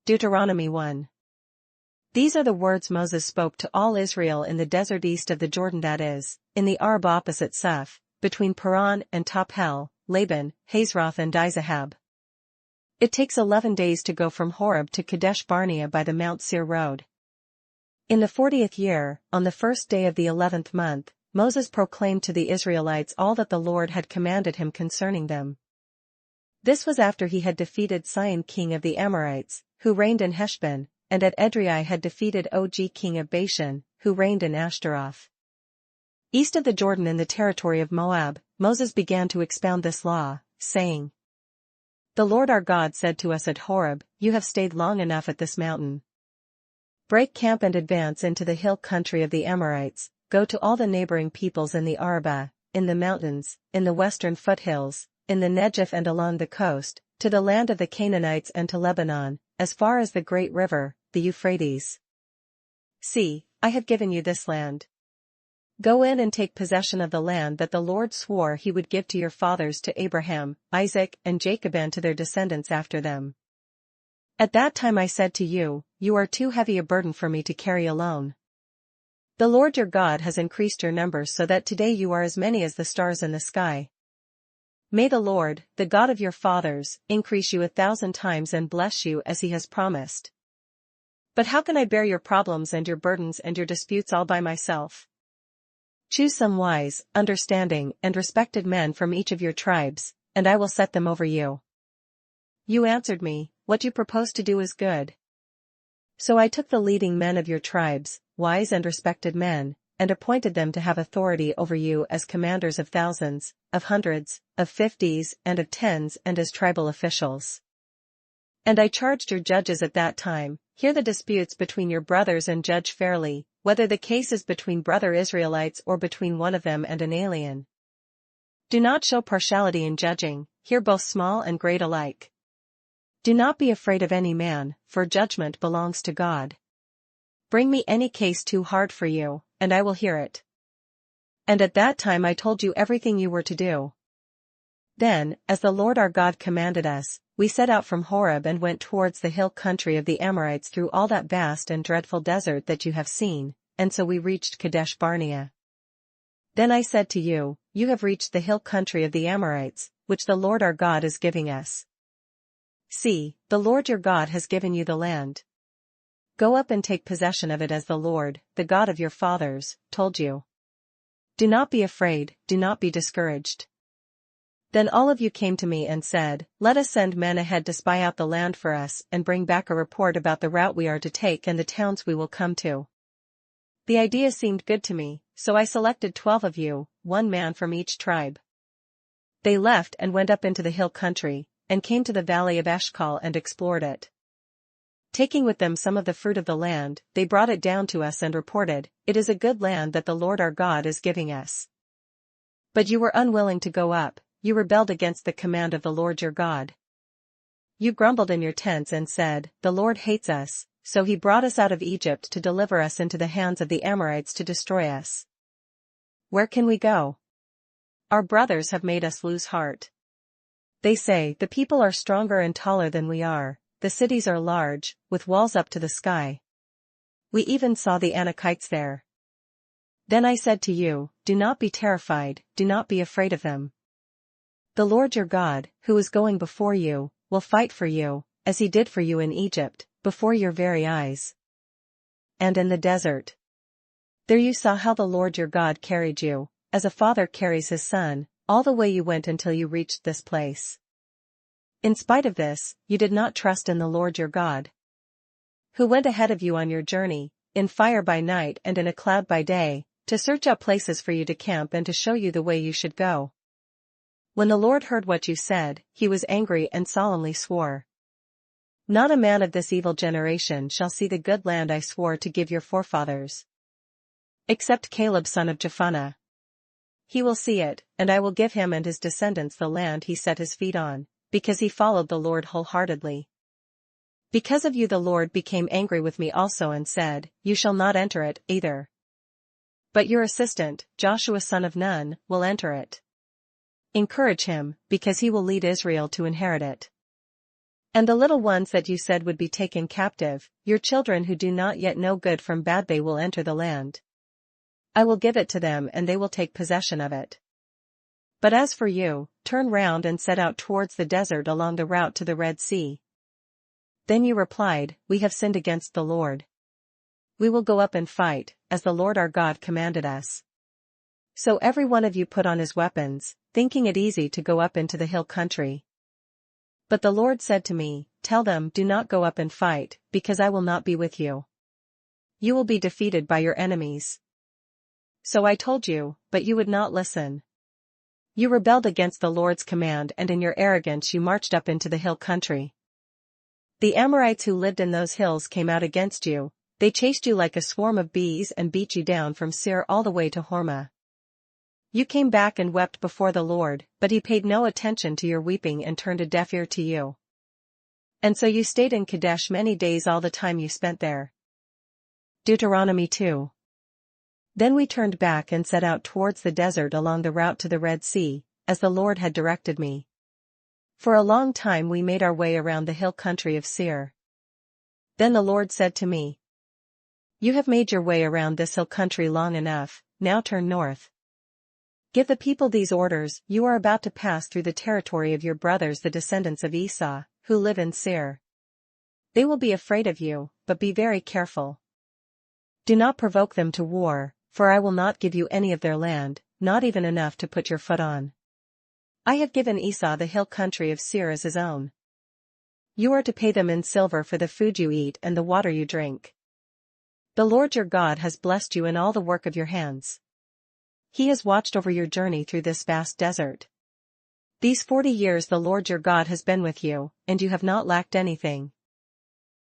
Deuteronomy 1. These are the words Moses spoke to all Israel in the desert east of the Jordan, that is, in the Arab opposite Suph, between Paran and Tophel, Laban, Hazeroth and Dizahab. It takes 11 days to go from Horeb to Kadesh Barnea by the Mount Seir road. In the 40th year, on the first day of the 11th month, Moses proclaimed to the Israelites all that the Lord had commanded him concerning them. This was after he had defeated Sihon king of the Amorites, who reigned in Heshbon, and at Edrei had defeated Og king of Bashan, who reigned in Ashtaroth. East of the Jordan in the territory of Moab, Moses began to expound this law, saying, The Lord our God said to us at Horeb, You have stayed long enough at this mountain. Break camp and advance into the hill country of the Amorites, go to all the neighboring peoples in the Arabah, in the mountains, in the western foothills, in the Negev and along the coast, to the land of the Canaanites and to Lebanon, as far as the great river, the Euphrates. See, I have given you this land. Go in and take possession of the land that the Lord swore he would give to your fathers, to Abraham, Isaac, and Jacob, and to their descendants after them. At that time I said to you, You are too heavy a burden for me to carry alone. The Lord your God has increased your numbers so that today you are as many as the stars in the sky. May the Lord, the God of your fathers, increase you 1,000 times and bless you as he has promised. But how can I bear your problems and your burdens and your disputes all by myself? Choose some wise, understanding, and respected men from each of your tribes, and I will set them over you. You answered me, What you propose to do is good. So I took the leading men of your tribes, wise and respected men, and appointed them to have authority over you as commanders of thousands, of hundreds, of 50s and of 10s, and as tribal officials. And I charged your judges at that time, Hear the disputes between your brothers and judge fairly, whether the case is between brother Israelites or between one of them and an alien. Do not show partiality in judging, hear both small and great alike. Do not be afraid of any man, for judgment belongs to God. Bring me any case too hard for you, and I will hear it. And at that time I told you everything you were to do. Then, as the Lord our God commanded us, we set out from Horeb and went towards the hill country of the Amorites through all that vast and dreadful desert that you have seen, and so we reached Kadesh Barnea. Then I said to you, You have reached the hill country of the Amorites, which the Lord our God is giving us. See, the Lord your God has given you the land. Go up and take possession of it as the Lord, the God of your fathers, told you. Do not be afraid, do not be discouraged. Then all of you came to me and said, Let us send men ahead to spy out the land for us and bring back a report about the route we are to take and the towns we will come to. The idea seemed good to me, so I selected 12 of you, 1 man from each tribe. They left and went up into the hill country, and came to the valley of Eshcol and explored it. Taking with them some of the fruit of the land, they brought it down to us and reported, It is a good land that the Lord our God is giving us. But you were unwilling to go up, you rebelled against the command of the Lord your God. You grumbled in your tents and said, The Lord hates us, so he brought us out of Egypt to deliver us into the hands of the Amorites to destroy us. Where can we go? Our brothers have made us lose heart. They say, The people are stronger and taller than we are, the cities are large, with walls up to the sky. We even saw the Anakites there. Then I said to you, Do not be terrified, do not be afraid of them. The Lord your God, who is going before you, will fight for you, as he did for you in Egypt, before your very eyes. And in the desert. There you saw how the Lord your God carried you, as a father carries his son, all the way you went until you reached this place. In spite of this, you did not trust in the Lord your God, who went ahead of you on your journey, in fire by night and in a cloud by day, to search out places for you to camp and to show you the way you should go. When the Lord heard what you said, he was angry and solemnly swore. Not a man of this evil generation shall see the good land I swore to give your forefathers. Except Caleb son of Jephunneh. He will see it, and I will give him and his descendants the land he set his feet on, because he followed the Lord wholeheartedly. Because of you the Lord became angry with me also and said, You shall not enter it, either. But your assistant, Joshua son of Nun, will enter it. Encourage him, because he will lead Israel to inherit it. And the little ones that you said would be taken captive, your children who do not yet know good from bad, they will enter the land. I will give it to them and they will take possession of it. But as for you, turn round and set out towards the desert along the route to the Red Sea." Then you replied, "We have sinned against the Lord. We will go up and fight, as the Lord our God commanded us." So every one of you put on his weapons, thinking it easy to go up into the hill country. But the Lord said to me, "Tell them, do not go up and fight, because I will not be with you. You will be defeated by your enemies." So I told you, but you would not listen. You rebelled against the Lord's command, and in your arrogance you marched up into the hill country. The Amorites who lived in those hills came out against you, they chased you like a swarm of bees and beat you down from Seir all the way to Hormah. You came back and wept before the Lord, but he paid no attention to your weeping and turned a deaf ear to you. And so you stayed in Kadesh many days, all the time you spent there. Deuteronomy 2. Then we turned back and set out towards the desert along the route to the Red Sea, as the Lord had directed me. For a long time we made our way around the hill country of Seir. Then the Lord said to me, "You have made your way around this hill country long enough, now turn north. Give the people these orders: you are about to pass through the territory of your brothers, the descendants of Esau, who live in Seir. They will be afraid of you, but be very careful. Do not provoke them to war, for I will not give you any of their land, not even enough to put your foot on. I have given Esau the hill country of Seir as his own. You are to pay them in silver for the food you eat and the water you drink. The Lord your God has blessed you in all the work of your hands. He has watched over your journey through this vast desert. These 40 years the Lord your God has been with you, and you have not lacked anything."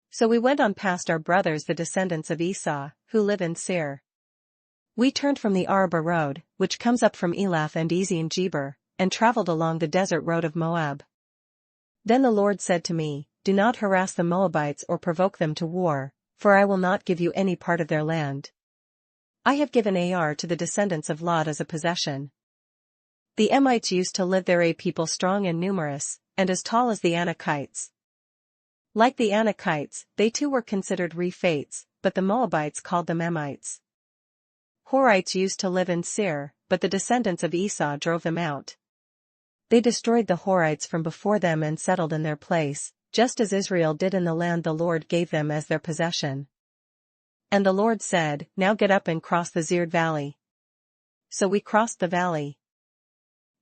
So we went on past our brothers, the descendants of Esau, who live in Seir. We turned from the Arabah road, which comes up from Elath and Ezion-Geber, and traveled along the desert road of Moab. Then the Lord said to me, "Do not harass the Moabites or provoke them to war, for I will not give you any part of their land. I have given Ar to the descendants of Lot as a possession. The Emites used to live there, a people strong and numerous, and as tall as the Anakites. Like the Anakites, they too were considered Rephates, but the Moabites called them Emites. Horites used to live in Seir, but the descendants of Esau drove them out. They destroyed the Horites from before them and settled in their place, just as Israel did in the land the Lord gave them as their possession. And the Lord said, 'Now get up and cross the Zered Valley.' So we crossed the valley.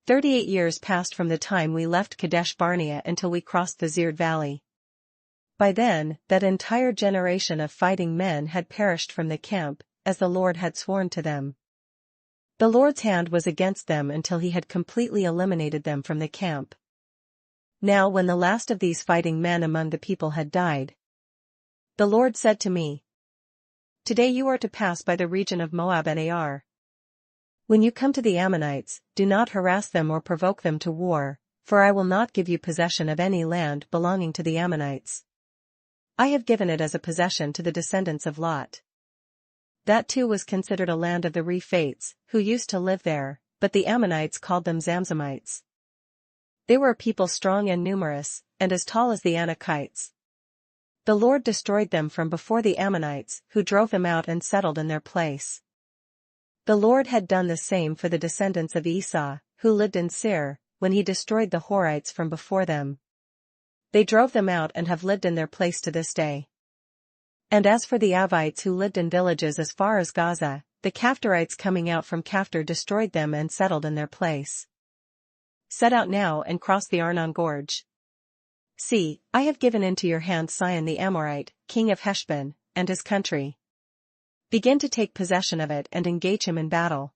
38 years passed from the time we left Kadesh Barnea until we crossed the Zered Valley. By then, that entire generation of fighting men had perished from the camp, as the Lord had sworn to them. The Lord's hand was against them until he had completely eliminated them from the camp. Now when the last of these fighting men among the people had died, the Lord said to me, 'Today you are to pass by the region of Moab and Ar. When you come to the Ammonites, do not harass them or provoke them to war, for I will not give you possession of any land belonging to the Ammonites. I have given it as a possession to the descendants of Lot.' That too was considered a land of the Rephates, who used to live there, but the Ammonites called them Zamzamites. They were a people strong and numerous, and as tall as the Anakites. The Lord destroyed them from before the Ammonites, who drove them out and settled in their place. The Lord had done the same for the descendants of Esau, who lived in Seir, when he destroyed the Horites from before them. They drove them out and have lived in their place to this day. And as for the Avites who lived in villages as far as Gaza, the Caphtorites coming out from Caphtor destroyed them and settled in their place. Set out now and cross the Arnon Gorge. See, I have given into your hand Sihon the Amorite, king of Heshbon, and his country. Begin to take possession of it and engage him in battle.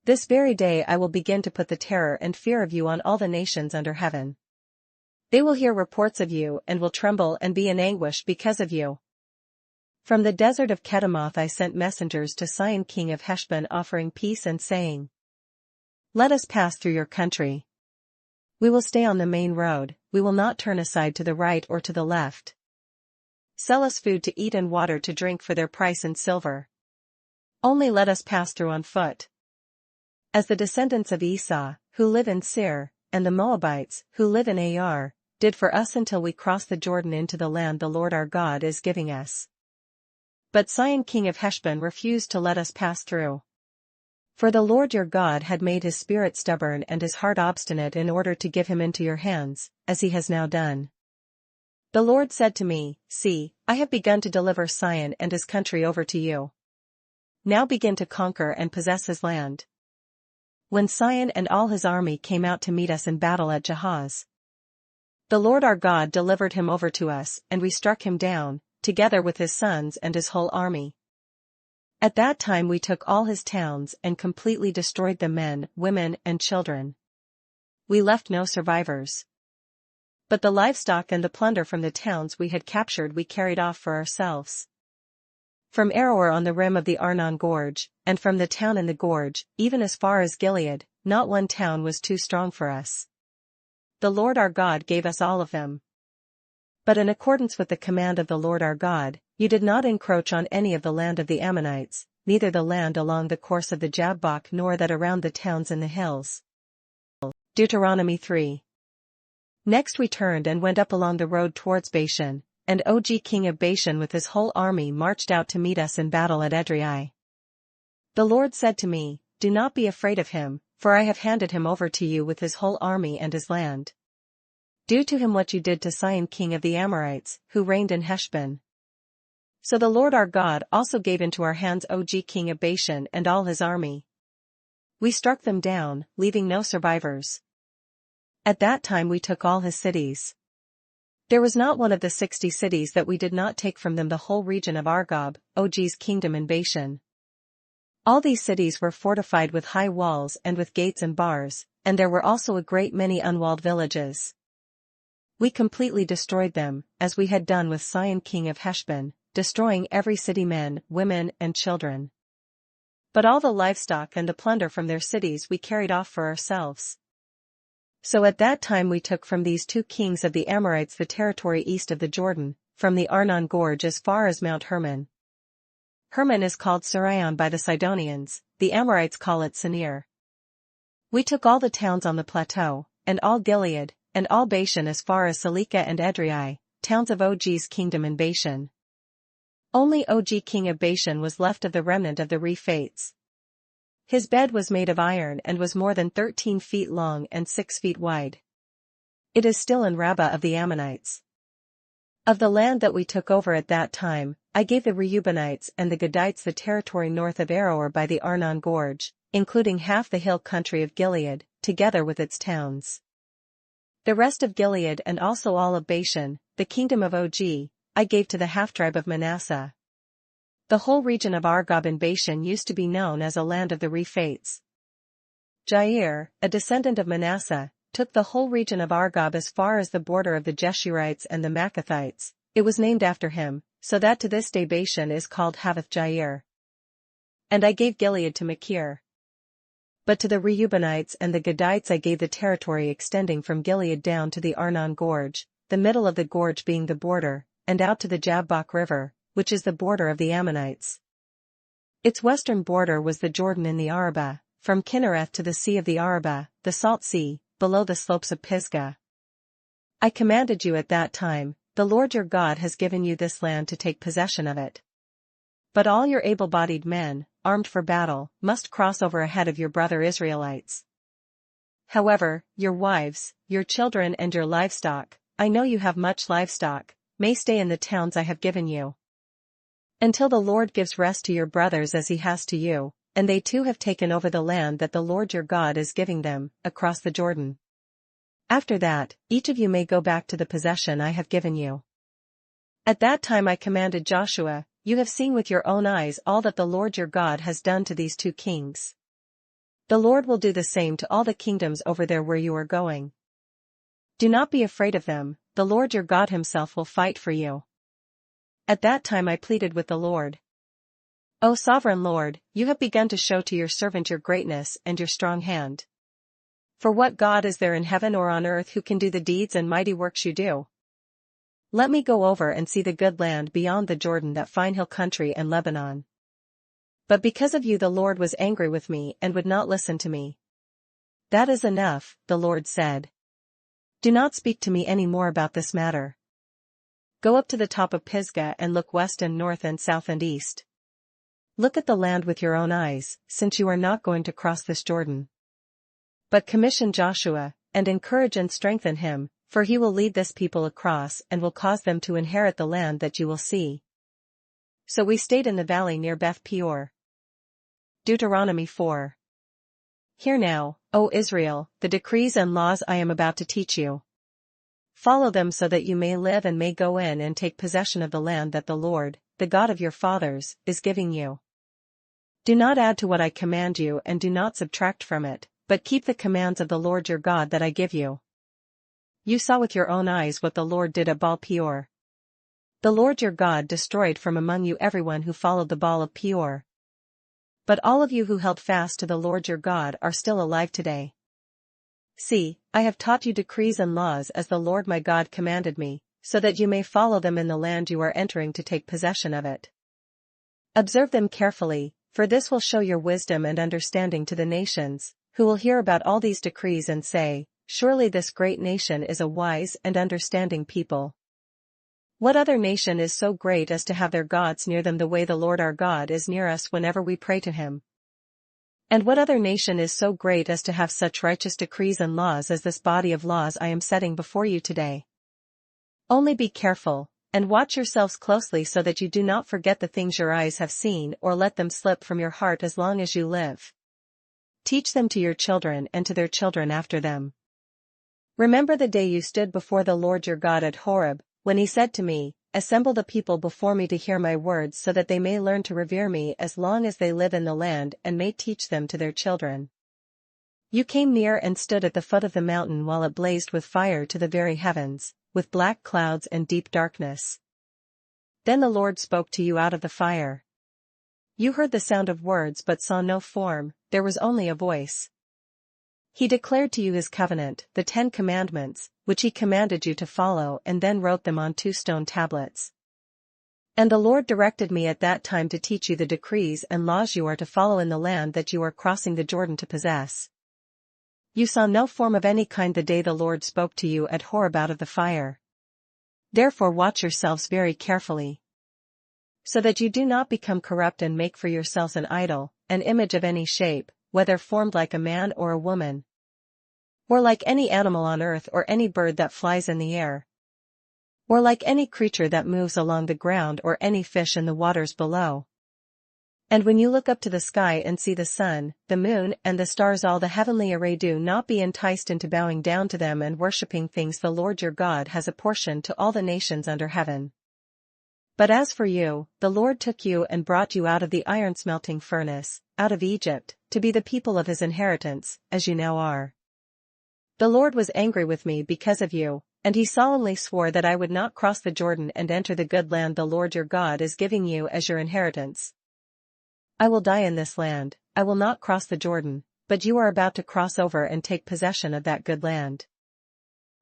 This very day I will begin to put the terror and fear of you on all the nations under heaven. They will hear reports of you and will tremble and be in anguish because of you. From the desert of Kedemoth I sent messengers to Sihon king of Heshbon offering peace and saying, 'Let us pass through your country. We will stay on the main road, we will not turn aside to the right or to the left. Sell us food to eat and water to drink for their price in silver. Only let us pass through on foot.' As the descendants of Esau, who live in Seir, and the Moabites, who live in Ar, did for us until we cross the Jordan into the land the Lord our God is giving us. But Sihon king of Heshbon refused to let us pass through. For the Lord your God had made his spirit stubborn and his heart obstinate in order to give him into your hands, as he has now done. The Lord said to me, See, I have begun to deliver Sihon and his country over to you. Now begin to conquer and possess his land. When Sihon and all his army came out to meet us in battle at Jahaz, the Lord our God delivered him over to us, and we struck him down, together with his sons and his whole army. At that time we took all his towns and completely destroyed the men, women, and children. We left no survivors. But the livestock and the plunder from the towns we had captured we carried off for ourselves. From Aroer on the rim of the Arnon Gorge, and from the town in the gorge, even as far as Gilead, not one town was too strong for us. The Lord our God gave us all of them. But in accordance with the command of the Lord our God, you did not encroach on any of the land of the Ammonites, neither the land along the course of the Jabbok nor that around the towns in the hills. Deuteronomy 3. Next we turned and went up along the road towards Bashan, and Og king of Bashan with his whole army marched out to meet us in battle at Edrei. The Lord said to me, Do not be afraid of him, for I have handed him over to you with his whole army and his land. Do to him what you did to Sihon king of the Amorites, who reigned in Heshbon. So the Lord our God also gave into our hands Og king of Bashan and all his army. We struck them down, leaving no survivors. At that time we took all his cities. There was not one of the 60 cities that we did not take from them, the whole region of Argob, Og's kingdom in Bashan. All these cities were fortified with high walls and with gates and bars, and there were also a great many unwalled villages. We completely destroyed them, as we had done with Sihon king of Heshbon, destroying every city, men, women, and children. But all the livestock and the plunder from their cities we carried off for ourselves. So at that time we took from these 2 kings of the Amorites the territory east of the Jordan, from the Arnon Gorge as far as Mount Hermon. Hermon is called Sirion by the Sidonians, the Amorites call it Senir. We took all the towns on the plateau, and all Gilead, and all Bashan as far as Salekah and Edrei, towns of Og's kingdom in Bashan. Only Og king of Bashan was left of the remnant of the Rephates. His bed was made of iron and was more than 13 feet long and 6 feet wide. It is still in Rabbah of the Ammonites. Of the land that we took over at that time, I gave the Reubenites and the Gadites the territory north of Aroer by the Arnon Gorge, including half the hill country of Gilead, together with its towns. The rest of Gilead and also all of Bashan, the kingdom of Og, I gave to the half-tribe of Manasseh. The whole region of Argob in Bashan used to be known as a land of the Rephates. Jair, a descendant of Manasseh, took the whole region of Argob as far as the border of the Jeshurites and the Maccathites. It was named after him, so that to this day Bashan is called Havoth Jair. And I gave Gilead to Machir. But to the Reubenites and the Gadites I gave the territory extending from Gilead down to the Arnon Gorge, the middle of the gorge being the border, and out to the Jabbok River, which is the border of the Ammonites. Its western border was the Jordan in the Arabah, from Kinnereth to the sea of the Arabah, the Salt Sea, below the slopes of Pisgah. I commanded you at that time, the Lord your God has given you this land to take possession of it. But all your able-bodied men, armed for battle, must cross over ahead of your brother Israelites. However, your wives, your children and your livestock, I know you have much livestock, may stay in the towns I have given you. Until the Lord gives rest to your brothers as he has to you, and they too have taken over the land that the Lord your God is giving them, across the Jordan. After that, each of you may go back to the possession I have given you. At that time I commanded Joshua, You have seen with your own eyes all that the Lord your God has done to these 2 kings. The Lord will do the same to all the kingdoms over there where you are going. Do not be afraid of them, the Lord your God himself will fight for you. At that time I pleaded with the Lord. O sovereign Lord, you have begun to show to your servant your greatness and your strong hand. For what God is there in heaven or on earth who can do the deeds and mighty works you do? Let me go over and see the good land beyond the Jordan, that fine hill country and Lebanon. But because of you the Lord was angry with me and would not listen to me. That is enough, the Lord said. Do not speak to me any more about this matter. Go up to the top of Pisgah and look west and north and south and east. Look at the land with your own eyes, since you are not going to cross this Jordan. But commission Joshua, and encourage and strengthen him, for he will lead this people across and will cause them to inherit the land that you will see. So we stayed in the valley near Beth Peor. Deuteronomy 4. Hear now, O Israel, the decrees and laws I am about to teach you. Follow them so that you may live and may go in and take possession of the land that the Lord, the God of your fathers, is giving you. Do not add to what I command you and do not subtract from it, but keep the commands of the Lord your God that I give you. You saw with your own eyes what the Lord did at Baal Peor. The Lord your God destroyed from among you everyone who followed the Baal of Peor. But all of you who held fast to the Lord your God are still alive today. See, I have taught you decrees and laws as the Lord my God commanded me, so that you may follow them in the land you are entering to take possession of it. Observe them carefully, for this will show your wisdom and understanding to the nations, who will hear about all these decrees and say, surely this great nation is a wise and understanding people. What other nation is so great as to have their gods near them the way the Lord our God is near us whenever we pray to him? And what other nation is so great as to have such righteous decrees and laws as this body of laws I am setting before you today? Only be careful, and watch yourselves closely so that you do not forget the things your eyes have seen or let them slip from your heart as long as you live. Teach them to your children and to their children after them. Remember the day you stood before the Lord your God at Horeb, when he said to me, assemble the people before me to hear my words so that they may learn to revere me as long as they live in the land and may teach them to their children. You came near and stood at the foot of the mountain while it blazed with fire to the very heavens, with black clouds and deep darkness. Then the Lord spoke to you out of the fire. You heard the sound of words but saw no form, there was only a voice. He declared to you his covenant, the 10 Commandments, which he commanded you to follow and then wrote them on 2 stone tablets. And the Lord directed me at that time to teach you the decrees and laws you are to follow in the land that you are crossing the Jordan to possess. You saw no form of any kind the day the Lord spoke to you at Horeb out of the fire. Therefore watch yourselves very carefully, so that you do not become corrupt and make for yourselves an idol, an image of any shape, whether formed like a man or a woman, or like any animal on earth or any bird that flies in the air, or like any creature that moves along the ground or any fish in the waters below. And when you look up to the sky and see the sun, the moon and the stars, all the heavenly array, do not be enticed into bowing down to them and worshipping things the Lord your God has apportioned to all the nations under heaven. But as for you, the Lord took you and brought you out of the iron-smelting furnace, out of Egypt, to be the people of his inheritance, as you now are. The Lord was angry with me because of you, and he solemnly swore that I would not cross the Jordan and enter the good land the Lord your God is giving you as your inheritance. I will die in this land, I will not cross the Jordan, but you are about to cross over and take possession of that good land.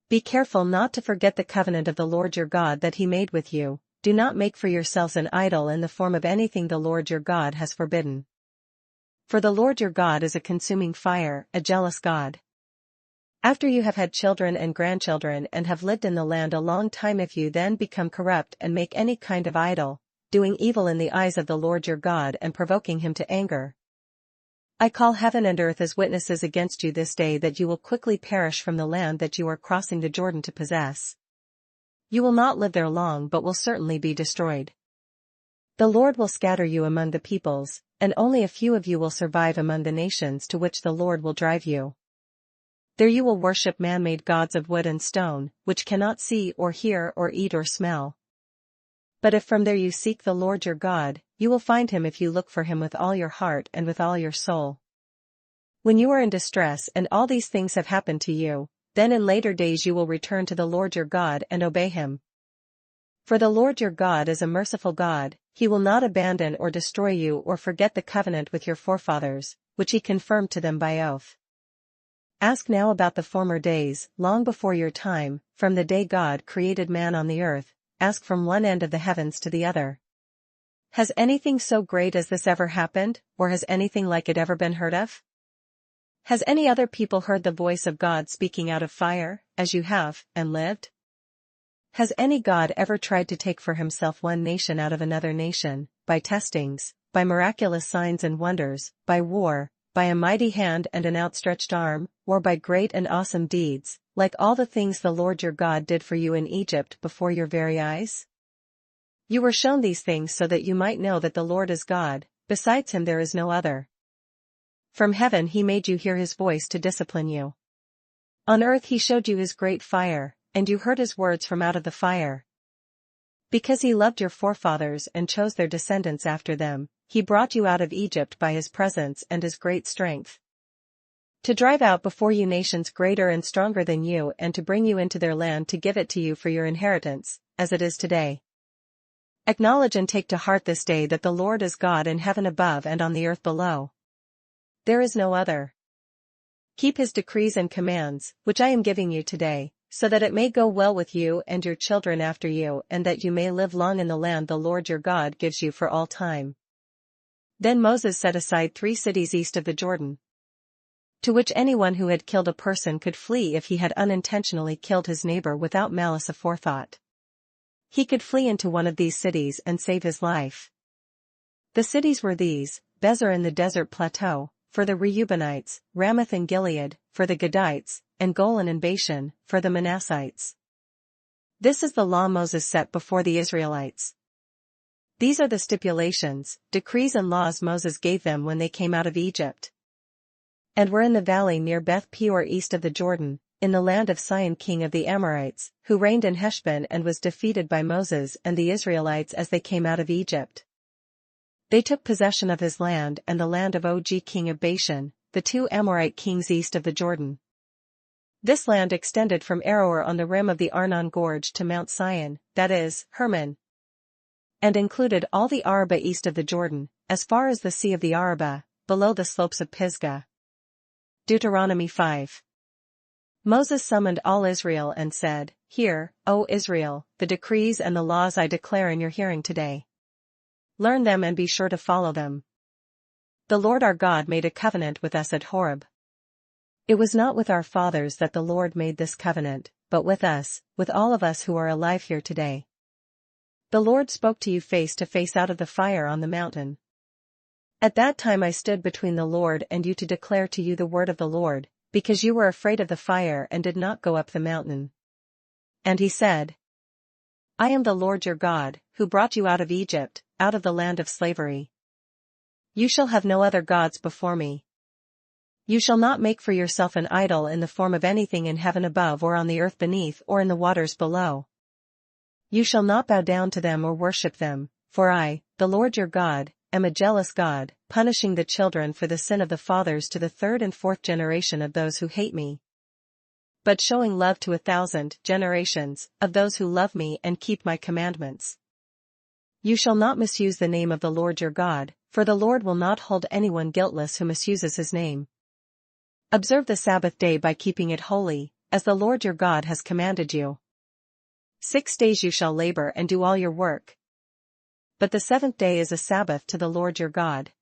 Be careful not to forget the covenant of the Lord your God that he made with you. Do not make for yourselves an idol in the form of anything the Lord your God has forbidden. For the Lord your God is a consuming fire, a jealous God. After you have had children and grandchildren and have lived in the land a long time, if you then become corrupt and make any kind of idol, doing evil in the eyes of the Lord your God and provoking him to anger, I call heaven and earth as witnesses against you this day that you will quickly perish from the land that you are crossing the Jordan to possess. You will not live there long but will certainly be destroyed. The Lord will scatter you among the peoples, and only a few of you will survive among the nations to which the Lord will drive you. There you will worship man-made gods of wood and stone, which cannot see or hear or eat or smell. But if from there you seek the Lord your God, you will find him if you look for him with all your heart and with all your soul. When you are in distress and all these things have happened to you, then in later days you will return to the Lord your God and obey him. For the Lord your God is a merciful God, he will not abandon or destroy you or forget the covenant with your forefathers, which he confirmed to them by oath. Ask now about the former days, long before your time, from the day God created man on the earth, ask from one end of the heavens to the other. Has anything so great as this ever happened, or has anything like it ever been heard of? Has any other people heard the voice of God speaking out of fire, as you have, and lived? Has any God ever tried to take for himself one nation out of another nation, by testings, by miraculous signs and wonders, by war, by a mighty hand and an outstretched arm, or by great and awesome deeds, like all the things the Lord your God did for you in Egypt before your very eyes? You were shown these things so that you might know that the Lord is God, besides him there is no other. From heaven he made you hear his voice to discipline you. On earth he showed you his great fire, and you heard his words from out of the fire. Because he loved your forefathers and chose their descendants after them, he brought you out of Egypt by his presence and his great strength, to drive out before you nations greater and stronger than you and to bring you into their land to give it to you for your inheritance, as it is today. Acknowledge and take to heart this day that the Lord is God in heaven above and on the earth below. There is no other. Keep his decrees and commands, which I am giving you today, so that it may go well with you and your children after you and that you may live long in the land the Lord your God gives you for all time. Then Moses set aside 3 cities east of the Jordan, to which anyone who had killed a person could flee if he had unintentionally killed his neighbor without malice aforethought. He could flee into one of these cities and save his life. The cities were these: Bezer in the desert plateau, for the Reubenites, Ramoth in Gilead, for the Gadites, and Golan in Bashan, for the Manassites. This is the law Moses set before the Israelites. These are the stipulations, decrees and laws Moses gave them when they came out of Egypt, and were in the valley near Beth Peor east of the Jordan, in the land of Sihon king of the Amorites, who reigned in Heshbon and was defeated by Moses and the Israelites as they came out of Egypt. They took possession of his land and the land of Og king of Bashan, the 2 Amorite kings east of the Jordan. This land extended from Aroer on the rim of the Arnon Gorge to Mount Sion, that is, Hermon, and included all the Arabah east of the Jordan, as far as the Sea of the Arabah, below the slopes of Pisgah. Deuteronomy 5. Moses summoned all Israel and said, "Hear, O Israel, the decrees and the laws I declare in your hearing today. Learn them and be sure to follow them. The Lord our God made a covenant with us at Horeb. It was not with our fathers that the Lord made this covenant, but with us, with all of us who are alive here today. The Lord spoke to you face to face out of the fire on the mountain. At that time I stood between the Lord and you to declare to you the word of the Lord, because you were afraid of the fire and did not go up the mountain." And he said, "I am the Lord your God, who brought you out of Egypt, out of the land of slavery. You shall have no other gods before me. You shall not make for yourself an idol in the form of anything in heaven above or on the earth beneath or in the waters below. You shall not bow down to them or worship them, for I, the Lord your God, am a jealous God, punishing the children for the sin of the fathers to the 3rd and 4th generation of those who hate me, but showing love to 1,000 generations of those who love me and keep my commandments. You shall not misuse the name of the Lord your God, for the Lord will not hold anyone guiltless who misuses his name. Observe the Sabbath day by keeping it holy, as the Lord your God has commanded you. 6 days you shall labor and do all your work, but the 7th day is a Sabbath to the Lord your God.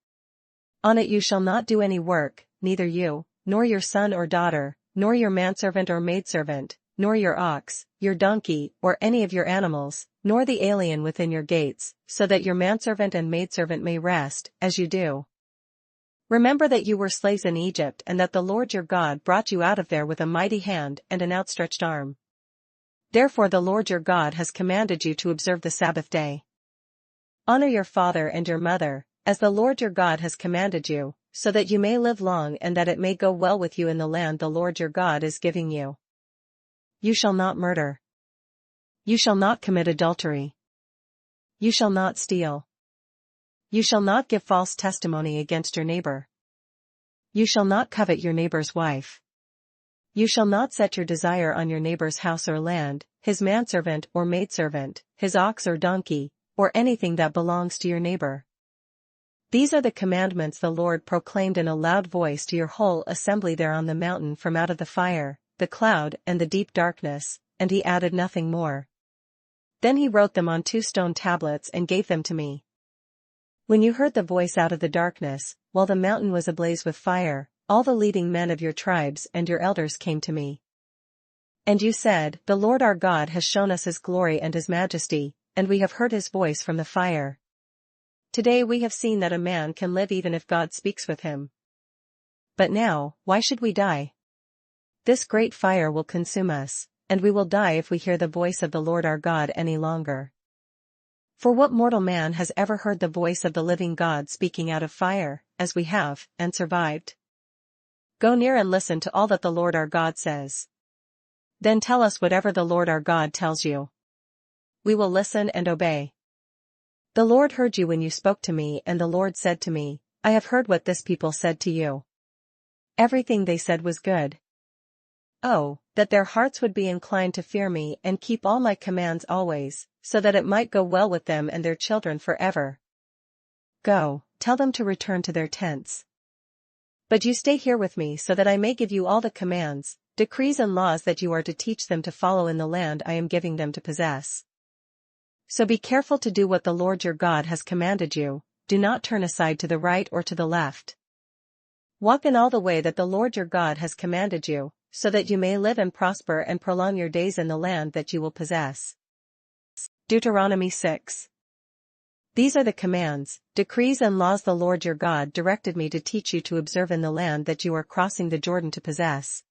On it you shall not do any work, neither you, nor your son or daughter, nor your manservant or maidservant, nor your ox, your donkey, or any of your animals, nor the alien within your gates, so that your manservant and maidservant may rest, as you do. Remember that you were slaves in Egypt and that the Lord your God brought you out of there with a mighty hand and an outstretched arm. Therefore the Lord your God has commanded you to observe the Sabbath day. Honor your father and your mother, as the Lord your God has commanded you, so that you may live long and that it may go well with you in the land the Lord your God is giving you. You shall not murder. You shall not commit adultery. You shall not steal. You shall not give false testimony against your neighbor. You shall not covet your neighbor's wife. You shall not set your desire on your neighbor's house or land, his manservant or maidservant, his ox or donkey, or anything that belongs to your neighbor. These are the commandments the Lord proclaimed in a loud voice to your whole assembly there on the mountain from out of the fire, the cloud and the deep darkness, and he added nothing more. Then he wrote them on 2 stone tablets and gave them to me. When you heard the voice out of the darkness, while the mountain was ablaze with fire, all the leading men of your tribes and your elders came to me. And you said, "The Lord our God has shown us his glory and his majesty, and we have heard his voice from the fire. Today we have seen that a man can live even if God speaks with him. But now, why should we die? This great fire will consume us, and we will die if we hear the voice of the Lord our God any longer. For what mortal man has ever heard the voice of the living God speaking out of fire, as we have, and survived? Go near and listen to all that the Lord our God says. Then tell us whatever the Lord our God tells you. We will listen and obey." The Lord heard you when you spoke to me, and the Lord said to me, "I have heard what this people said to you. Everything they said was good. Oh, that their hearts would be inclined to fear me and keep all my commands always, so that it might go well with them and their children forever. Go, tell them to return to their tents. But you stay here with me so that I may give you all the commands, decrees and laws that you are to teach them to follow in the land I am giving them to possess. So be careful to do what the Lord your God has commanded you, do not turn aside to the right or to the left. Walk in all the way that the Lord your God has commanded you, so that you may live and prosper and prolong your days in the land that you will possess." Deuteronomy 6. These are the commands, decrees and laws the Lord your God directed me to teach you to observe in the land that you are crossing the Jordan to possess,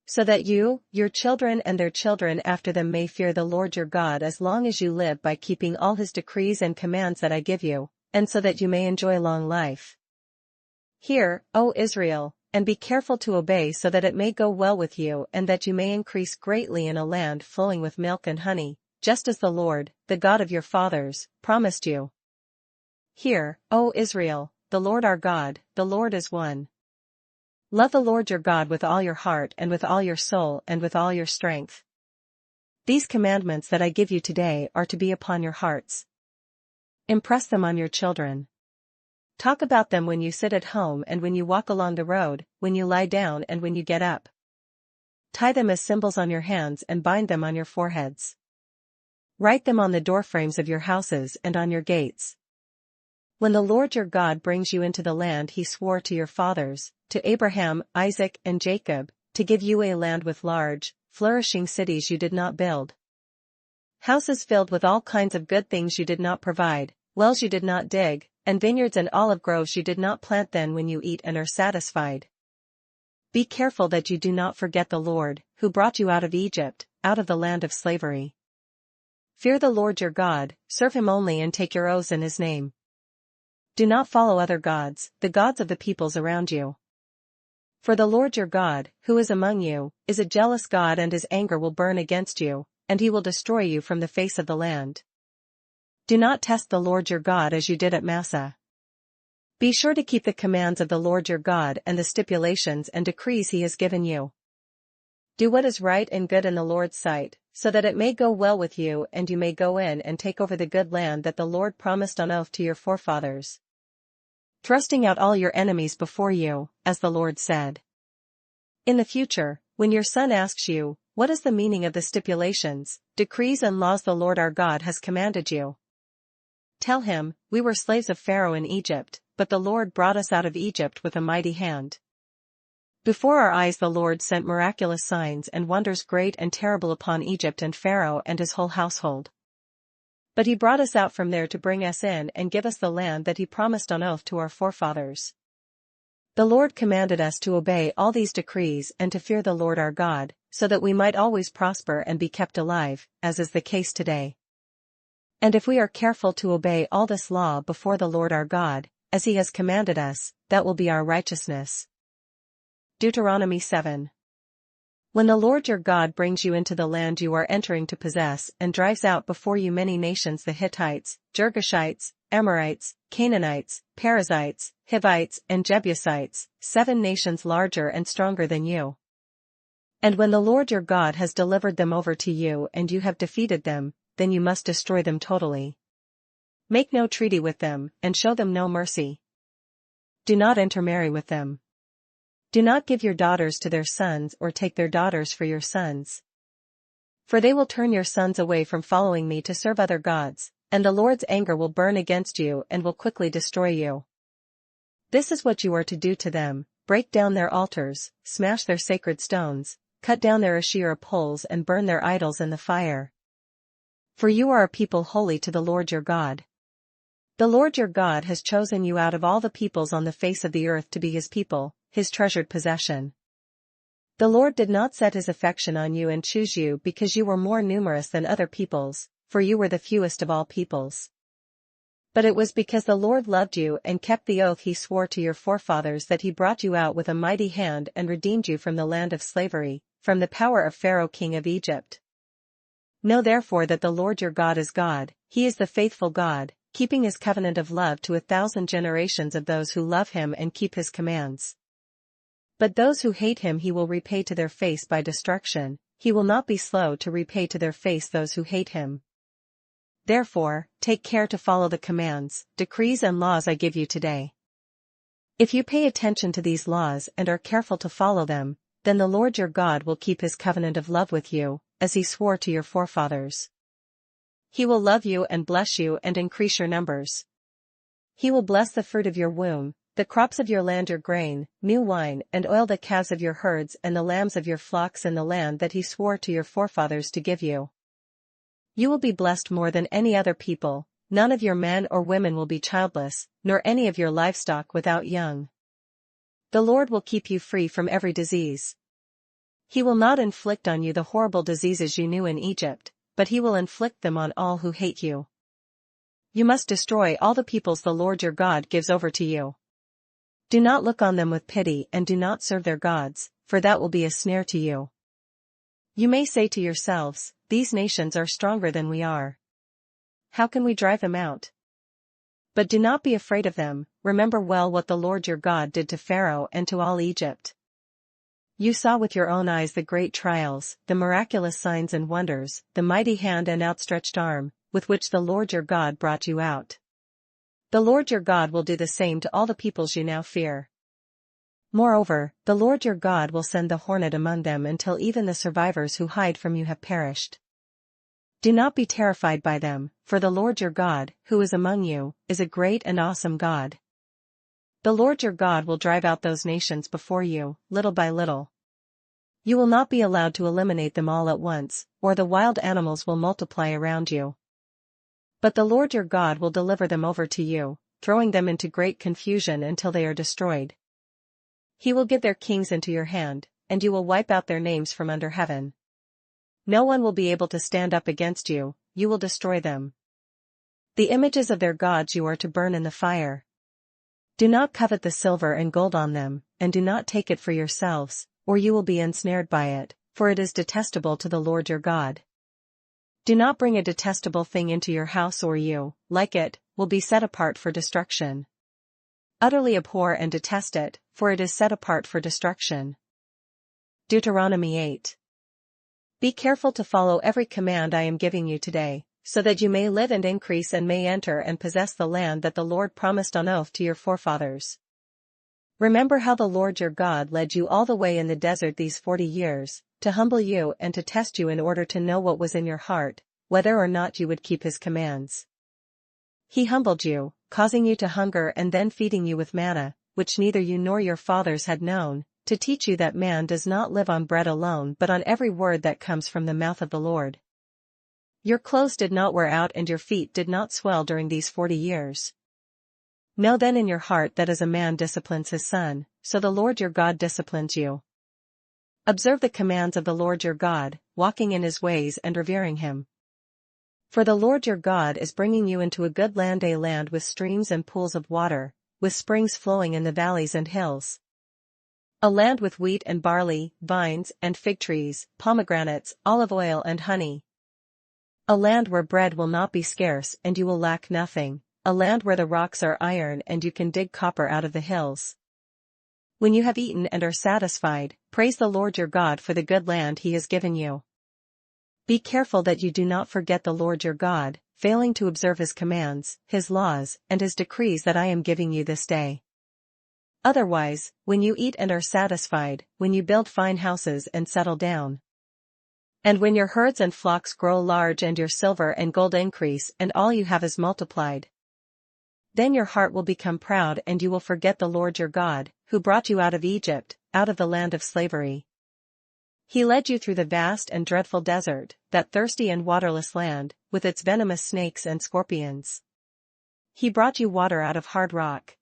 so that you, your children and their children after them may fear the Lord your God as long as you live by keeping all his decrees and commands that I give you, and so that you may enjoy long life. Hear, O Israel, and be careful to obey so that it may go well with you and that you may increase greatly in a land flowing with milk and honey, just as the Lord, the God of your fathers, promised you. Hear, O Israel, the Lord our God, the Lord is one. Love the Lord your God with all your heart and with all your soul and with all your strength. These commandments that I give you today are to be upon your hearts. Impress them on your children. Talk about them when you sit at home and when you walk along the road, when you lie down and when you get up. Tie them as symbols on your hands and bind them on your foreheads. Write them on the doorframes of your houses and on your gates. When the Lord your God brings you into the land he swore to your fathers, to Abraham, Isaac and Jacob, to give you a land with large, flourishing cities you did not build, houses filled with all kinds of good things you did not provide, wells you did not dig, and vineyards and olive groves you did not plant, then when you eat and are satisfied, be careful that you do not forget the Lord, who brought you out of Egypt, out of the land of slavery. Fear the Lord your God, serve him only and take your oaths in his name. Do not follow other gods, the gods of the peoples around you. For the Lord your God, who is among you, is a jealous God, and his anger will burn against you, and he will destroy you from the face of the land. Do not test the Lord your God as you did at Massah. Be sure to keep the commands of the Lord your God and the stipulations and decrees he has given you. Do what is right and good in the Lord's sight, so that it may go well with you and you may go in and take over the good land that the Lord promised on oath to your forefathers, thrusting out all your enemies before you, as the Lord said. In the future, when your son asks you, "What is the meaning of the stipulations, decrees and laws the Lord our God has commanded you?" tell him, "We were slaves of Pharaoh in Egypt, but the Lord brought us out of Egypt with a mighty hand. Before our eyes the Lord sent miraculous signs and wonders great and terrible upon Egypt and Pharaoh and his whole household. But he brought us out from there to bring us in and give us the land that he promised on oath to our forefathers." The Lord commanded us to obey all these decrees and to fear the Lord our God, so that we might always prosper and be kept alive, as is the case today. And if we are careful to obey all this law before the Lord our God, as he has commanded us, that will be our righteousness. Deuteronomy 7. When the Lord your God brings you into the land you are entering to possess and drives out before you many nations, the Hittites, Girgashites, Amorites, Canaanites, Perizzites, Hivites and Jebusites, 7 nations larger and stronger than you. And when the Lord your God has delivered them over to you and you have defeated them, then you must destroy them totally. Make no treaty with them, and show them no mercy. Do not intermarry with them. Do not give your daughters to their sons or take their daughters for your sons. For they will turn your sons away from following me to serve other gods, and the Lord's anger will burn against you and will quickly destroy you. This is what you are to do to them: break down their altars, smash their sacred stones, cut down their Asherah poles and burn their idols in the fire. For you are a people holy to the Lord your God. The Lord your God has chosen you out of all the peoples on the face of the earth to be his people, his treasured possession. The Lord did not set his affection on you and choose you because you were more numerous than other peoples, for you were the fewest of all peoples. But it was because the Lord loved you and kept the oath he swore to your forefathers that he brought you out with a mighty hand and redeemed you from the land of slavery, from the power of Pharaoh king of Egypt. Know therefore that the Lord your God is God, he is the faithful God, keeping his covenant of love to 1,000 generations of those who love him and keep his commands. But those who hate him he will repay to their face by destruction, he will not be slow to repay to their face those who hate him. Therefore, take care to follow the commands, decrees and laws I give you today. If you pay attention to these laws and are careful to follow them, then the Lord your God will keep his covenant of love with you, as he swore to your forefathers. He will love you and bless you and increase your numbers. He will bless the fruit of your womb, the crops of your land, your grain, new wine and oil, the calves of your herds and the lambs of your flocks in the land that he swore to your forefathers to give you. You will be blessed more than any other people, none of your men or women will be childless, nor any of your livestock without young. The Lord will keep you free from every disease. He will not inflict on you the horrible diseases you knew in Egypt, but he will inflict them on all who hate you. You must destroy all the peoples the Lord your God gives over to you. Do not look on them with pity and do not serve their gods, for that will be a snare to you. You may say to yourselves, these nations are stronger than we are. How can we drive them out? But do not be afraid of them, remember well what the Lord your God did to Pharaoh and to all Egypt. You saw with your own eyes the great trials, the miraculous signs and wonders, the mighty hand and outstretched arm, with which the Lord your God brought you out. The Lord your God will do the same to all the peoples you now fear. Moreover, the Lord your God will send the hornet among them until even the survivors who hide from you have perished. Do not be terrified by them, for the Lord your God, who is among you, is a great and awesome God. The Lord your God will drive out those nations before you, little by little. You will not be allowed to eliminate them all at once, or the wild animals will multiply around you. But the Lord your God will deliver them over to you, throwing them into great confusion until they are destroyed. He will give their kings into your hand, and you will wipe out their names from under heaven. No one will be able to stand up against you, you will destroy them. The images of their gods you are to burn in the fire. Do not covet the silver and gold on them, and do not take it for yourselves, or you will be ensnared by it, for it is detestable to the Lord your God. Do not bring a detestable thing into your house, or you, like it, will be set apart for destruction. Utterly abhor and detest it, for it is set apart for destruction. Deuteronomy 8. Be careful to follow every command I am giving you today, so that you may live and increase and may enter and possess the land that the Lord promised on oath to your forefathers. Remember how the Lord your God led you all the way in the desert these 40 years, to humble you and to test you in order to know what was in your heart, whether or not you would keep his commands. He humbled you, causing you to hunger and then feeding you with manna, which neither you nor your fathers had known, to teach you that man does not live on bread alone but on every word that comes from the mouth of the Lord. Your clothes did not wear out and your feet did not swell during these 40 years. Know then in your heart that as a man disciplines his son, so the Lord your God disciplines you. Observe the commands of the Lord your God, walking in his ways and revering him. For the Lord your God is bringing you into a good land, a land with streams and pools of water, with springs flowing in the valleys and hills. A land with wheat and barley, vines and fig trees, pomegranates, olive oil and honey. A land where bread will not be scarce and you will lack nothing, a land where the rocks are iron and you can dig copper out of the hills. When you have eaten and are satisfied, praise the Lord your God for the good land he has given you. Be careful that you do not forget the Lord your God, failing to observe his commands, his laws, and his decrees that I am giving you this day. Otherwise, when you eat and are satisfied, when you build fine houses and settle down, and when your herds and flocks grow large and your silver and gold increase and all you have is multiplied, then your heart will become proud and you will forget the Lord your God, who brought you out of Egypt, out of the land of slavery. He led you through the vast and dreadful desert, that thirsty and waterless land, with its venomous snakes and scorpions. He brought you water out of hard rock.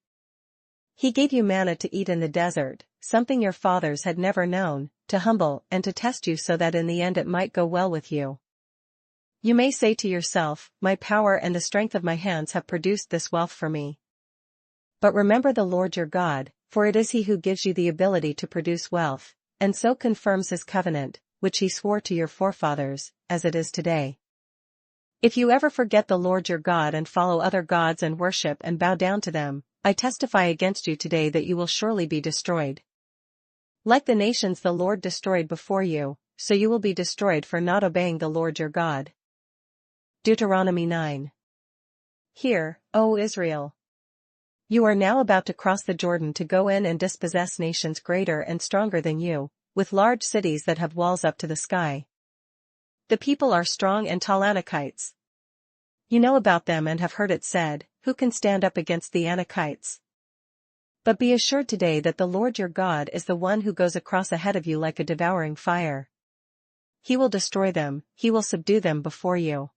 He gave you manna to eat in the desert, something your fathers had never known, to humble and to test you so that in the end it might go well with you. You may say to yourself, my power and the strength of my hands have produced this wealth for me. But remember the Lord your God, for it is He who gives you the ability to produce wealth, and so confirms His covenant, which He swore to your forefathers, as it is today. If you ever forget the Lord your God and follow other gods and worship and bow down to them, I testify against you today that you will surely be destroyed. Like the nations the Lord destroyed before you, so you will be destroyed for not obeying the Lord your God. Deuteronomy 9. Hear, O Israel. You are now about to cross the Jordan to go in and dispossess nations greater and stronger than you, with large cities that have walls up to the sky. The people are strong and tall Anakites. You know about them and have heard it said, who can stand up against the Anakites? But be assured today that the Lord your God is the one who goes across ahead of you like a devouring fire. He will destroy them, He will subdue them before you.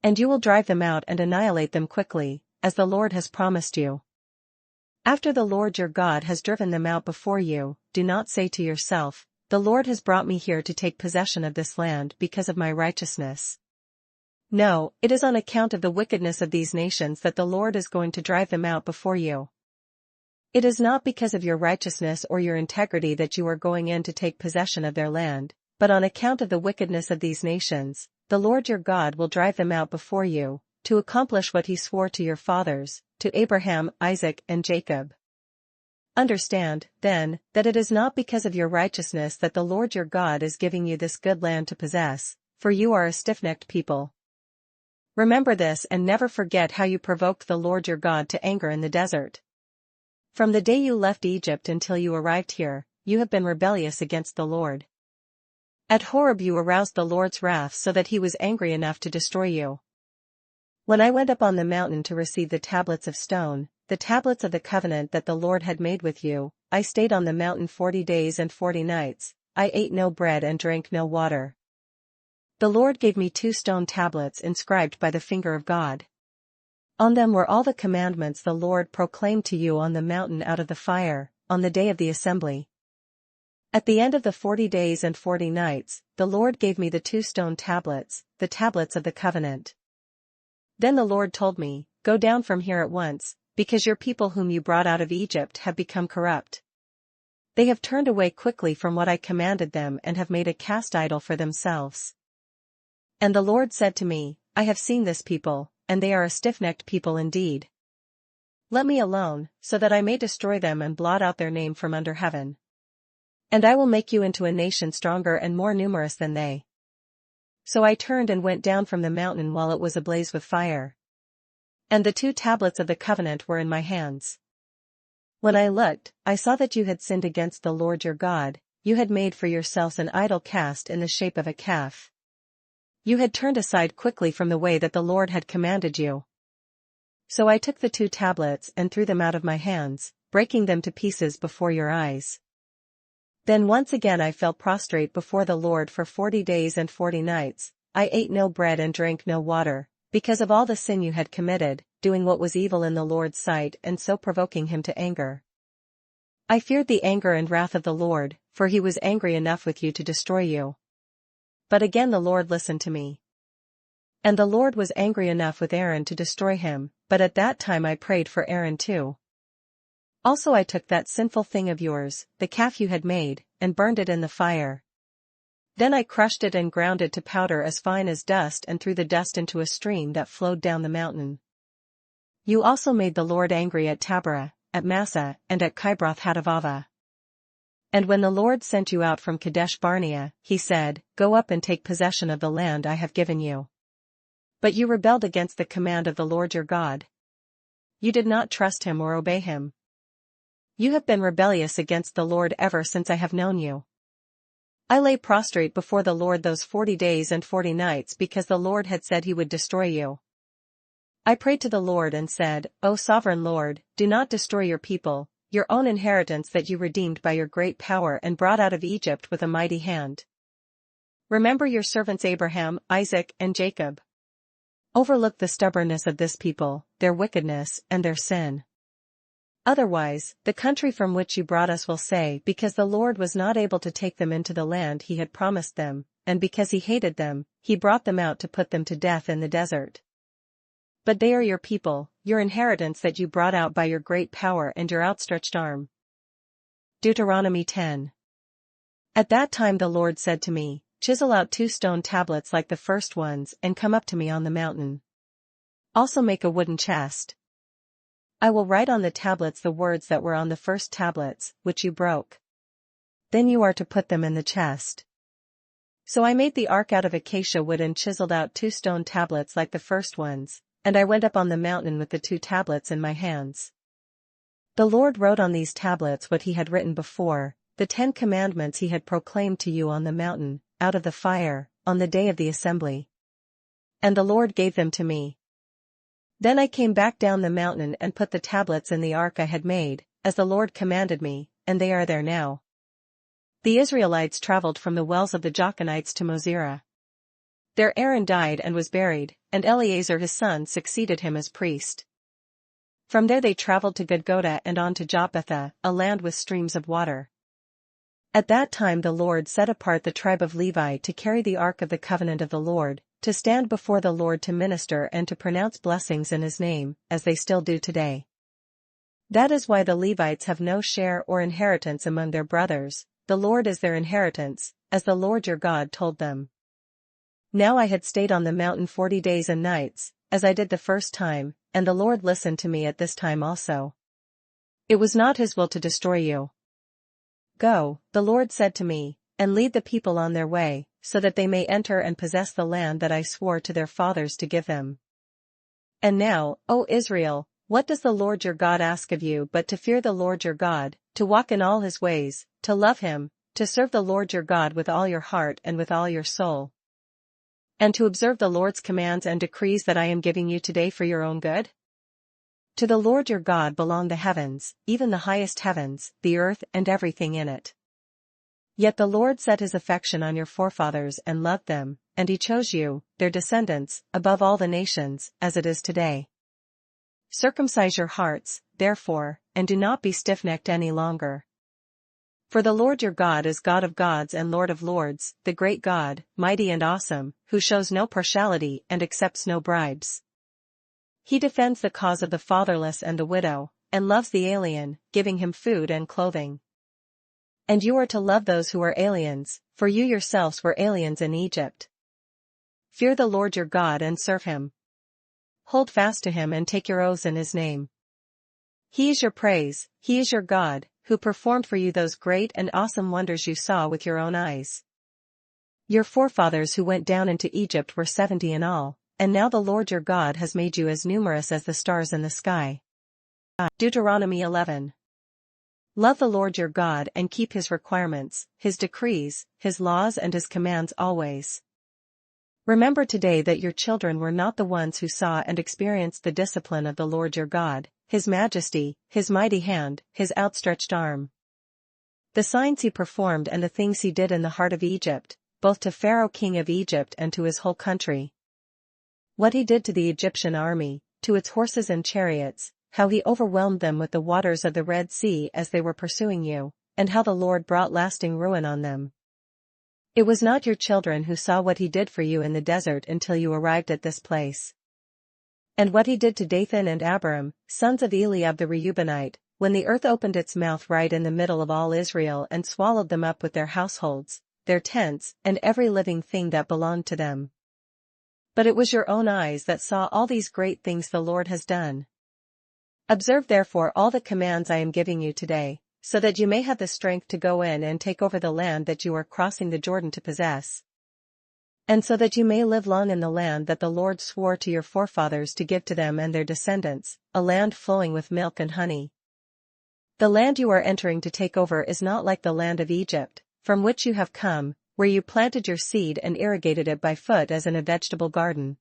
And you will drive them out and annihilate them quickly, as the Lord has promised you. After the Lord your God has driven them out before you, do not say to yourself, the Lord has brought me here to take possession of this land because of my righteousness. No, it is on account of the wickedness of these nations that the Lord is going to drive them out before you. It is not because of your righteousness or your integrity that you are going in to take possession of their land, but on account of the wickedness of these nations, the Lord your God will drive them out before you, to accomplish what He swore to your fathers, to Abraham, Isaac, and Jacob. Understand, then, that it is not because of your righteousness that the Lord your God is giving you this good land to possess, for you are a stiff-necked people. Remember this and never forget how you provoked the Lord your God to anger in the desert. From the day you left Egypt until you arrived here, you have been rebellious against the Lord. At Horeb you aroused the Lord's wrath so that He was angry enough to destroy you. When I went up on the mountain to receive the tablets of stone, the tablets of the covenant that the Lord had made with you, I stayed on the mountain 40 days and 40 nights, I ate no bread and drank no water. The Lord gave me 2 stone tablets inscribed by the finger of God. On them were all the commandments the Lord proclaimed to you on the mountain out of the fire, on the day of the assembly. At the end of the 40 days and 40 nights, the Lord gave me the 2 stone tablets, the tablets of the covenant. Then the Lord told me, go down from here at once, because your people whom you brought out of Egypt have become corrupt. They have turned away quickly from what I commanded them and have made a cast idol for themselves. And the Lord said to me, I have seen this people, and they are a stiff-necked people indeed. Let me alone, so that I may destroy them and blot out their name from under heaven. And I will make you into a nation stronger and more numerous than they. So I turned and went down from the mountain while it was ablaze with fire. And the 2 tablets of the covenant were in my hands. When I looked, I saw that you had sinned against the Lord your God, you had made for yourselves an idol cast in the shape of a calf. You had turned aside quickly from the way that the Lord had commanded you. So I took the 2 tablets and threw them out of my hands, breaking them to pieces before your eyes. Then once again I fell prostrate before the Lord for 40 days and 40 nights, I ate no bread and drank no water, because of all the sin you had committed, doing what was evil in the Lord's sight and so provoking Him to anger. I feared the anger and wrath of the Lord, for He was angry enough with you to destroy you. But again the Lord listened to me. And the Lord was angry enough with Aaron to destroy him, but at that time I prayed for Aaron too. Also I took that sinful thing of yours, the calf you had made, and burned it in the fire. Then I crushed it and ground it to powder as fine as dust and threw the dust into a stream that flowed down the mountain. You also made the Lord angry at Taberah, at Massah, and at Kibroth Hattaavah. And when the Lord sent you out from Kadesh Barnea, He said, Go up and take possession of the land I have given you. But you rebelled against the command of the Lord your God. You did not trust Him or obey Him. You have been rebellious against the Lord ever since I have known you. I lay prostrate before the Lord those 40 days and 40 nights because the Lord had said He would destroy you. I prayed to the Lord and said, O sovereign Lord, do not destroy your people, your own inheritance that you redeemed by your great power and brought out of Egypt with a mighty hand. Remember your servants Abraham, Isaac, and Jacob. Overlook the stubbornness of this people, their wickedness, and their sin. Otherwise, the country from which you brought us will say, because the Lord was not able to take them into the land he had promised them, and because he hated them, he brought them out to put them to death in the desert. But they are your people, your inheritance that you brought out by your great power and your outstretched arm. Deuteronomy 10. At that time the Lord said to me, chisel out 2 stone tablets like the first ones and come up to me on the mountain. Also make a wooden chest. I will write on the tablets the words that were on the first tablets, which you broke. Then you are to put them in the chest. So I made the ark out of acacia wood and chiseled out 2 stone tablets like the first ones, and I went up on the mountain with the 2 tablets in my hands. The Lord wrote on these tablets what he had written before, the 10 commandments he had proclaimed to you on the mountain, out of the fire, on the day of the assembly. And the Lord gave them to me. Then I came back down the mountain and put the tablets in the ark I had made, as the Lord commanded me, and they are there now. The Israelites traveled from the wells of the Jochenites to Mosera. There Aaron died and was buried, and Eleazar his son succeeded him as priest. From there they traveled to Gudgoda and on to Jotbatha, a land with streams of water. At that time the Lord set apart the tribe of Levi to carry the ark of the covenant of the Lord, to stand before the Lord to minister and to pronounce blessings in his name, as they still do today. That is why the Levites have no share or inheritance among their brothers, the Lord is their inheritance, as the Lord your God told them. Now I had stayed on the mountain 40 days and nights, as I did the first time, and the Lord listened to me at this time also. It was not his will to destroy you. Go, the Lord said to me, and lead the people on their way, so that they may enter and possess the land that I swore to their fathers to give them. And now, O Israel, what does the Lord your God ask of you but to fear the Lord your God, to walk in all his ways, to love him, to serve the Lord your God with all your heart and with all your soul, and to observe the Lord's commands and decrees that I am giving you today for your own good? To the Lord your God belong the heavens, even the highest heavens, the earth and everything in it. Yet the Lord set his affection on your forefathers and loved them, and he chose you, their descendants, above all the nations, as it is today. Circumcise your hearts, therefore, and do not be stiff-necked any longer. For the Lord your God is God of gods and Lord of lords, the great God, mighty and awesome, who shows no partiality and accepts no bribes. He defends the cause of the fatherless and the widow, and loves the alien, giving him food and clothing. And you are to love those who are aliens, for you yourselves were aliens in Egypt. Fear the Lord your God and serve him. Hold fast to him and take your oaths in his name. He is your praise, he is your God, who performed for you those great and awesome wonders you saw with your own eyes. Your forefathers who went down into Egypt were 70 in all, and now the Lord your God has made you as numerous as the stars in the sky. Deuteronomy 11. Love the Lord your God and keep his requirements, his decrees, his laws and his commands always. Remember today that your children were not the ones who saw and experienced the discipline of the Lord your God, his majesty, his mighty hand, his outstretched arm. The signs he performed and the things he did in the heart of Egypt, both to Pharaoh king of Egypt and to his whole country. What he did to the Egyptian army, to its horses and chariots, how he overwhelmed them with the waters of the Red Sea as they were pursuing you, and how the Lord brought lasting ruin on them. It was not your children who saw what he did for you in the desert until you arrived at this place. And what he did to Dathan and Abiram, sons of Eliab the Reubenite, when the earth opened its mouth right in the middle of all Israel and swallowed them up with their households, their tents, and every living thing that belonged to them. But it was your own eyes that saw all these great things the Lord has done. Observe therefore all the commands I am giving you today, so that you may have the strength to go in and take over the land that you are crossing the Jordan to possess. And so that you may live long in the land that the Lord swore to your forefathers to give to them and their descendants, a land flowing with milk and honey. The land you are entering to take over is not like the land of Egypt, from which you have come, where you planted your seed and irrigated it by foot as in a vegetable garden.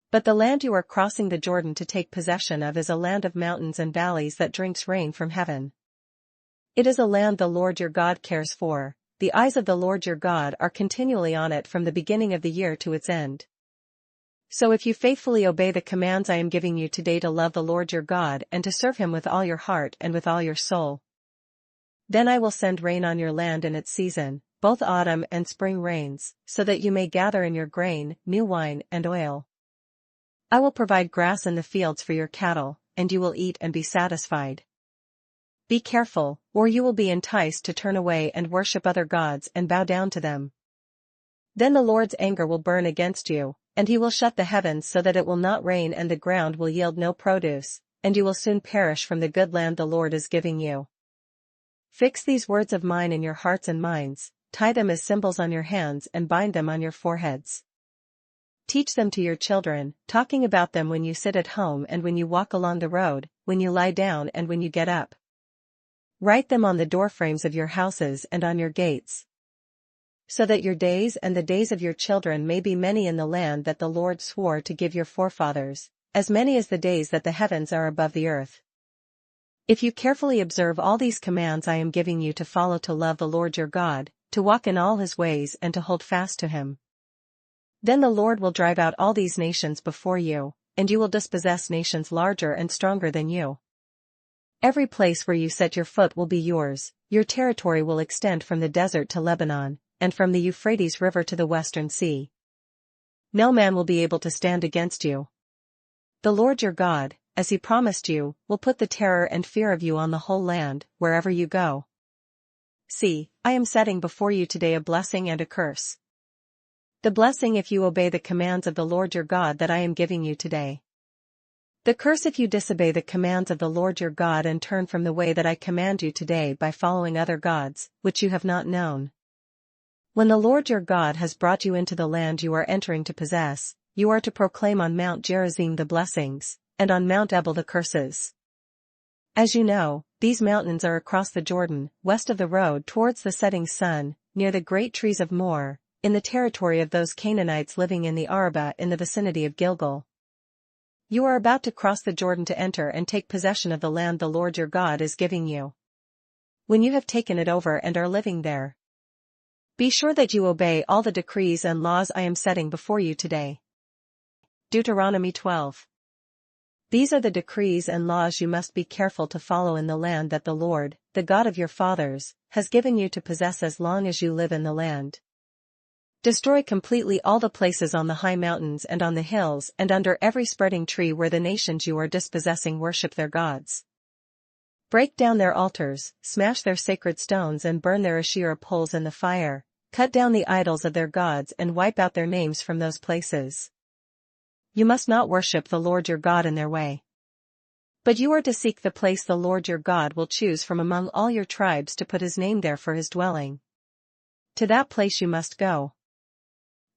But the land you are crossing the Jordan to take possession of is a land of mountains and valleys that drinks rain from heaven. It is a land the Lord your God cares for. The eyes of the Lord your God are continually on it from the beginning of the year to its end. So if you faithfully obey the commands I am giving you today to love the Lord your God and to serve him with all your heart and with all your soul, then I will send rain on your land in its season, both autumn and spring rains, so that you may gather in your grain, new wine, and oil. I will provide grass in the fields for your cattle, and you will eat and be satisfied. Be careful, or you will be enticed to turn away and worship other gods and bow down to them. Then the Lord's anger will burn against you, and he will shut the heavens so that it will not rain and the ground will yield no produce, and you will soon perish from the good land the Lord is giving you. Fix these words of mine in your hearts and minds, tie them as symbols on your hands and bind them on your foreheads. Teach them to your children, talking about them when you sit at home and when you walk along the road, when you lie down and when you get up. Write them on the doorframes of your houses and on your gates, so that your days and the days of your children may be many in the land that the Lord swore to give your forefathers, as many as the days that the heavens are above the earth. If you carefully observe all these commands I am giving you to follow, to love the Lord your God, to walk in all his ways and to hold fast to him, then the Lord will drive out all these nations before you, and you will dispossess nations larger and stronger than you. Every place where you set your foot will be yours. Your territory will extend from the desert to Lebanon, and from the Euphrates River to the western sea. No man will be able to stand against you. The Lord your God, as he promised you, will put the terror and fear of you on the whole land, wherever you go. See, I am setting before you today a blessing and a curse. The blessing if you obey the commands of the Lord your God that I am giving you today. The curse if you disobey the commands of the Lord your God and turn from the way that I command you today by following other gods, which you have not known. When the Lord your God has brought you into the land you are entering to possess, you are to proclaim on Mount Gerizim the blessings, and on Mount Ebal the curses. As you know, these mountains are across the Jordan, west of the road towards the setting sun, near the great trees of Moor, in the territory of those Canaanites living in the Arabah in the vicinity of Gilgal. You are about to cross the Jordan to enter and take possession of the land the Lord your God is giving you. When you have taken it over and are living there, be sure that you obey all the decrees and laws I am setting before you today. Deuteronomy 12. These are the decrees and laws you must be careful to follow in the land that the Lord, the God of your fathers, has given you to possess as long as you live in the land. Destroy completely all the places on the high mountains and on the hills and under every spreading tree where the nations you are dispossessing worship their gods. Break down their altars, smash their sacred stones and burn their Asherah poles in the fire, cut down the idols of their gods and wipe out their names from those places. You must not worship the Lord your God in their way. But you are to seek the place the Lord your God will choose from among all your tribes to put his name there for his dwelling. To that place you must go.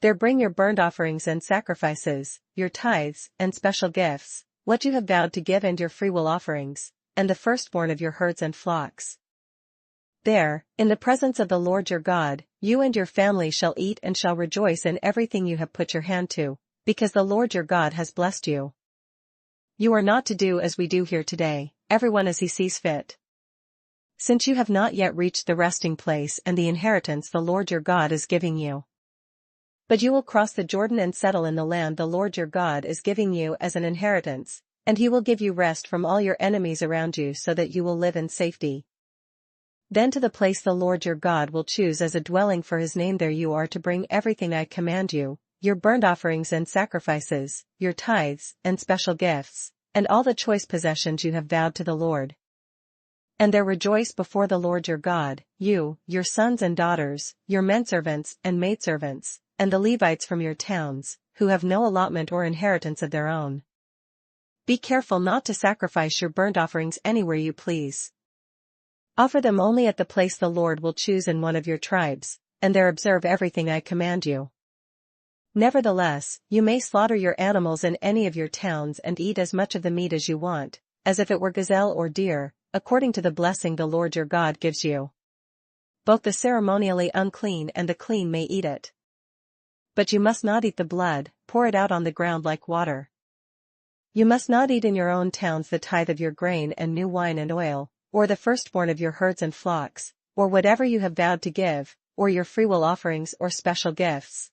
There bring your burnt offerings and sacrifices, your tithes and special gifts, what you have vowed to give and your freewill offerings, and the firstborn of your herds and flocks. There, in the presence of the Lord your God, you and your family shall eat and shall rejoice in everything you have put your hand to, because the Lord your God has blessed you. You are not to do as we do here today, everyone as he sees fit. Since you have not yet reached the resting place and the inheritance the Lord your God is giving you. But you will cross the Jordan and settle in the land the Lord your God is giving you as an inheritance, and he will give you rest from all your enemies around you so that you will live in safety. Then to the place the Lord your God will choose as a dwelling for his name there you are to bring everything I command you, your burnt offerings and sacrifices, your tithes and special gifts, and all the choice possessions you have vowed to the Lord. And there rejoice before the Lord your God, you, your sons and daughters, your menservants and maidservants, and the Levites from your towns, who have no allotment or inheritance of their own. Be careful not to sacrifice your burnt offerings anywhere you please. Offer them only at the place the Lord will choose in one of your tribes, and there observe everything I command you. Nevertheless, you may slaughter your animals in any of your towns and eat as much of the meat as you want, as if it were gazelle or deer, according to the blessing the Lord your God gives you. Both the ceremonially unclean and the clean may eat it. But you must not eat the blood, pour it out on the ground like water. You must not eat in your own towns the tithe of your grain and new wine and oil, or the firstborn of your herds and flocks, or whatever you have vowed to give, or your freewill offerings or special gifts.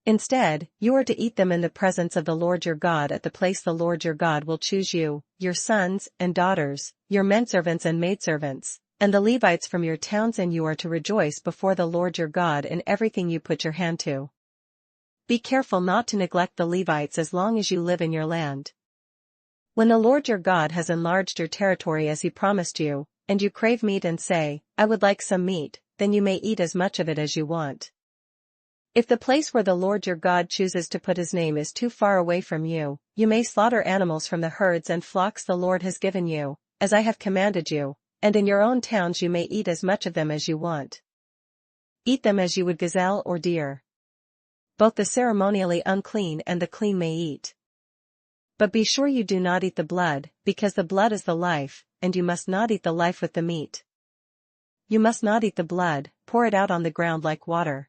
Instead, you are to eat them in the presence of the Lord your God at the place the Lord your God will choose you, your sons and daughters, your menservants and maidservants, and the Levites from your towns, and you are to rejoice before the Lord your God in everything you put your hand to. Be careful not to neglect the Levites as long as you live in your land. When the Lord your God has enlarged your territory as he promised you, and you crave meat and say, I would like some meat, then you may eat as much of it as you want. If the place where the Lord your God chooses to put his name is too far away from you, you may slaughter animals from the herds and flocks the Lord has given you, as I have commanded you, and in your own towns you may eat as much of them as you want. Eat them as you would gazelle or deer. Both the ceremonially unclean and the clean may eat. But be sure you do not eat the blood, because the blood is the life, and you must not eat the life with the meat. You must not eat the blood, pour it out on the ground like water.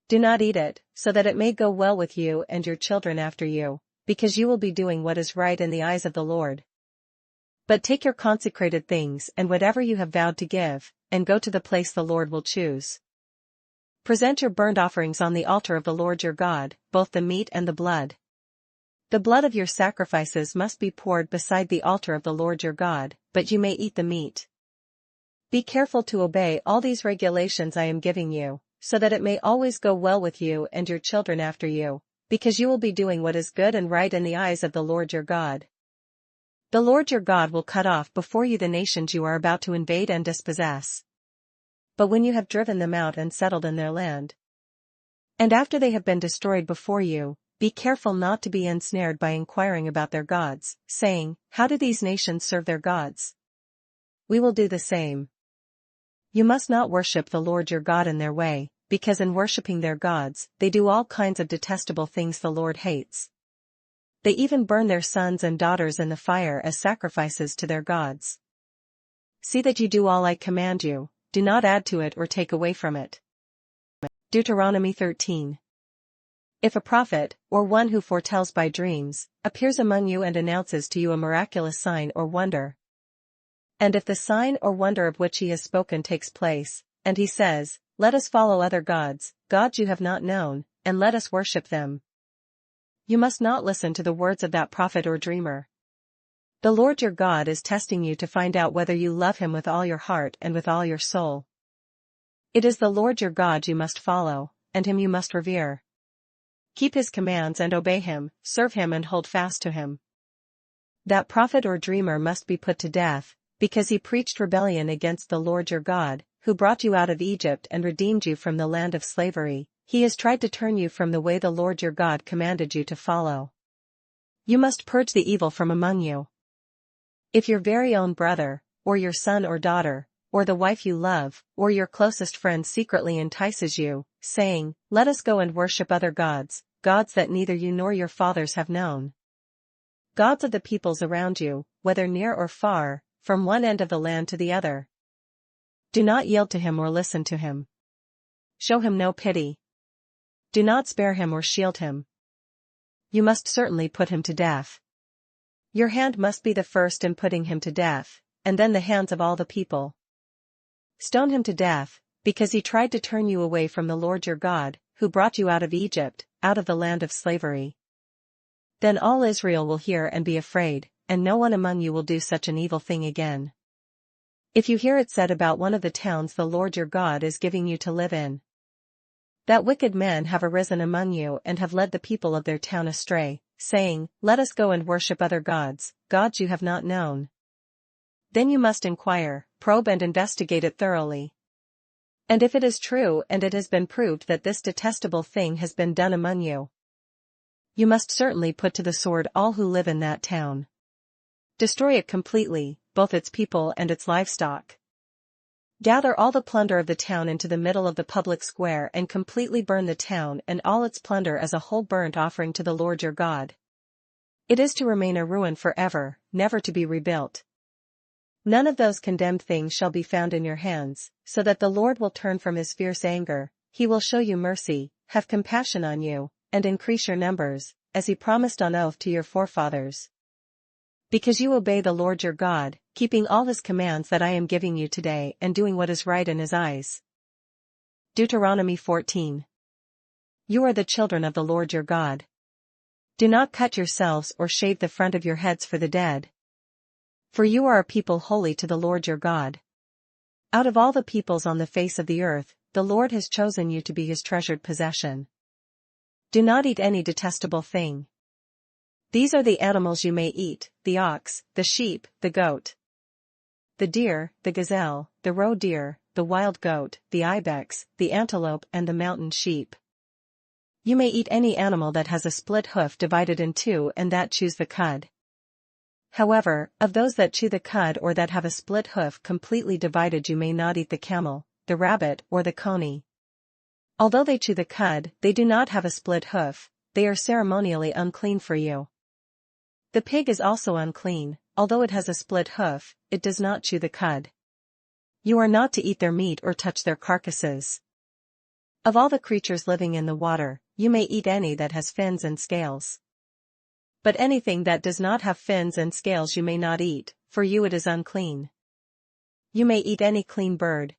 Do not eat it, so that it may go well with you and your children after you, because you will be doing what is right in the eyes of the Lord. But take your consecrated things and whatever you have vowed to give, and go to the place the Lord will choose. Present your burnt offerings on the altar of the Lord your God, both the meat and the blood. The blood of your sacrifices must be poured beside the altar of the Lord your God, but you may eat the meat. Be careful to obey all these regulations I am giving you, so that it may always go well with you and your children after you, because you will be doing what is good and right in the eyes of the Lord your God. The Lord your God will cut off before you the nations you are about to invade and dispossess. But when you have driven them out and settled in their land, and after they have been destroyed before you, be careful not to be ensnared by inquiring about their gods, saying, how do these nations serve their gods? We will do the same. You must not worship the Lord your God in their way, because in worshipping their gods, they do all kinds of detestable things the Lord hates. They even burn their sons and daughters in the fire as sacrifices to their gods. See that you do all I command you, do not add to it or take away from it. Deuteronomy 13. If a prophet, or one who foretells by dreams, appears among you and announces to you a miraculous sign or wonder, and if the sign or wonder of which he has spoken takes place, and he says, let us follow other gods, gods you have not known, and let us worship them, you must not listen to the words of that prophet or dreamer. The Lord your God is testing you to find out whether you love him with all your heart and with all your soul. It is the Lord your God you must follow, and him you must revere. Keep his commands and obey him, serve him and hold fast to him. That prophet or dreamer must be put to death, because he preached rebellion against the Lord your God, who brought you out of Egypt and redeemed you from the land of slavery. He has tried to turn you from the way the Lord your God commanded you to follow. You must purge the evil from among you. If your very own brother, or your son or daughter, or the wife you love, or your closest friend secretly entices you, saying, let us go and worship other gods, gods that neither you nor your fathers have known, gods of the peoples around you, whether near or far, from one end of the land to the other, do not yield to him or listen to him. Show him no pity. Do not spare him or shield him. You must certainly put him to death. Your hand must be the first in putting him to death, and then the hands of all the people. Stone him to death, because he tried to turn you away from the Lord your God, who brought you out of Egypt, out of the land of slavery. Then all Israel will hear and be afraid, and no one among you will do such an evil thing again. If you hear it said about one of the towns the Lord your God is giving you to live in, that wicked men have arisen among you and have led the people of their town astray, saying, let us go and worship other gods, gods you have not known, then you must inquire, probe and investigate it thoroughly. And if it is true and it has been proved that this detestable thing has been done among you, you must certainly put to the sword all who live in that town. Destroy it completely, both its people and its livestock. Gather all the plunder of the town into the middle of the public square and completely burn the town and all its plunder as a whole burnt offering to the Lord your God. It is to remain a ruin forever, never to be rebuilt. None of those condemned things shall be found in your hands, so that the Lord will turn from his fierce anger. he will show you mercy, have compassion on you, and increase your numbers, as he promised on oath to your forefathers. Because you obey the Lord your God, keeping all his commands that I am giving you today and doing what is right in his eyes. Deuteronomy 14. You are the children of the Lord your God. Do not cut yourselves or shave the front of your heads for the dead. For you are a people holy to the Lord your God. Out of all the peoples on the face of the earth, the Lord has chosen you to be his treasured possession. Do not eat any detestable thing. These are the animals you may eat: the ox, the sheep, the goat, the deer, the gazelle, the roe deer, the wild goat, the ibex, the antelope and the mountain sheep. You may eat any animal that has a split hoof divided in two and that chews the cud. However, of those that chew the cud or that have a split hoof completely divided you may not eat: the camel, the rabbit or the coney. Although they chew the cud, they do not have a split hoof, they are ceremonially unclean for you. The pig is also unclean, although it has a split hoof, it does not chew the cud. You are not to eat their meat or touch their carcasses. Of all the creatures living in the water, you may eat any that has fins and scales. But anything that does not have fins and scales you may not eat, for you it is unclean. You may eat any clean bird.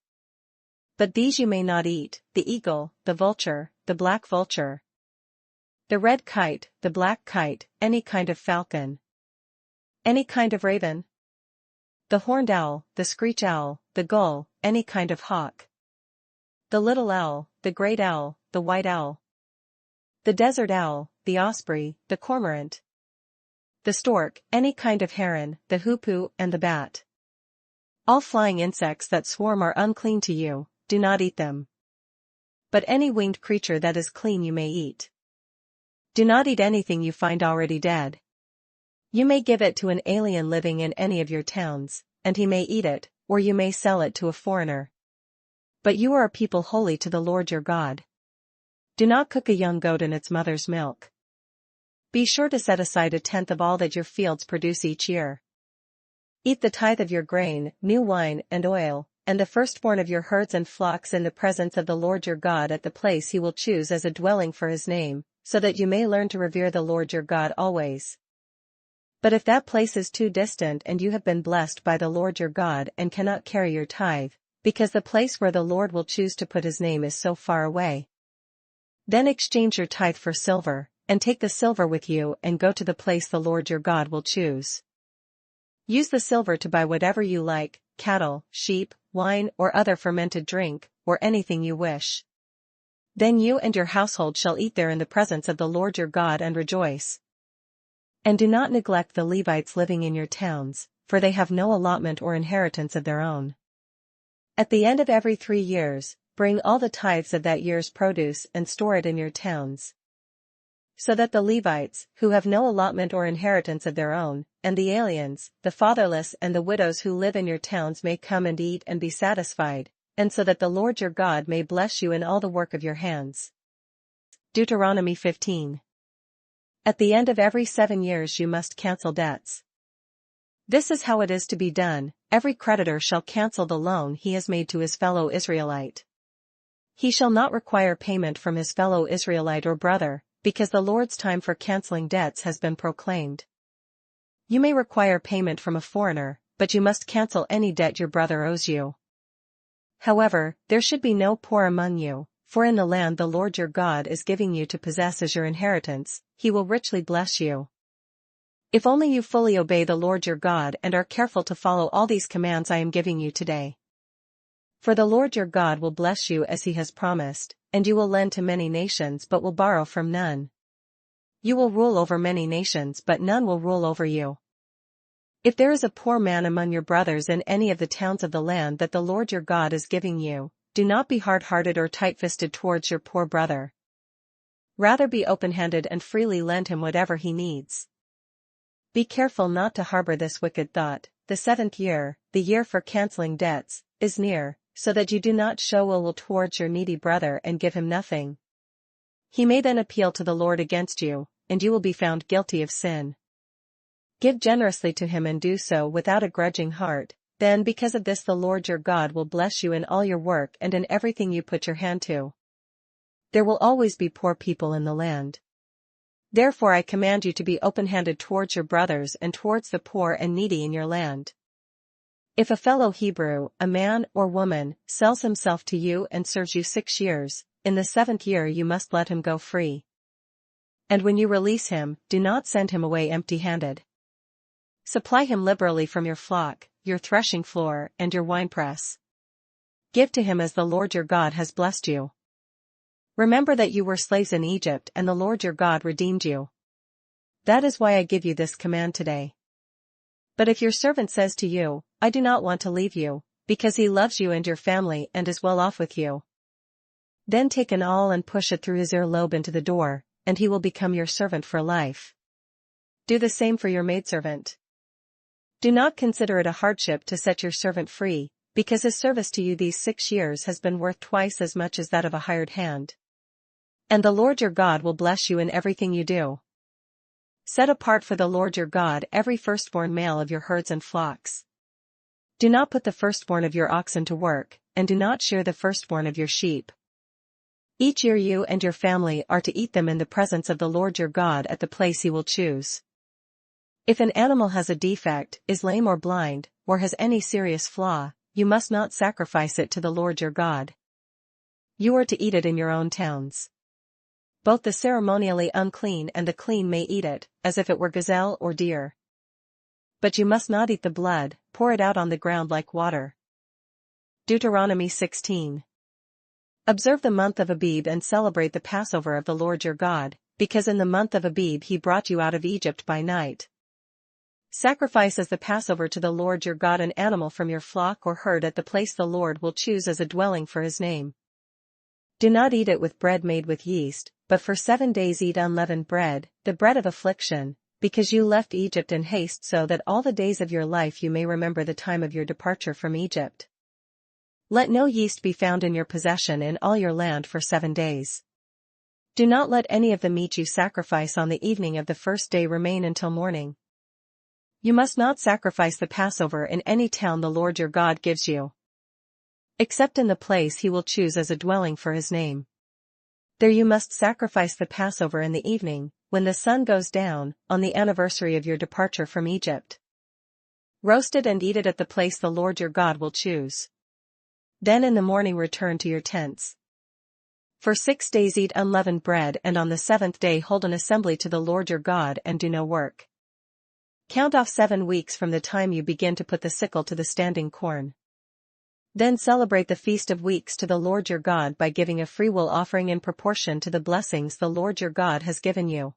But these you may not eat: the eagle, the vulture, the black vulture, the red kite, the black kite, any kind of falcon, any kind of raven, the horned owl, the screech owl, the gull, any kind of hawk, the little owl, the great owl, the white owl, the desert owl, the osprey, the cormorant, the stork, any kind of heron, the hoopoe and the bat. All flying insects that swarm are unclean to you, do not eat them. But any winged creature that is clean you may eat. Do not eat anything you find already dead. You may give it to an alien living in any of your towns, and he may eat it, or you may sell it to a foreigner. But you are a people holy to the Lord your God. Do not cook a young goat in its mother's milk. Be sure to set aside 1/10 of all that your fields produce each year. Eat the tithe of your grain, new wine and oil, and the firstborn of your herds and flocks in the presence of the Lord your God at the place he will choose as a dwelling for his name, so that you may learn to revere the Lord your God always. But if that place is too distant and you have been blessed by the Lord your God and cannot carry your tithe, because the place where the Lord will choose to put his name is so far away, then exchange your tithe for silver, and take the silver with you and go to the place the Lord your God will choose. Use the silver to buy whatever you like: cattle, sheep, wine or other fermented drink, or anything you wish. Then you and your household shall eat there in the presence of the Lord your God and rejoice. And do not neglect the Levites living in your towns, for they have no allotment or inheritance of their own. At the end of every 3 years, bring all the tithes of that year's produce and store it in your towns, so that the Levites, who have no allotment or inheritance of their own, and the aliens, the fatherless and the widows who live in your towns may come and eat and be satisfied, and so that the Lord your God may bless you in all the work of your hands. Deuteronomy 15. At the end of every 7 years you must cancel debts. This is how it is to be done: every creditor shall cancel the loan he has made to his fellow Israelite. He shall not require payment from his fellow Israelite or brother, because the Lord's time for canceling debts has been proclaimed. You may require payment from a foreigner, but you must cancel any debt your brother owes you. However, there should be no poor among you, for in the land the Lord your God is giving you to possess as your inheritance, he will richly bless you. If only you fully obey the Lord your God and are careful to follow all these commands I am giving you today. For the Lord your God will bless you as he has promised, and you will lend to many nations but will borrow from none. You will rule over many nations but none will rule over you. If there is a poor man among your brothers in any of the towns of the land that the Lord your God is giving you, do not be hard-hearted or tight-fisted towards your poor brother. Rather be open-handed and freely lend him whatever he needs. Be careful not to harbor this wicked thought: the 7th year, the year for canceling debts, is near, so that you do not show ill will towards your needy brother and give him nothing. He may then appeal to the Lord against you, and you will be found guilty of sin. Give generously to him and do so without a grudging heart, then because of this the Lord your God will bless you in all your work and in everything you put your hand to. There will always be poor people in the land. Therefore I command you to be open-handed towards your brothers and towards the poor and needy in your land. If a fellow Hebrew, a man or woman, sells himself to you and serves you 6 years, in the 7th year you must let him go free. And when you release him, do not send him away empty-handed. Supply him liberally from your flock, your threshing floor, and your winepress. Give to him as the Lord your God has blessed you. Remember that you were slaves in Egypt and the Lord your God redeemed you. That is why I give you this command today. But if your servant says to you, I do not want to leave you, because he loves you and your family and is well off with you, then take an awl and push it through his earlobe into the door, and he will become your servant for life. Do the same for your maidservant. Do not consider it a hardship to set your servant free, because his service to you these 6 years has been worth twice as much as that of a hired hand. And the Lord your God will bless you in everything you do. Set apart for the Lord your God every firstborn male of your herds and flocks. Do not put the firstborn of your oxen to work, and do not shear the firstborn of your sheep. Each year you and your family are to eat them in the presence of the Lord your God at the place he will choose. If an animal has a defect, is lame or blind, or has any serious flaw, you must not sacrifice it to the Lord your God. You are to eat it in your own towns. Both the ceremonially unclean and the clean may eat it, as if it were gazelle or deer. But you must not eat the blood, pour it out on the ground like water. Deuteronomy 16. Observe the month of Abib and celebrate the Passover of the Lord your God, because in the month of Abib he brought you out of Egypt by night. Sacrifice as the Passover to the Lord your God an animal from your flock or herd at the place the Lord will choose as a dwelling for his name. Do not eat it with bread made with yeast, but for 7 days eat unleavened bread, the bread of affliction, because you left Egypt in haste so that all the days of your life you may remember the time of your departure from Egypt. Let no yeast be found in your possession in all your land for 7 days. Do not let any of the meat you sacrifice on the evening of the first day remain until morning. You must not sacrifice the Passover in any town the Lord your God gives you, except in the place he will choose as a dwelling for his name. There you must sacrifice the Passover in the evening, when the sun goes down, on the anniversary of your departure from Egypt. Roast it and eat it at the place the Lord your God will choose. Then in the morning return to your tents. For 6 days eat unleavened bread, and on the 7th day hold an assembly to the Lord your God and do no work. Count off 7 weeks from the time you begin to put the sickle to the standing corn. Then celebrate the Feast of Weeks to the Lord your God by giving a freewill offering in proportion to the blessings the Lord your God has given you.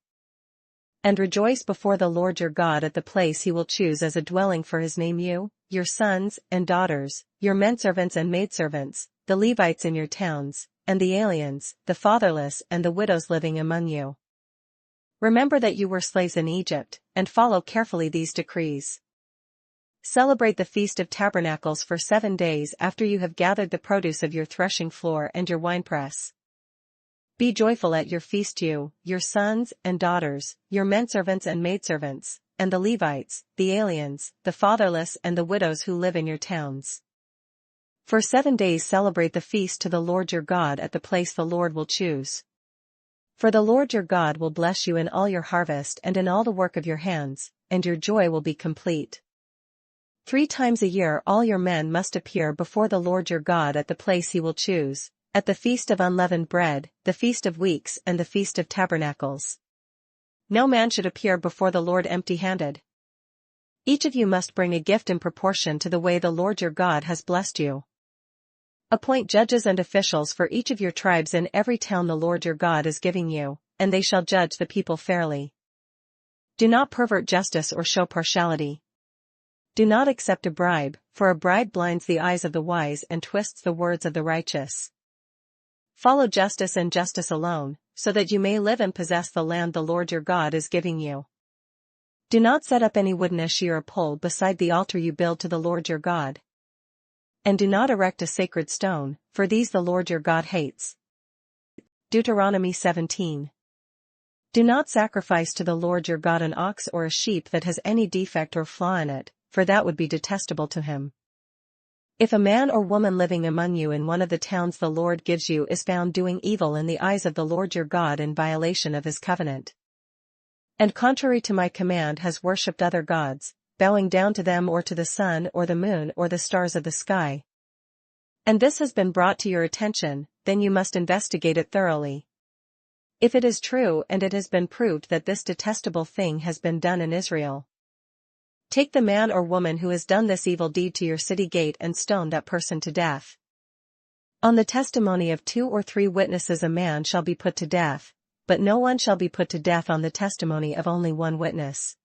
And rejoice before the Lord your God at the place he will choose as a dwelling for his name, you, your sons and daughters, your menservants and maidservants, the Levites in your towns, and the aliens, the fatherless and the widows living among you. Remember that you were slaves in Egypt, and follow carefully these decrees. Celebrate the Feast of Tabernacles for 7 days after you have gathered the produce of your threshing floor and your winepress. Be joyful at your feast, you, your sons and daughters, your menservants and maidservants, and the Levites, the aliens, the fatherless and the widows who live in your towns. For 7 days celebrate the feast to the Lord your God at the place the Lord will choose. For the Lord your God will bless you in all your harvest and in all the work of your hands, and your joy will be complete. 3 times a year all your men must appear before the Lord your God at the place he will choose, at the Feast of Unleavened Bread, the Feast of Weeks and the Feast of Tabernacles. No man should appear before the Lord empty-handed. Each of you must bring a gift in proportion to the way the Lord your God has blessed you. Appoint judges and officials for each of your tribes in every town the Lord your God is giving you, and they shall judge the people fairly. Do not pervert justice or show partiality. Do not accept a bribe, for a bribe blinds the eyes of the wise and twists the words of the righteous. Follow justice and justice alone, so that you may live and possess the land the Lord your God is giving you. Do not set up any wooden Asherah or pole beside the altar you build to the Lord your God. And do not erect a sacred stone, for these the Lord your God hates. Deuteronomy 17. Do not sacrifice to the Lord your God an ox or a sheep that has any defect or flaw in it, for that would be detestable to him. If a man or woman living among you in one of the towns the Lord gives you is found doing evil in the eyes of the Lord your God in violation of his covenant, and contrary to my command has worshipped other gods, bowing down to them or to the sun or the moon or the stars of the sky, and this has been brought to your attention, then you must investigate it thoroughly. If it is true and it has been proved that this detestable thing has been done in Israel, take the man or woman who has done this evil deed to your city gate and stone that person to death. On the testimony of 2 or 3 witnesses a man shall be put to death, but no one shall be put to death on the testimony of only 1 witness.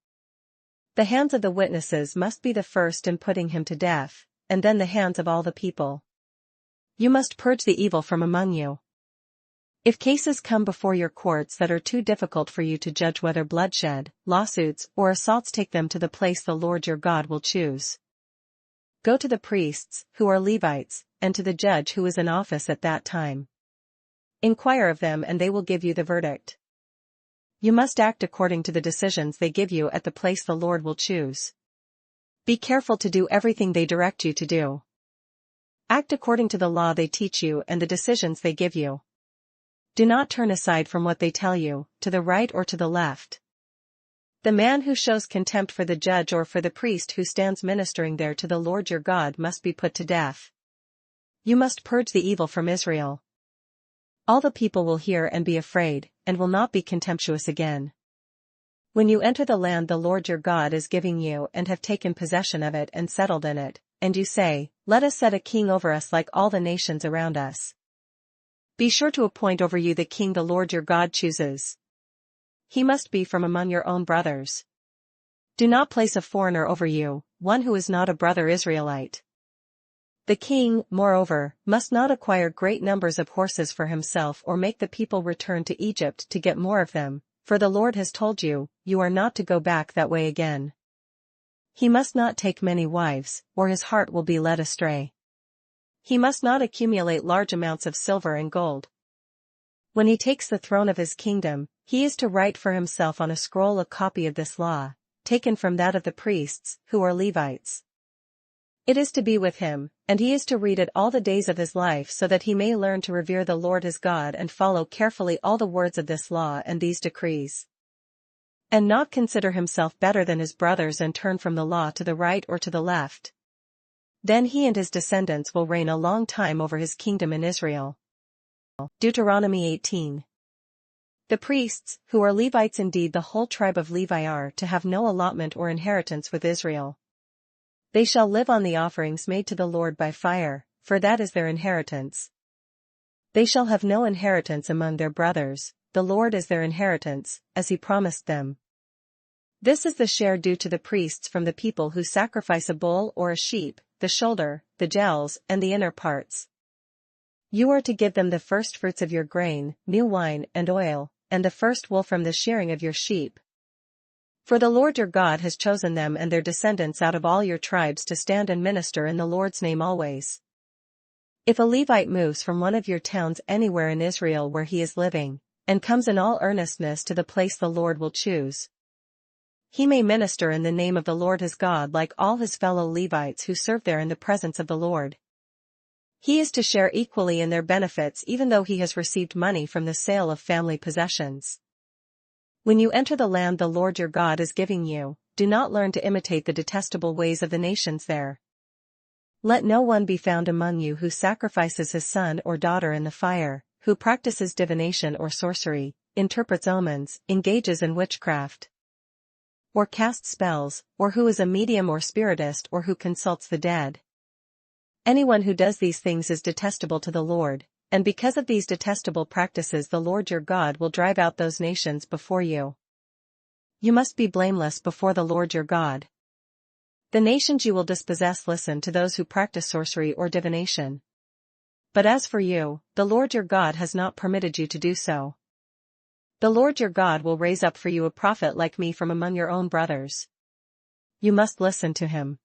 The hands of the witnesses must be the first in putting him to death, and then the hands of all the people. You must purge the evil from among you. If cases come before your courts that are too difficult for you to judge whether bloodshed, lawsuits, or assaults, take them to the place the Lord your God will choose. Go to the priests, who are Levites, and to the judge who is in office at that time. Inquire of them and they will give you the verdict. You must act according to the decisions they give you at the place the Lord will choose. Be careful to do everything they direct you to do. Act according to the law they teach you and the decisions they give you. Do not turn aside from what they tell you, to the right or to the left. The man who shows contempt for the judge or for the priest who stands ministering there to the Lord your God must be put to death. You must purge the evil from Israel. All the people will hear and be afraid, and will not be contemptuous again. When you enter the land the Lord your God is giving you and have taken possession of it and settled in it, and you say, "Let us set a king over us like all the nations around us." Be sure to appoint over you the king the Lord your God chooses. He must be from among your own brothers. Do not place a foreigner over you, one who is not a brother Israelite. The king, moreover, must not acquire great numbers of horses for himself or make the people return to Egypt to get more of them, for the Lord has told you, you are not to go back that way again. He must not take many wives, or his heart will be led astray. He must not accumulate large amounts of silver and gold. When he takes the throne of his kingdom, he is to write for himself on a scroll a copy of this law, taken from that of the priests, who are Levites. It is to be with him, and he is to read it all the days of his life so that he may learn to revere the Lord his God and follow carefully all the words of this law and these decrees, and not consider himself better than his brothers and turn from the law to the right or to the left. Then he and his descendants will reign a long time over his kingdom in Israel. Deuteronomy 18. The priests, who are Levites, indeed the whole tribe of Levi, are to have no allotment or inheritance with Israel. They shall live on the offerings made to the Lord by fire, for that is their inheritance. They shall have no inheritance among their brothers, the Lord is their inheritance, as he promised them. This is the share due to the priests from the people who sacrifice a bull or a sheep, the shoulder, the jowls, and the inner parts. You are to give them the first fruits of your grain, new wine and oil, and the first wool from the shearing of your sheep. For the Lord your God has chosen them and their descendants out of all your tribes to stand and minister in the Lord's name always. If a Levite moves from one of your towns anywhere in Israel where he is living, and comes in all earnestness to the place the Lord will choose, he may minister in the name of the Lord his God like all his fellow Levites who serve there in the presence of the Lord. He is to share equally in their benefits even though he has received money from the sale of family possessions. When you enter the land the Lord your God is giving you, do not learn to imitate the detestable ways of the nations there. Let no one be found among you who sacrifices his son or daughter in the fire, who practices divination or sorcery, interprets omens, engages in witchcraft, or casts spells, or who is a medium or spiritist or who consults the dead. Anyone who does these things is detestable to the Lord, and because of these detestable practices the Lord your God will drive out those nations before you. You must be blameless before the Lord your God. The nations you will dispossess listen to those who practice sorcery or divination. But as for you, the Lord your God has not permitted you to do so. The Lord your God will raise up for you a prophet like me from among your own brothers. You must listen to him.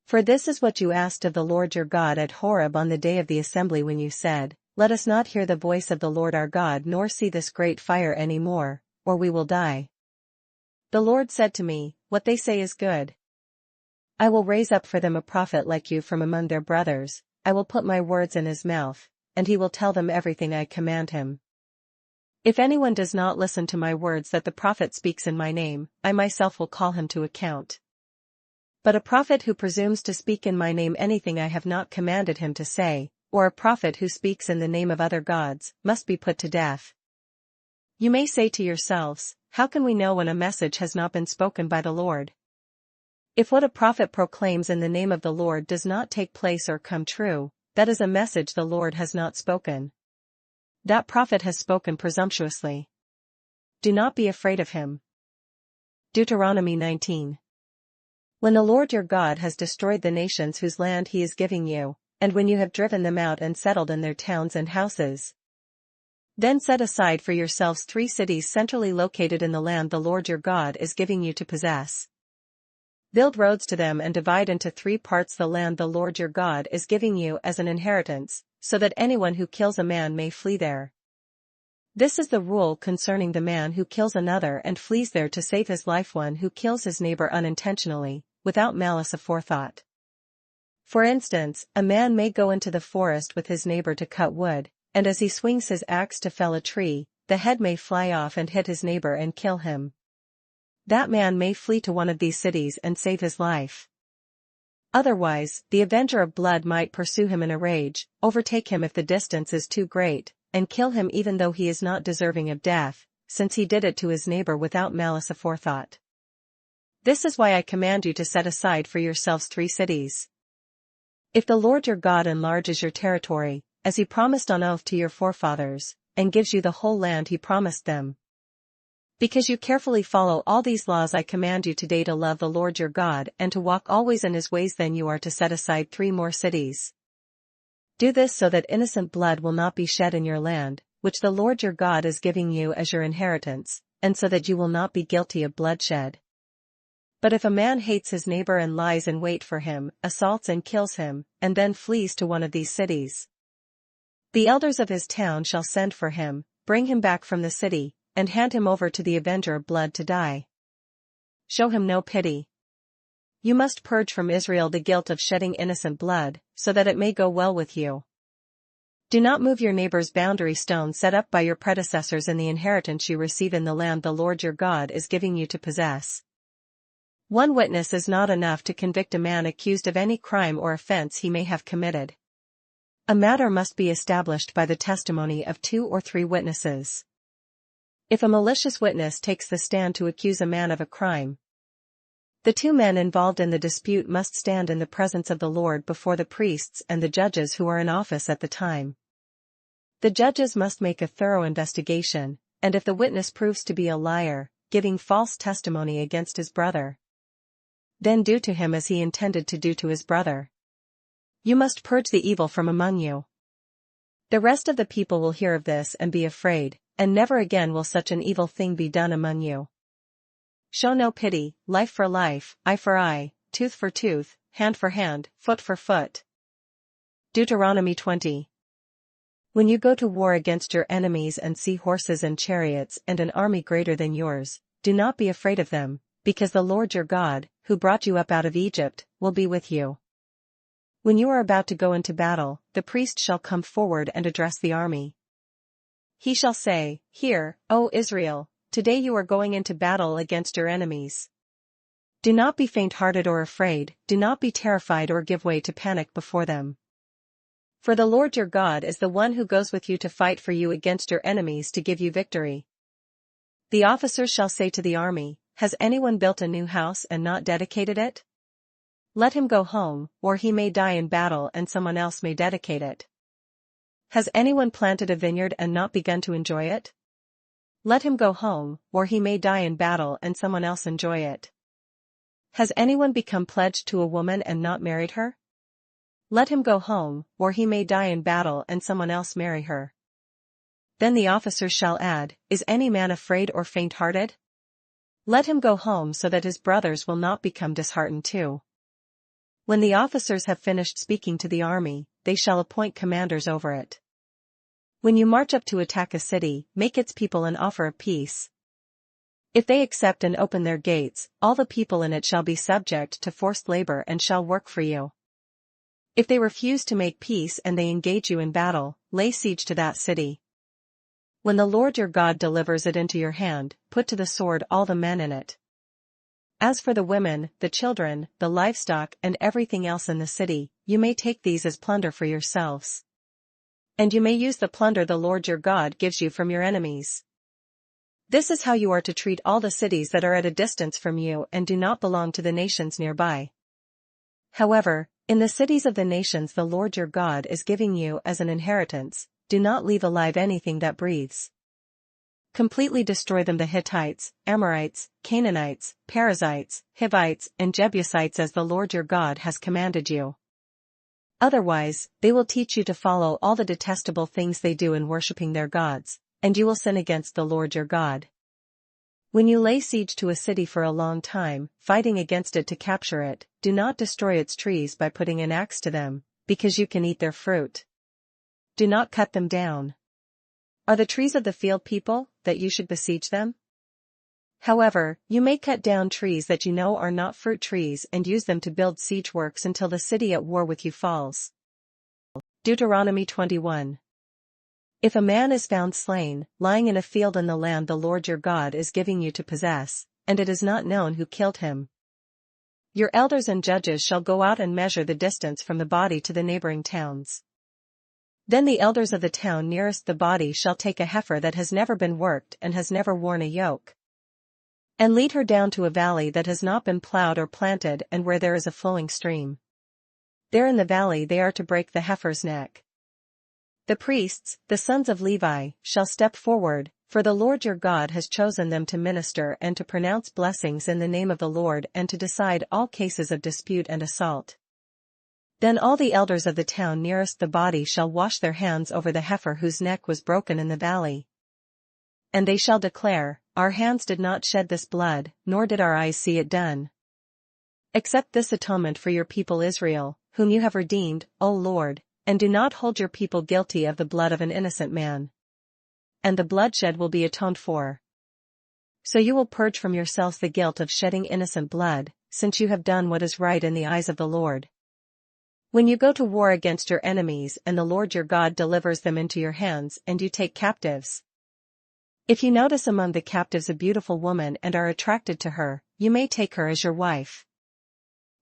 For this is what you asked of the Lord your God at Horeb on the day of the assembly when you said, "Let us not hear the voice of the Lord our God nor see this great fire any more, or we will die." The Lord said to me, "What they say is good. I will raise up for them a prophet like you from among their brothers, I will put my words in his mouth, and he will tell them everything I command him. If anyone does not listen to my words that the prophet speaks in my name, I myself will call him to account. But a prophet who presumes to speak in my name anything I have not commanded him to say, or a prophet who speaks in the name of other gods, must be put to death. You may say to yourselves, how can we know when a message has not been spoken by the Lord? If what a prophet proclaims in the name of the Lord does not take place or come true, that is a message the Lord has not spoken. That prophet has spoken presumptuously. Do not be afraid of him. Deuteronomy 19. When the Lord your God has destroyed the nations whose land he is giving you, and when you have driven them out and settled in their towns and houses, then set aside for yourselves 3 cities centrally located in the land the Lord your God is giving you to possess. Build roads to them and divide into 3 parts the land the Lord your God is giving you as an inheritance, so that anyone who kills a man may flee there. This is the rule concerning the man who kills another and flees there to save his life, one who kills his neighbor unintentionally, without malice aforethought. For instance, a man may go into the forest with his neighbor to cut wood, and as he swings his axe to fell a tree, the head may fly off and hit his neighbor and kill him. That man may flee to one of these cities and save his life. Otherwise, the avenger of blood might pursue him in a rage, overtake him if the distance is too great, and kill him even though he is not deserving of death, since he did it to his neighbor without malice aforethought. This is why I command you to set aside for yourselves 3 cities. If the Lord your God enlarges your territory, as he promised on oath to your forefathers, and gives you the whole land he promised them, because you carefully follow all these laws I command you today to love the Lord your God and to walk always in his ways, then you are to set aside 3 more cities. Do this so that innocent blood will not be shed in your land, which the Lord your God is giving you as your inheritance, and so that you will not be guilty of bloodshed. But if a man hates his neighbor and lies in wait for him, assaults and kills him, and then flees to one of these cities, the elders of his town shall send for him, bring him back from the city, and hand him over to the avenger of blood to die. Show him no pity. You must purge from Israel the guilt of shedding innocent blood, so that it may go well with you. Do not move your neighbor's boundary stone set up by your predecessors in the inheritance you receive in the land the Lord your God is giving you to possess. One witness is not enough to convict a man accused of any crime or offense he may have committed. A matter must be established by the testimony of 2 or 3 witnesses. If a malicious witness takes the stand to accuse a man of a crime, the 2 men involved in the dispute must stand in the presence of the Lord before the priests and the judges who are in office at the time. The judges must make a thorough investigation, and if the witness proves to be a liar, giving false testimony against his brother, then do to him as he intended to do to his brother. You must purge the evil from among you. The rest of the people will hear of this and be afraid, and never again will such an evil thing be done among you. Show no pity, life for life, eye for eye, tooth for tooth, hand for hand, foot for foot. Deuteronomy 20. When you go to war against your enemies and see horses and chariots and an army greater than yours, do not be afraid of them, because the Lord your God, who brought you up out of Egypt, will be with you. When you are about to go into battle, the priest shall come forward and address the army. He shall say, Hear, O Israel, today you are going into battle against your enemies. Do not be faint-hearted or afraid, do not be terrified or give way to panic before them. For the Lord your God is the one who goes with you to fight for you against your enemies to give you victory. The officers shall say to the army, Has anyone built a new house and not dedicated it? Let him go home, or he may die in battle and someone else may dedicate it. Has anyone planted a vineyard and not begun to enjoy it? Let him go home, or he may die in battle and someone else enjoy it. Has anyone become pledged to a woman and not married her? Let him go home, or he may die in battle and someone else marry her. Then the officers shall add, Is any man afraid or faint-hearted? Let him go home so that his brothers will not become disheartened too. When the officers have finished speaking to the army, they shall appoint commanders over it. When you march up to attack a city, make its people an offer of peace. If they accept and open their gates, all the people in it shall be subject to forced labor and shall work for you. If they refuse to make peace and they engage you in battle, lay siege to that city. When the Lord your God delivers it into your hand, put to the sword all the men in it. As for the women, the children, the livestock and everything else in the city, you may take these as plunder for yourselves. And you may use the plunder the Lord your God gives you from your enemies. This is how you are to treat all the cities that are at a distance from you and do not belong to the nations nearby. However, in the cities of the nations the Lord your God is giving you as an inheritance, do not leave alive anything that breathes. Completely destroy them, the Hittites, Amorites, Canaanites, Perizzites, Hivites, and Jebusites, as the Lord your God has commanded you. Otherwise, they will teach you to follow all the detestable things they do in worshipping their gods, and you will sin against the Lord your God. When you lay siege to a city for a long time, fighting against it to capture it, do not destroy its trees by putting an axe to them, because you can eat their fruit. Do not cut them down. Are the trees of the field people, that you should besiege them? However, you may cut down trees that you know are not fruit trees and use them to build siege works until the city at war with you falls. Deuteronomy 21. If a man is found slain, lying in a field in the land the Lord your God is giving you to possess, and it is not known who killed him, your elders and judges shall go out and measure the distance from the body to the neighboring towns. Then the elders of the town nearest the body shall take a heifer that has never been worked and has never worn a yoke, and lead her down to a valley that has not been plowed or planted and where there is a flowing stream. There in the valley they are to break the heifer's neck. The priests, the sons of Levi, shall step forward, for the Lord your God has chosen them to minister and to pronounce blessings in the name of the Lord and to decide all cases of dispute and assault. Then all the elders of the town nearest the body shall wash their hands over the heifer whose neck was broken in the valley. And they shall declare, our hands did not shed this blood, nor did our eyes see it done. Accept this atonement for your people Israel, whom you have redeemed, O Lord, and do not hold your people guilty of the blood of an innocent man. And the bloodshed will be atoned for. So you will purge from yourselves the guilt of shedding innocent blood, since you have done what is right in the eyes of the Lord. When you go to war against your enemies and the Lord your God delivers them into your hands and you take captives. If you notice among the captives a beautiful woman and are attracted to her, you may take her as your wife.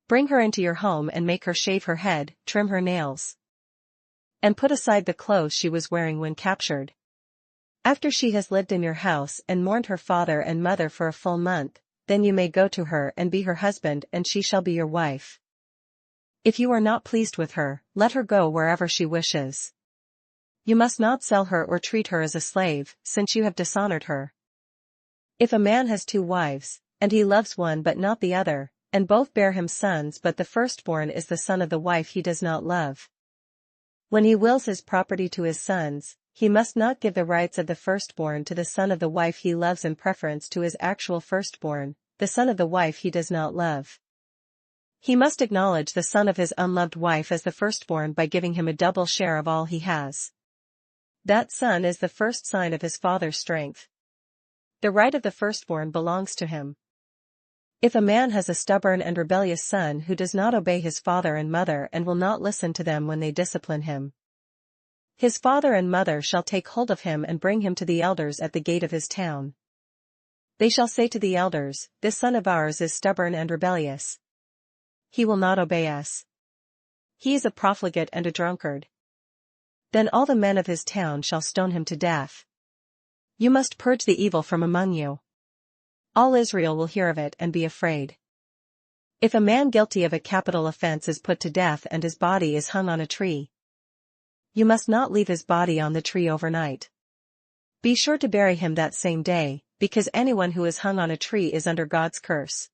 Bring her into your home and make her shave her head, trim her nails, and put aside the clothes she was wearing when captured. After she has lived in your house and mourned her father and mother for a full month, then you may go to her and be her husband and she shall be your wife. If you are not pleased with her, let her go wherever she wishes. You must not sell her or treat her as a slave, since you have dishonored her. If a man has 2 wives, and he loves one but not the other, and both bear him sons but the firstborn is the son of the wife he does not love. When he wills his property to his sons, he must not give the rights of the firstborn to the son of the wife he loves in preference to his actual firstborn, the son of the wife he does not love. He must acknowledge the son of his unloved wife as the firstborn by giving him a double share of all he has. That son is the first sign of his father's strength. The right of the firstborn belongs to him. If a man has a stubborn and rebellious son who does not obey his father and mother and will not listen to them when they discipline him, his father and mother shall take hold of him and bring him to the elders at the gate of his town. They shall say to the elders, this son of ours is stubborn and rebellious. He will not obey us. He is a profligate and a drunkard. Then all the men of his town shall stone him to death. You must purge the evil from among you. All Israel will hear of it and be afraid. If a man guilty of a capital offense is put to death and his body is hung on a tree, you must not leave his body on the tree overnight. Be sure to bury him that same day, because anyone who is hung on a tree is under God's curse.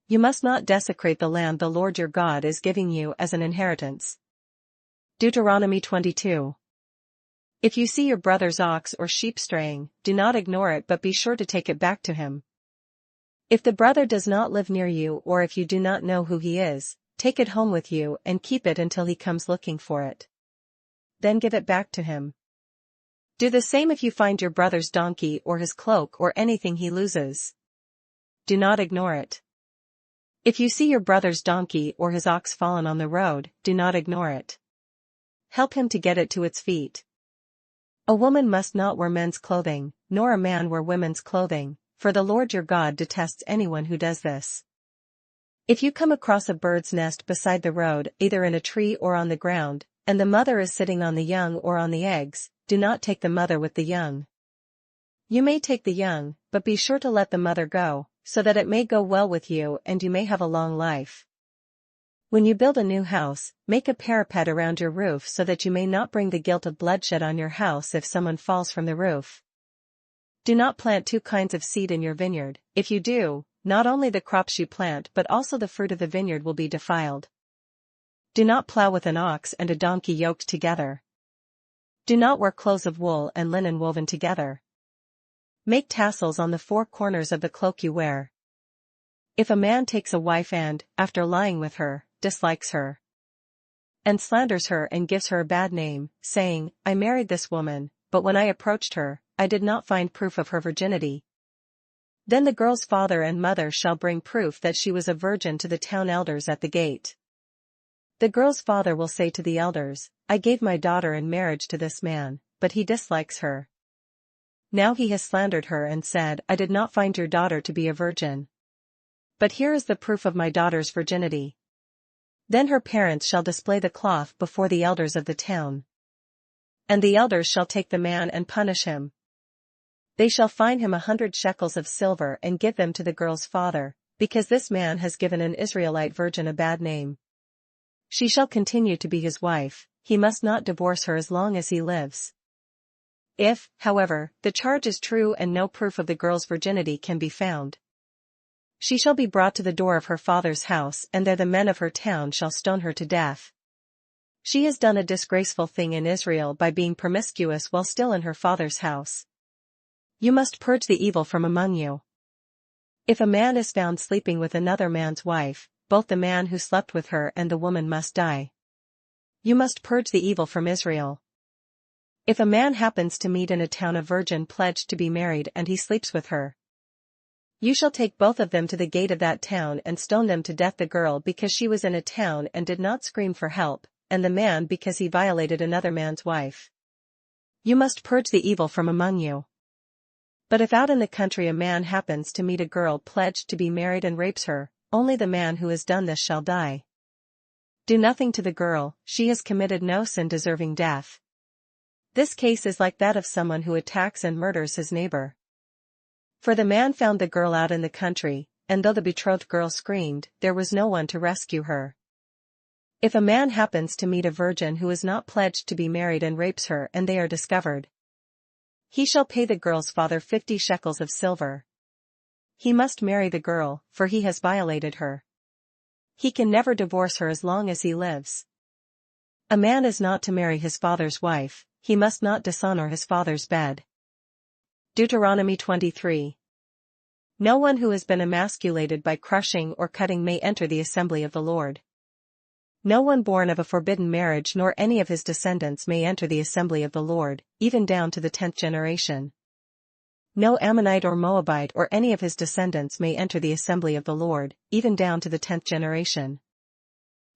You must not desecrate the land the Lord your God is giving you as an inheritance. Deuteronomy 22. If you see your brother's ox or sheep straying, do not ignore it but be sure to take it back to him. If the brother does not live near you or if you do not know who he is, take it home with you and keep it until he comes looking for it. Then give it back to him. Do the same if you find your brother's donkey or his cloak or anything he loses. Do not ignore it. If you see your brother's donkey or his ox fallen on the road, do not ignore it. Help him to get it to its feet. A woman must not wear men's clothing, nor a man wear women's clothing, for the Lord your God detests anyone who does this. If you come across a bird's nest beside the road, either in a tree or on the ground, and the mother is sitting on the young or on the eggs, do not take the mother with the young. You may take the young, but be sure to let the mother go, so that it may go well with you and you may have a long life. When you build a new house, make a parapet around your roof so that you may not bring the guilt of bloodshed on your house if someone falls from the roof. Do not plant two kinds of seed in your vineyard. If you do, not only the crops you plant but also the fruit of the vineyard will be defiled. Do not plow with an ox and a donkey yoked together. Do not wear clothes of wool and linen woven together. Make tassels on the four corners of the cloak you wear. If a man takes a wife and, after lying with her, dislikes her, and slanders her and gives her a bad name, saying, I married this woman, but when I approached her, I did not find proof of her virginity. Then the girl's father and mother shall bring proof that she was a virgin to the town elders at the gate. The girl's father will say to the elders, I gave my daughter in marriage to this man, but he dislikes her. Now he has slandered her and said, I did not find your daughter to be a virgin. But here is the proof of my daughter's virginity. Then her parents shall display the cloth before the elders of the town. And the elders shall take the man and punish him. They shall fine him 100 shekels of silver and give them to the girl's father, because this man has given an Israelite virgin a bad name. She shall continue to be his wife, he must not divorce her as long as he lives. If, however, the charge is true and no proof of the girl's virginity can be found, she shall be brought to the door of her father's house and there the men of her town shall stone her to death. She has done a disgraceful thing in Israel by being promiscuous while still in her father's house. You must purge the evil from among you. If a man is found sleeping with another man's wife, both the man who slept with her and the woman must die. You must purge the evil from Israel. If a man happens to meet in a town a virgin pledged to be married and he sleeps with her, you shall take both of them to the gate of that town and stone them to death, the girl because she was in a town and did not scream for help, and the man because he violated another man's wife. You must purge the evil from among you. But if out in the country a man happens to meet a girl pledged to be married and rapes her, only the man who has done this shall die. Do nothing to the girl, she has committed no sin deserving death. This case is like that of someone who attacks and murders his neighbor. For the man found the girl out in the country, and though the betrothed girl screamed, there was no one to rescue her. If a man happens to meet a virgin who is not pledged to be married and rapes her and they are discovered, he shall pay the girl's father 50 shekels of silver. He must marry the girl, for he has violated her. He can never divorce her as long as he lives. A man is not to marry his father's wife, he must not dishonor his father's bed. Deuteronomy 23. No one who has been emasculated by crushing or cutting may enter the assembly of the Lord. No one born of a forbidden marriage nor any of his descendants may enter the assembly of the Lord, even down to the 10th generation. No Ammonite or Moabite or any of his descendants may enter the assembly of the Lord, even down to the 10th generation.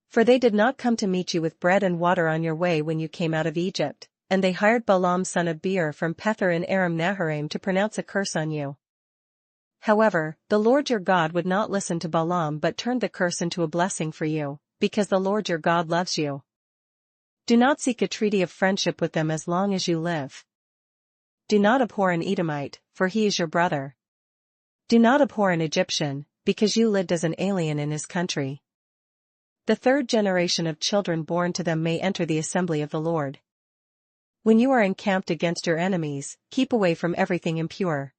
For they did not come to meet you with bread and water on your way when you came out of Egypt, and they hired Balaam son of Beor from Pethor in Aram Naharaim to pronounce a curse on you. However, the Lord your God would not listen to Balaam but turned the curse into a blessing for you, because the Lord your God loves you. Do not seek a treaty of friendship with them as long as you live. Do not abhor an Edomite, for he is your brother. Do not abhor an Egyptian, because you lived as an alien in his country. The 3rd generation of children born to them may enter the assembly of the Lord. When you are encamped against your enemies, keep away from everything impure.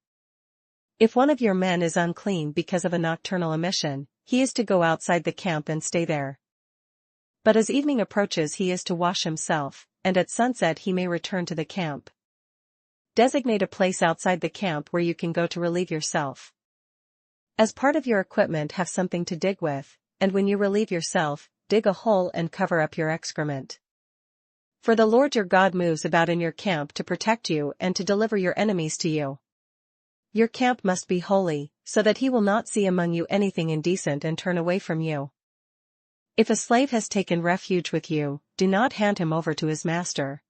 If one of your men is unclean because of a nocturnal emission, he is to go outside the camp and stay there. But as evening approaches he is to wash himself, and at sunset he may return to the camp. Designate a place outside the camp where you can go to relieve yourself. As part of your equipment, have something to dig with, and when you relieve yourself, dig a hole and cover up your excrement. For the Lord your God moves about in your camp to protect you and to deliver your enemies to you. Your camp must be holy, so that he will not see among you anything indecent and turn away from you. If a slave has taken refuge with you, do not hand him over to his master.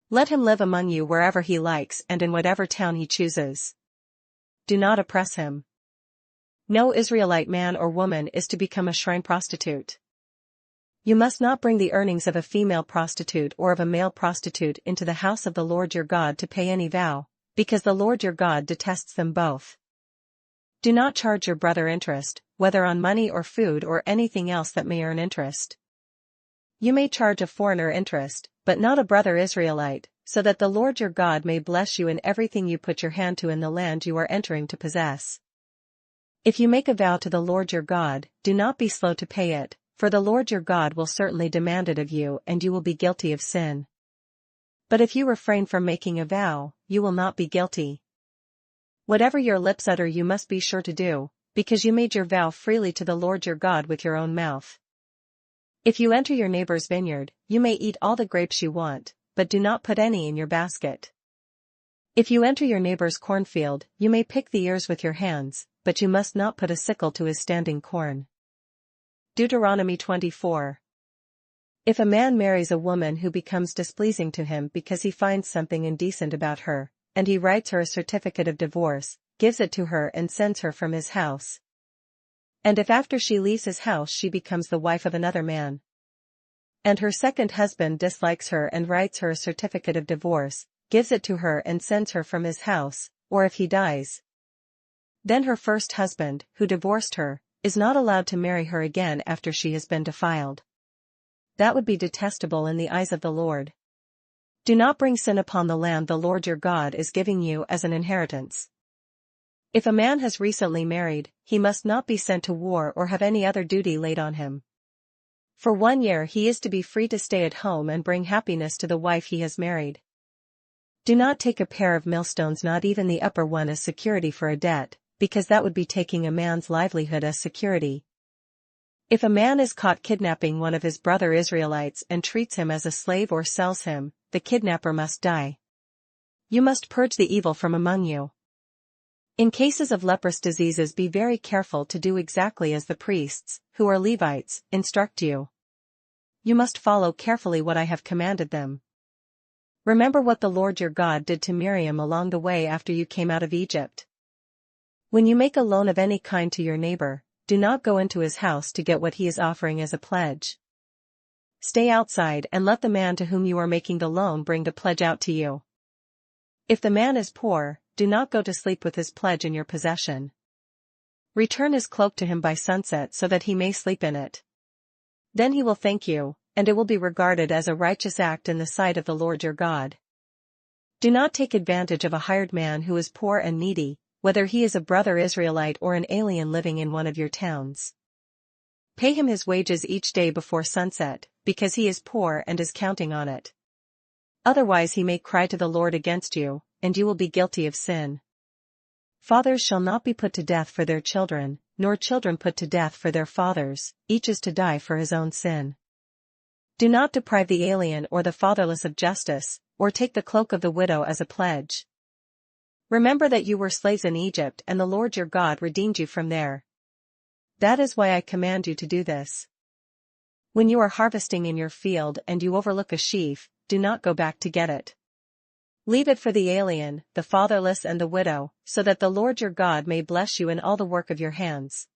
Let him live among you wherever he likes and in whatever town he chooses. Do not oppress him. No Israelite man or woman is to become a shrine prostitute. You must not bring the earnings of a female prostitute or of a male prostitute into the house of the Lord your God to pay any vow, because the Lord your God detests them both. Do not charge your brother interest, whether on money or food or anything else that may earn interest. You may charge a foreigner interest, but not a brother Israelite, so that the Lord your God may bless you in everything you put your hand to in the land you are entering to possess. If you make a vow to the Lord your God, do not be slow to pay it, for the Lord your God will certainly demand it of you and you will be guilty of sin. But if you refrain from making a vow, you will not be guilty. Whatever your lips utter you must be sure to do, because you made your vow freely to the Lord your God with your own mouth. If you enter your neighbor's vineyard, you may eat all the grapes you want, but do not put any in your basket. If you enter your neighbor's cornfield, you may pick the ears with your hands, but you must not put a sickle to his standing corn. Deuteronomy 24. If a man marries a woman who becomes displeasing to him because he finds something indecent about her, and he writes her a certificate of divorce, gives it to her and sends her from his house. And if after she leaves his house she becomes the wife of another man, and her second husband dislikes her and writes her a certificate of divorce, gives it to her and sends her from his house, or if he dies, then her first husband, who divorced her, is not allowed to marry her again after she has been defiled. That would be detestable in the eyes of the Lord. Do not bring sin upon the land the Lord your God is giving you as an inheritance. If a man has recently married, he must not be sent to war or have any other duty laid on him. For 1 year he is to be free to stay at home and bring happiness to the wife he has married. Do not take a pair of millstones, not even the upper one, as security for a debt, because that would be taking a man's livelihood as security. If a man is caught kidnapping one of his brother Israelites and treats him as a slave or sells him, the kidnapper must die. You must purge the evil from among you. In cases of leprous diseases, be very careful to do exactly as the priests, who are Levites, instruct you. You must follow carefully what I have commanded them. Remember what the Lord your God did to Miriam along the way after you came out of Egypt. When you make a loan of any kind to your neighbor, do not go into his house to get what he is offering as a pledge. Stay outside and let the man to whom you are making the loan bring the pledge out to you. If the man is poor, do not go to sleep with his pledge in your possession. Return his cloak to him by sunset so that he may sleep in it. Then he will thank you, and it will be regarded as a righteous act in the sight of the Lord your God. Do not take advantage of a hired man who is poor and needy, whether he is a brother Israelite or an alien living in one of your towns. Pay him his wages each day before sunset, because he is poor and is counting on it. Otherwise he may cry to the Lord against you, and you will be guilty of sin. Fathers shall not be put to death for their children, nor children put to death for their fathers, each is to die for his own sin. Do not deprive the alien or the fatherless of justice, or take the cloak of the widow as a pledge. Remember that you were slaves in Egypt and the Lord your God redeemed you from there. That is why I command you to do this. When you are harvesting in your field and you overlook a sheaf, do not go back to get it. Leave it for the alien, the fatherless and the widow, so that the Lord your God may bless you in all the work of your hands.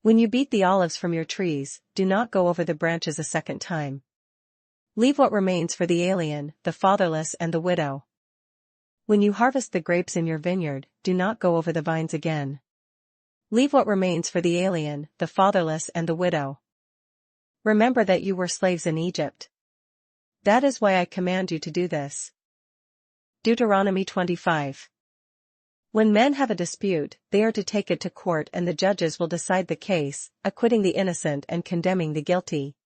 When you beat the olives from your trees, do not go over the branches a second time. Leave what remains for the alien, the fatherless and the widow. When you harvest the grapes in your vineyard, do not go over the vines again. Leave what remains for the alien, the fatherless and the widow. Remember that you were slaves in Egypt. That is why I command you to do this. Deuteronomy 25. When men have a dispute, they are to take it to court and the judges will decide the case, acquitting the innocent and condemning the guilty.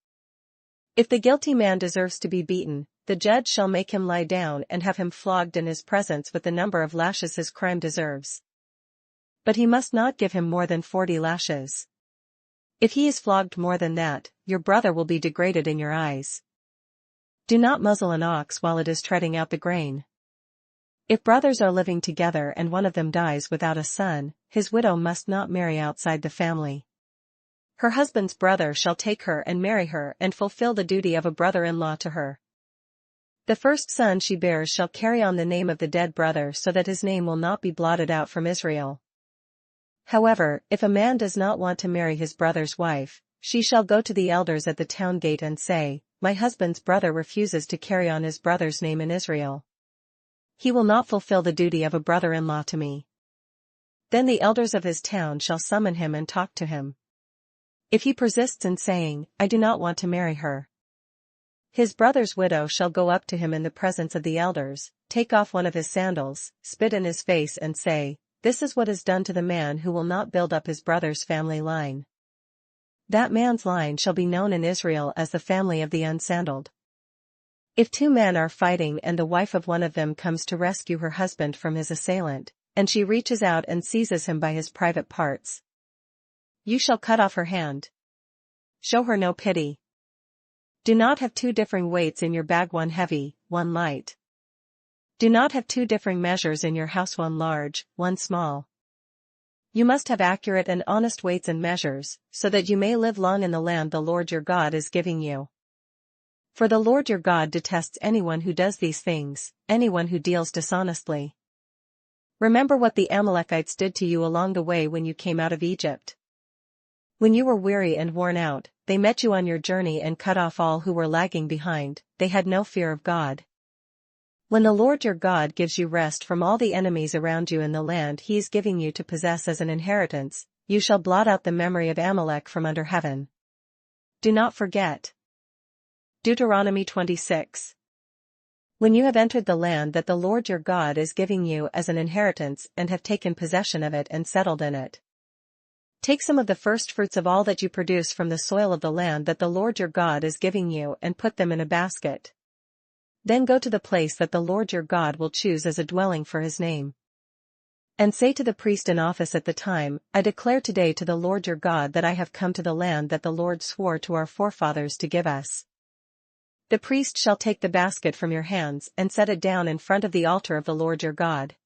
If the guilty man deserves to be beaten, the judge shall make him lie down and have him flogged in his presence with the number of lashes his crime deserves. But he must not give him more than 40 lashes. If he is flogged more than that, your brother will be degraded in your eyes. Do not muzzle an ox while it is treading out the grain. If brothers are living together and one of them dies without a son, his widow must not marry outside the family. Her husband's brother shall take her and marry her and fulfill the duty of a brother-in-law to her. The first son she bears shall carry on the name of the dead brother so that his name will not be blotted out from Israel. However, if a man does not want to marry his brother's wife, she shall go to the elders at the town gate and say, "My husband's brother refuses to carry on his brother's name in Israel. He will not fulfill the duty of a brother-in-law to me." Then the elders of his town shall summon him and talk to him. If he persists in saying, "I do not want to marry her," his brother's widow shall go up to him in the presence of the elders, take off one of his sandals, spit in his face and say, "This is what is done to the man who will not build up his brother's family line." That man's line shall be known in Israel as the family of the unsandaled. If two men are fighting and the wife of one of them comes to rescue her husband from his assailant, and she reaches out and seizes him by his private parts, you shall cut off her hand. Show her no pity. Do not have two differing weights in your bag, one heavy, one light. Do not have two differing measures in your house, one large, one small. You must have accurate and honest weights and measures, so that you may live long in the land the Lord your God is giving you. For the Lord your God detests anyone who does these things, anyone who deals dishonestly. Remember what the Amalekites did to you along the way when you came out of Egypt. When you were weary and worn out, they met you on your journey and cut off all who were lagging behind. They had no fear of God. When the Lord your God gives you rest from all the enemies around you in the land he is giving you to possess as an inheritance, you shall blot out the memory of Amalek from under heaven. Do not forget. Deuteronomy 26. When you have entered the land that the Lord your God is giving you as an inheritance and have taken possession of it and settled in it, take some of the first fruits of all that you produce from the soil of the land that the Lord your God is giving you and put them in a basket. Then go to the place that the Lord your God will choose as a dwelling for his name. And say to the priest in office at the time, "I declare today to the Lord your God that I have come to the land that the Lord swore to our forefathers to give us." The priest shall take the basket from your hands and set it down in front of the altar of the Lord your God.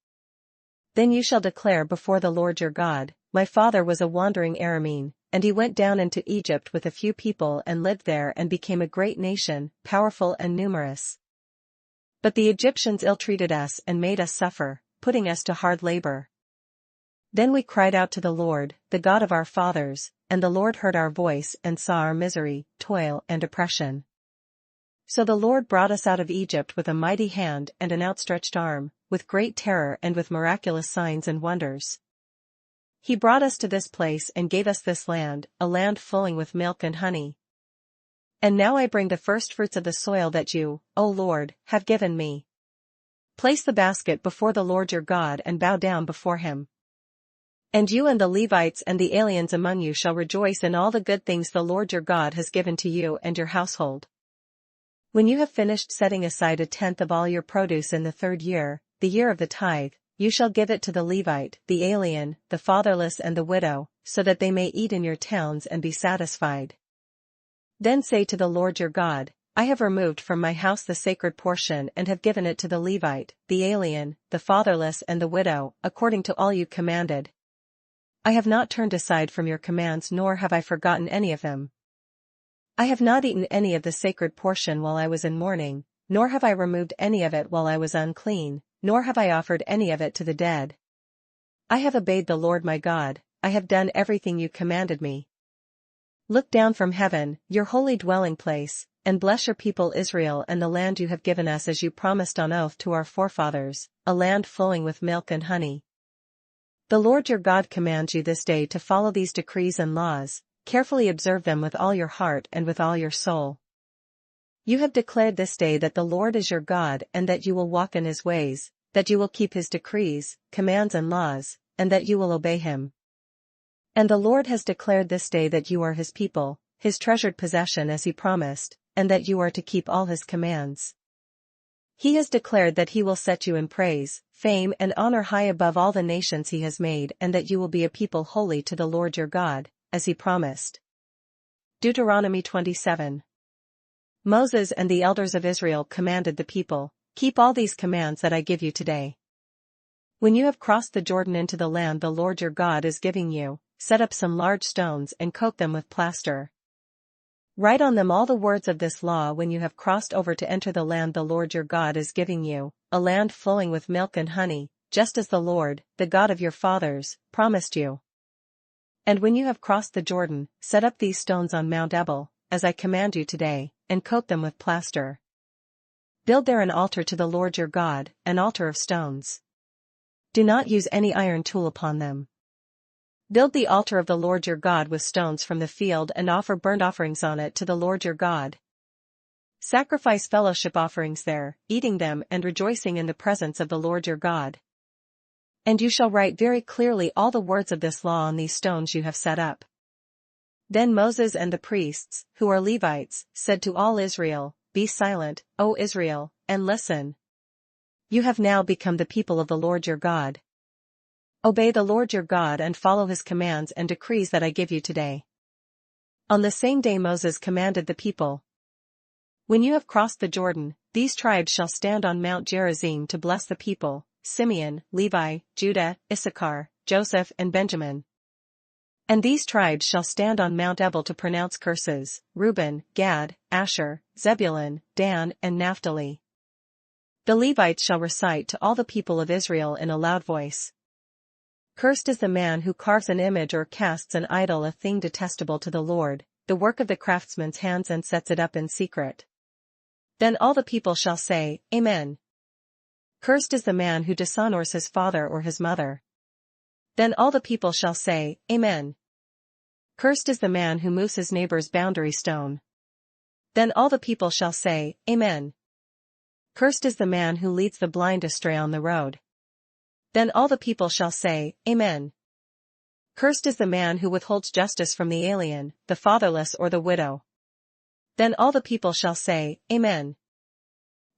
Then you shall declare before the Lord your God, "My father was a wandering Aramean, and he went down into Egypt with a few people and lived there and became a great nation, powerful and numerous. But the Egyptians ill-treated us and made us suffer, putting us to hard labor. Then we cried out to the Lord, the God of our fathers, and the Lord heard our voice and saw our misery, toil and oppression. So the Lord brought us out of Egypt with a mighty hand and an outstretched arm, with great terror and with miraculous signs and wonders. He brought us to this place and gave us this land, a land flowing with milk and honey. And now I bring the first fruits of the soil that you, O Lord, have given me. Place the basket before the Lord your God and bow down before him. And you and the Levites and the aliens among you shall rejoice in all the good things the Lord your God has given to you and your household. When you have finished setting aside a tenth of all your produce in the third year, the year of the tithe, you shall give it to the Levite, the alien, the fatherless and the widow, so that they may eat in your towns and be satisfied. Then say to the Lord your God, "I have removed from my house the sacred portion and have given it to the Levite, the alien, the fatherless and the widow, according to all you commanded. I have not turned aside from your commands nor have I forgotten any of them. I have not eaten any of the sacred portion while I was in mourning, nor have I removed any of it while I was unclean, nor have I offered any of it to the dead. I have obeyed the Lord my God, I have done everything you commanded me. Look down from heaven, your holy dwelling place, and bless your people Israel and the land you have given us as you promised on oath to our forefathers, a land flowing with milk and honey. The Lord your God commands you this day to follow these decrees and laws, carefully observe them with all your heart and with all your soul. You have declared this day that the Lord is your God and that you will walk in his ways, that you will keep his decrees, commands and laws, and that you will obey him. And the Lord has declared this day that you are his people, his treasured possession as he promised, and that you are to keep all his commands. He has declared that he will set you in praise, fame and honor high above all the nations he has made and that you will be a people holy to the Lord your God, as he promised. Deuteronomy 27. Moses and the elders of Israel commanded the people, "Keep all these commands that I give you today. When you have crossed the Jordan into the land the Lord your God is giving you, set up some large stones and coat them with plaster. Write on them all the words of this law when you have crossed over to enter the land the Lord your God is giving you, a land flowing with milk and honey, just as the Lord, the God of your fathers, promised you. And when you have crossed the Jordan, set up these stones on Mount Ebal, as I command you today, and coat them with plaster. Build there an altar to the Lord your God, an altar of stones. Do not use any iron tool upon them. Build the altar of the Lord your God with stones from the field and offer burnt offerings on it to the Lord your God. Sacrifice fellowship offerings there, eating them and rejoicing in the presence of the Lord your God. And you shall write very clearly all the words of this law on these stones you have set up." Then Moses and the priests, who are Levites, said to all Israel, "Be silent, O Israel, and listen. You have now become the people of the Lord your God. Obey the Lord your God and follow his commands and decrees that I give you today." On the same day Moses commanded the people, "When you have crossed the Jordan, these tribes shall stand on Mount Gerizim to bless the people: Simeon, Levi, Judah, Issachar, Joseph and Benjamin. And these tribes shall stand on Mount Ebal to pronounce curses: Reuben, Gad, Asher, Zebulun, Dan and Naphtali. The Levites shall recite to all the people of Israel in a loud voice: Cursed is the man who carves an image or casts an idol, a thing detestable to the Lord, the work of the craftsman's hands, and sets it up in secret. Then all the people shall say, Amen. Cursed is the man who dishonors his father or his mother. Then all the people shall say, Amen. Cursed is the man who moves his neighbor's boundary stone. Then all the people shall say, Amen. Cursed is the man who leads the blind astray on the road. Then all the people shall say, Amen. Cursed is the man who withholds justice from the alien, the fatherless or the widow. Then all the people shall say, Amen.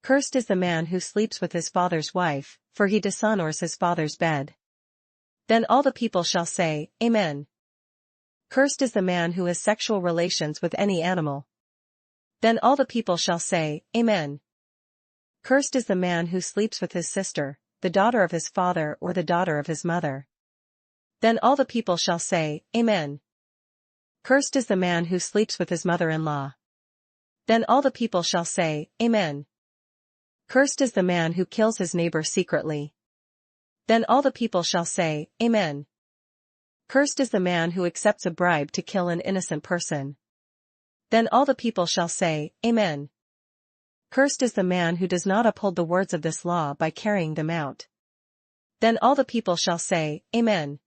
Cursed is the man who sleeps with his father's wife, for he dishonors his father's bed. Then all the people shall say, Amen. Cursed is the man who has sexual relations with any animal. Then all the people shall say, Amen. Cursed is the man who sleeps with his sister, the daughter of his father or the daughter of his mother. Then all the people shall say, Amen. Cursed is the man who sleeps with his mother-in-law. Then all the people shall say, Amen. Cursed is the man who kills his neighbor secretly. Then all the people shall say, Amen. Cursed is the man who accepts a bribe to kill an innocent person. Then all the people shall say, Amen. Cursed is the man who does not uphold the words of this law by carrying them out. Then all the people shall say, Amen.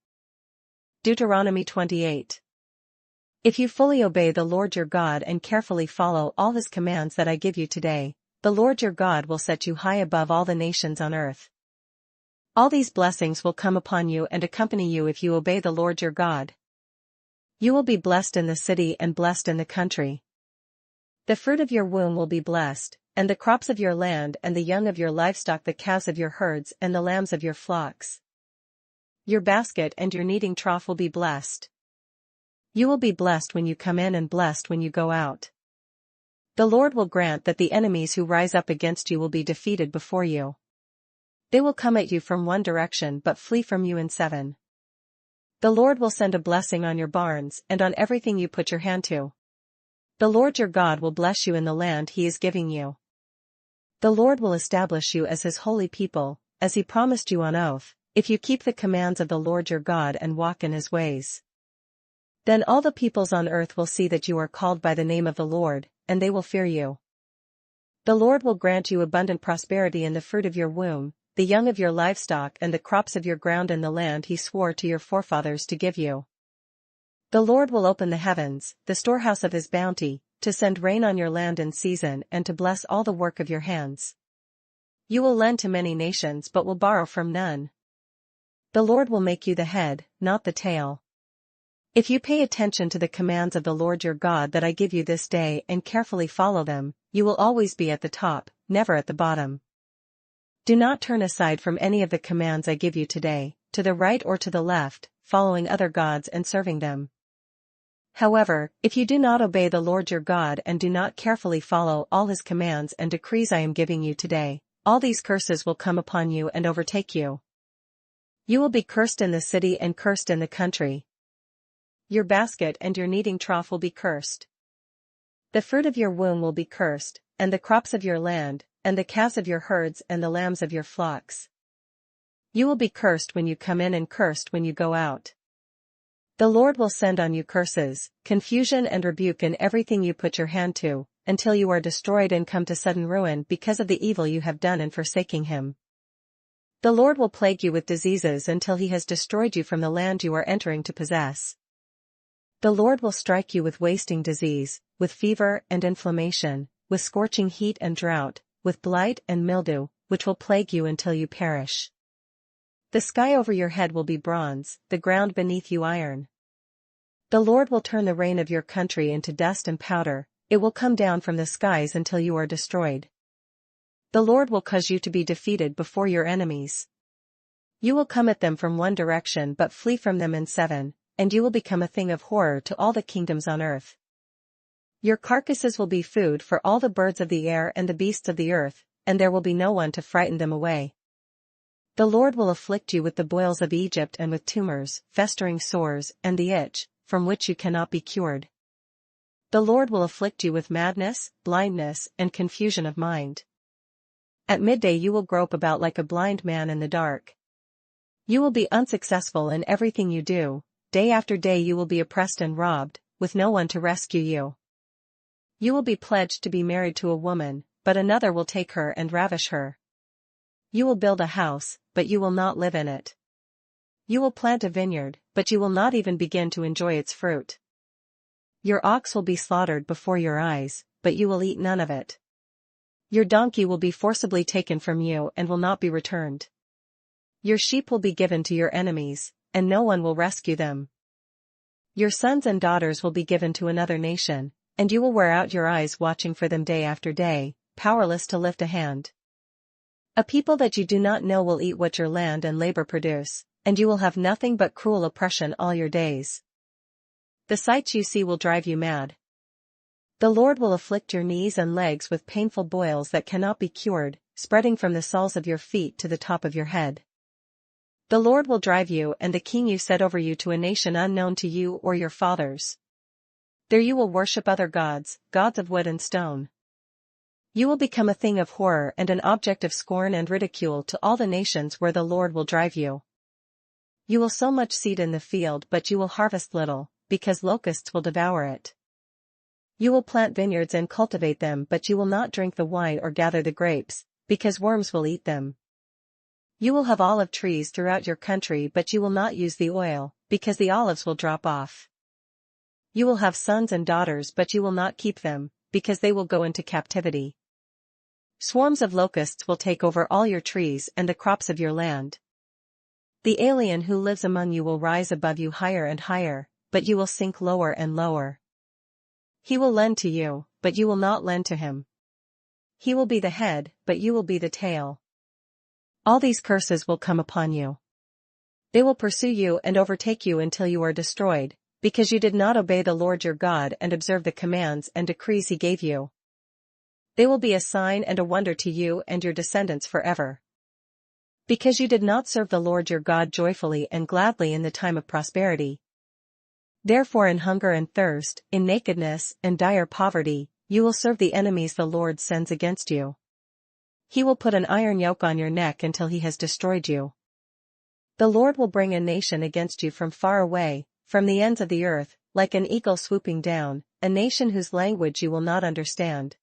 Deuteronomy 28. If you fully obey the Lord your God and carefully follow all his commands that I give you today, the Lord your God will set you high above all the nations on earth. All these blessings will come upon you and accompany you if you obey the Lord your God. You will be blessed in the city and blessed in the country. The fruit of your womb will be blessed, and the crops of your land and the young of your livestock, the calves of your herds and the lambs of your flocks. Your basket and your kneading trough will be blessed. You will be blessed when you come in and blessed when you go out. The Lord will grant that the enemies who rise up against you will be defeated before you. They will come at you from one direction but flee from you in seven. The Lord will send a blessing on your barns and on everything you put your hand to. The Lord your God will bless you in the land he is giving you. The Lord will establish you as his holy people, as he promised you on oath, if you keep the commands of the Lord your God and walk in his ways. Then all the peoples on earth will see that you are called by the name of the Lord, and they will fear you. The Lord will grant you abundant prosperity in the fruit of your womb, the young of your livestock and the crops of your ground in the land he swore to your forefathers to give you. The Lord will open the heavens, the storehouse of his bounty, to send rain on your land in season and to bless all the work of your hands. You will lend to many nations but will borrow from none. The Lord will make you the head, not the tail. If you pay attention to the commands of the Lord your God that I give you this day and carefully follow them, you will always be at the top, never at the bottom. Do not turn aside from any of the commands I give you today, to the right or to the left, following other gods and serving them. However, if you do not obey the Lord your God and do not carefully follow all his commands and decrees I am giving you today, all these curses will come upon you and overtake you. You will be cursed in the city and cursed in the country. Your basket and your kneading trough will be cursed. The fruit of your womb will be cursed, and the crops of your land, and the calves of your herds and the lambs of your flocks. You will be cursed when you come in and cursed when you go out. The Lord will send on you curses, confusion and rebuke in everything you put your hand to, until you are destroyed and come to sudden ruin because of the evil you have done in forsaking him. The Lord will plague you with diseases until he has destroyed you from the land you are entering to possess. The Lord will strike you with wasting disease, with fever and inflammation, with scorching heat and drought, with blight and mildew, which will plague you until you perish. The sky over your head will be bronze, the ground beneath you iron. The Lord will turn the rain of your country into dust and powder, it will come down from the skies until you are destroyed. The Lord will cause you to be defeated before your enemies. You will come at them from one direction but flee from them in seven, and you will become a thing of horror to all the kingdoms on earth. Your carcasses will be food for all the birds of the air and the beasts of the earth, and there will be no one to frighten them away. The Lord will afflict you with the boils of Egypt and with tumors, festering sores, and the itch, from which you cannot be cured. The Lord will afflict you with madness, blindness, and confusion of mind. At midday you will grope about like a blind man in the dark. You will be unsuccessful in everything you do, day after day you will be oppressed and robbed, with no one to rescue you. You will be pledged to be married to a woman, but another will take her and ravish her. You will build a house, but you will not live in it. You will plant a vineyard, but you will not even begin to enjoy its fruit. Your ox will be slaughtered before your eyes, but you will eat none of it. Your donkey will be forcibly taken from you and will not be returned. Your sheep will be given to your enemies, and no one will rescue them. Your sons and daughters will be given to another nation, and you will wear out your eyes watching for them day after day, powerless to lift a hand. A people that you do not know will eat what your land and labor produce, and you will have nothing but cruel oppression all your days. The sights you see will drive you mad. The Lord will afflict your knees and legs with painful boils that cannot be cured, spreading from the soles of your feet to the top of your head. The Lord will drive you and the king you set over you to a nation unknown to you or your fathers. There you will worship other gods, gods of wood and stone. You will become a thing of horror and an object of scorn and ridicule to all the nations where the Lord will drive you. You will sow much seed in the field but you will harvest little, because locusts will devour it. You will plant vineyards and cultivate them but you will not drink the wine or gather the grapes, because worms will eat them. You will have olive trees throughout your country but you will not use the oil, because the olives will drop off. You will have sons and daughters but you will not keep them, because they will go into captivity. Swarms of locusts will take over all your trees and the crops of your land. The alien who lives among you will rise above you higher and higher, but you will sink lower and lower. He will lend to you, but you will not lend to him. He will be the head, but you will be the tail. All these curses will come upon you. They will pursue you and overtake you until you are destroyed, because you did not obey the Lord your God and observe the commands and decrees he gave you. They will be a sign and a wonder to you and your descendants forever. Because you did not serve the Lord your God joyfully and gladly in the time of prosperity. Therefore in hunger and thirst, in nakedness and dire poverty, you will serve the enemies the Lord sends against you. He will put an iron yoke on your neck until he has destroyed you. The Lord will bring a nation against you from far away, from the ends of the earth, like an eagle swooping down, a nation whose language you will not understand.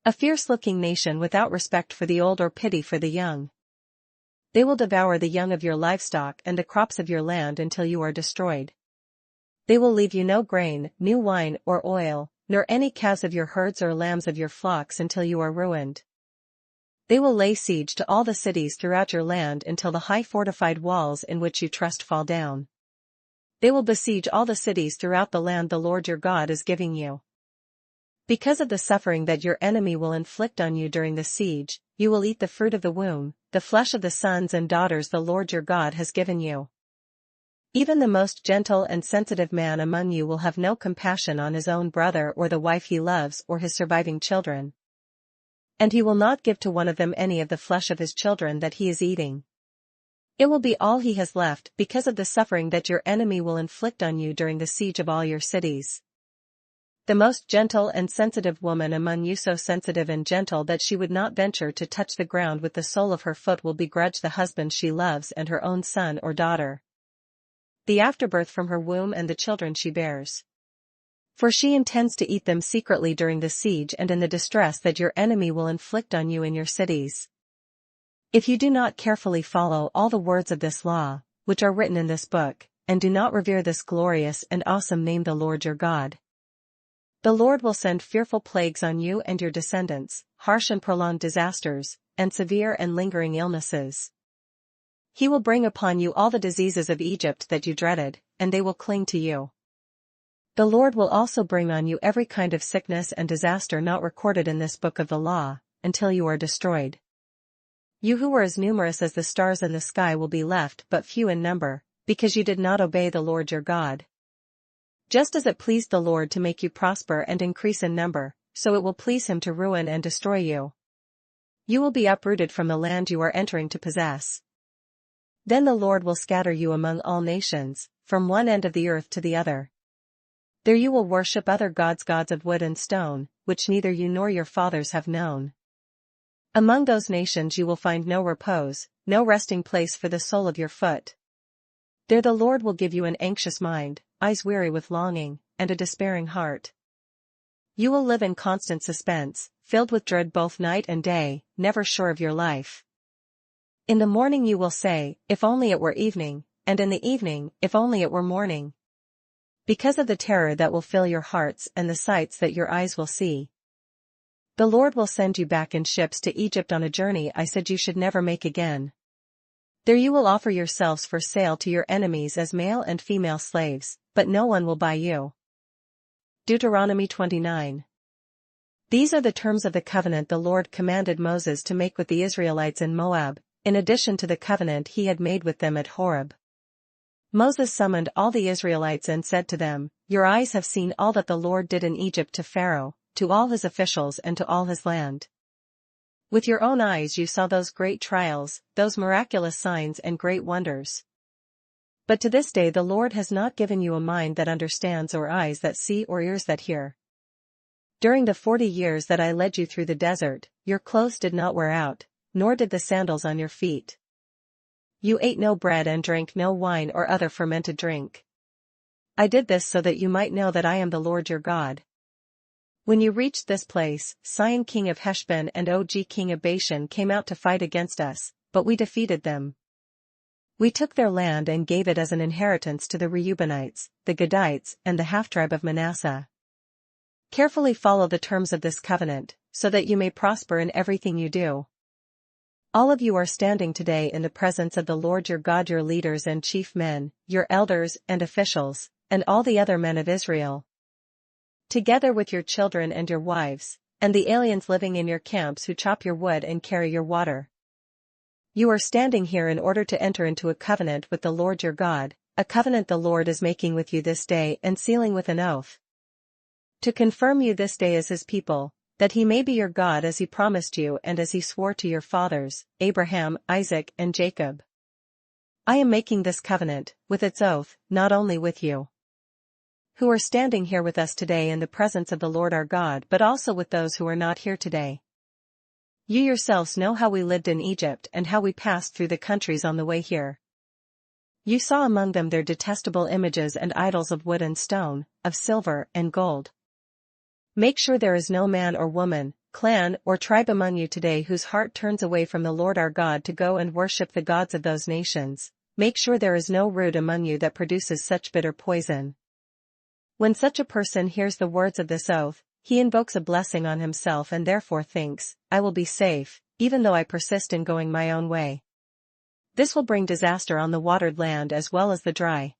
A fierce-looking nation without respect for the old or pity for the young. They will devour the young of your livestock and the crops of your land until you are destroyed. They will leave you no grain, new wine or oil, nor any calves of your herds or lambs of your flocks until you are ruined. They will lay siege to all the cities throughout your land until the high fortified walls in which you trust fall down. They will besiege all the cities throughout the land the Lord your God is giving you. Because of the suffering that your enemy will inflict on you during the siege, you will eat the fruit of the womb, the flesh of the sons and daughters the Lord your God has given you. Even the most gentle and sensitive man among you will have no compassion on his own brother or the wife he loves or his surviving children. And he will not give to one of them any of the flesh of his children that he is eating. It will be all he has left because of the suffering that your enemy will inflict on you during the siege of all your cities. The most gentle and sensitive woman among you, so sensitive and gentle that she would not venture to touch the ground with the sole of her foot, will begrudge the husband she loves and her own son or daughter, the afterbirth from her womb and the children she bears. For she intends to eat them secretly during the siege and in the distress that your enemy will inflict on you in your cities. If you do not carefully follow all the words of this law, which are written in this book, and do not revere this glorious and awesome name, the Lord your God, the Lord will send fearful plagues on you and your descendants, harsh and prolonged disasters, and severe and lingering illnesses. He will bring upon you all the diseases of Egypt that you dreaded, and they will cling to you. The Lord will also bring on you every kind of sickness and disaster not recorded in this book of the law, until you are destroyed. You who were as numerous as the stars in the sky will be left but few in number, because you did not obey the Lord your God. Just as it pleased the Lord to make you prosper and increase in number, so it will please him to ruin and destroy you. You will be uprooted from the land you are entering to possess. Then the Lord will scatter you among all nations, from one end of the earth to the other. There you will worship other gods, gods of wood and stone, which neither you nor your fathers have known. Among those nations you will find no repose, no resting place for the sole of your foot. There the Lord will give you an anxious mind, eyes weary with longing, and a despairing heart. You will live in constant suspense, filled with dread both night and day, never sure of your life. In the morning you will say, if only it were evening, and in the evening, if only it were morning. Because of the terror that will fill your hearts and the sights that your eyes will see. The Lord will send you back in ships to Egypt on a journey I said you should never make again. There you will offer yourselves for sale to your enemies as male and female slaves, but no one will buy you. Deuteronomy 29. These are the terms of the covenant the Lord commanded Moses to make with the Israelites in Moab, in addition to the covenant he had made with them at Horeb. Moses summoned all the Israelites and said to them, Your eyes have seen all that the Lord did in Egypt to Pharaoh, to all his officials and to all his land. With your own eyes you saw those great trials, those miraculous signs and great wonders. But to this day the Lord has not given you a mind that understands or eyes that see or ears that hear. During the 40 years that I led you through the desert, your clothes did not wear out, nor did the sandals on your feet. You ate no bread and drank no wine or other fermented drink. I did this so that you might know that I am the Lord your God. When you reached this place, Sihon king of Heshbon and Og king of Bashan came out to fight against us, but we defeated them. We took their land and gave it as an inheritance to the Reubenites, the Gadites, and the half-tribe of Manasseh. Carefully follow the terms of this covenant, so that you may prosper in everything you do. All of you are standing today in the presence of the Lord your God, your leaders and chief men, your elders and officials, and all the other men of Israel, together with your children and your wives, and the aliens living in your camps who chop your wood and carry your water. You are standing here in order to enter into a covenant with the Lord your God, a covenant the Lord is making with you this day and sealing with an oath. To confirm you this day as his people, that he may be your God as he promised you and as he swore to your fathers, Abraham, Isaac, and Jacob. I am making this covenant, with its oath, not only with you, who are standing here with us today in the presence of the Lord our God, but also with those who are not here today. You yourselves know how we lived in Egypt and how we passed through the countries on the way here. You saw among them their detestable images and idols of wood and stone, of silver and gold. Make sure there is no man or woman, clan or tribe among you today whose heart turns away from the Lord our God to go and worship the gods of those nations. Make sure there is no root among you that produces such bitter poison. When such a person hears the words of this oath, he invokes a blessing on himself and therefore thinks, I will be safe, even though I persist in going my own way. This will bring disaster on the watered land as well as the dry.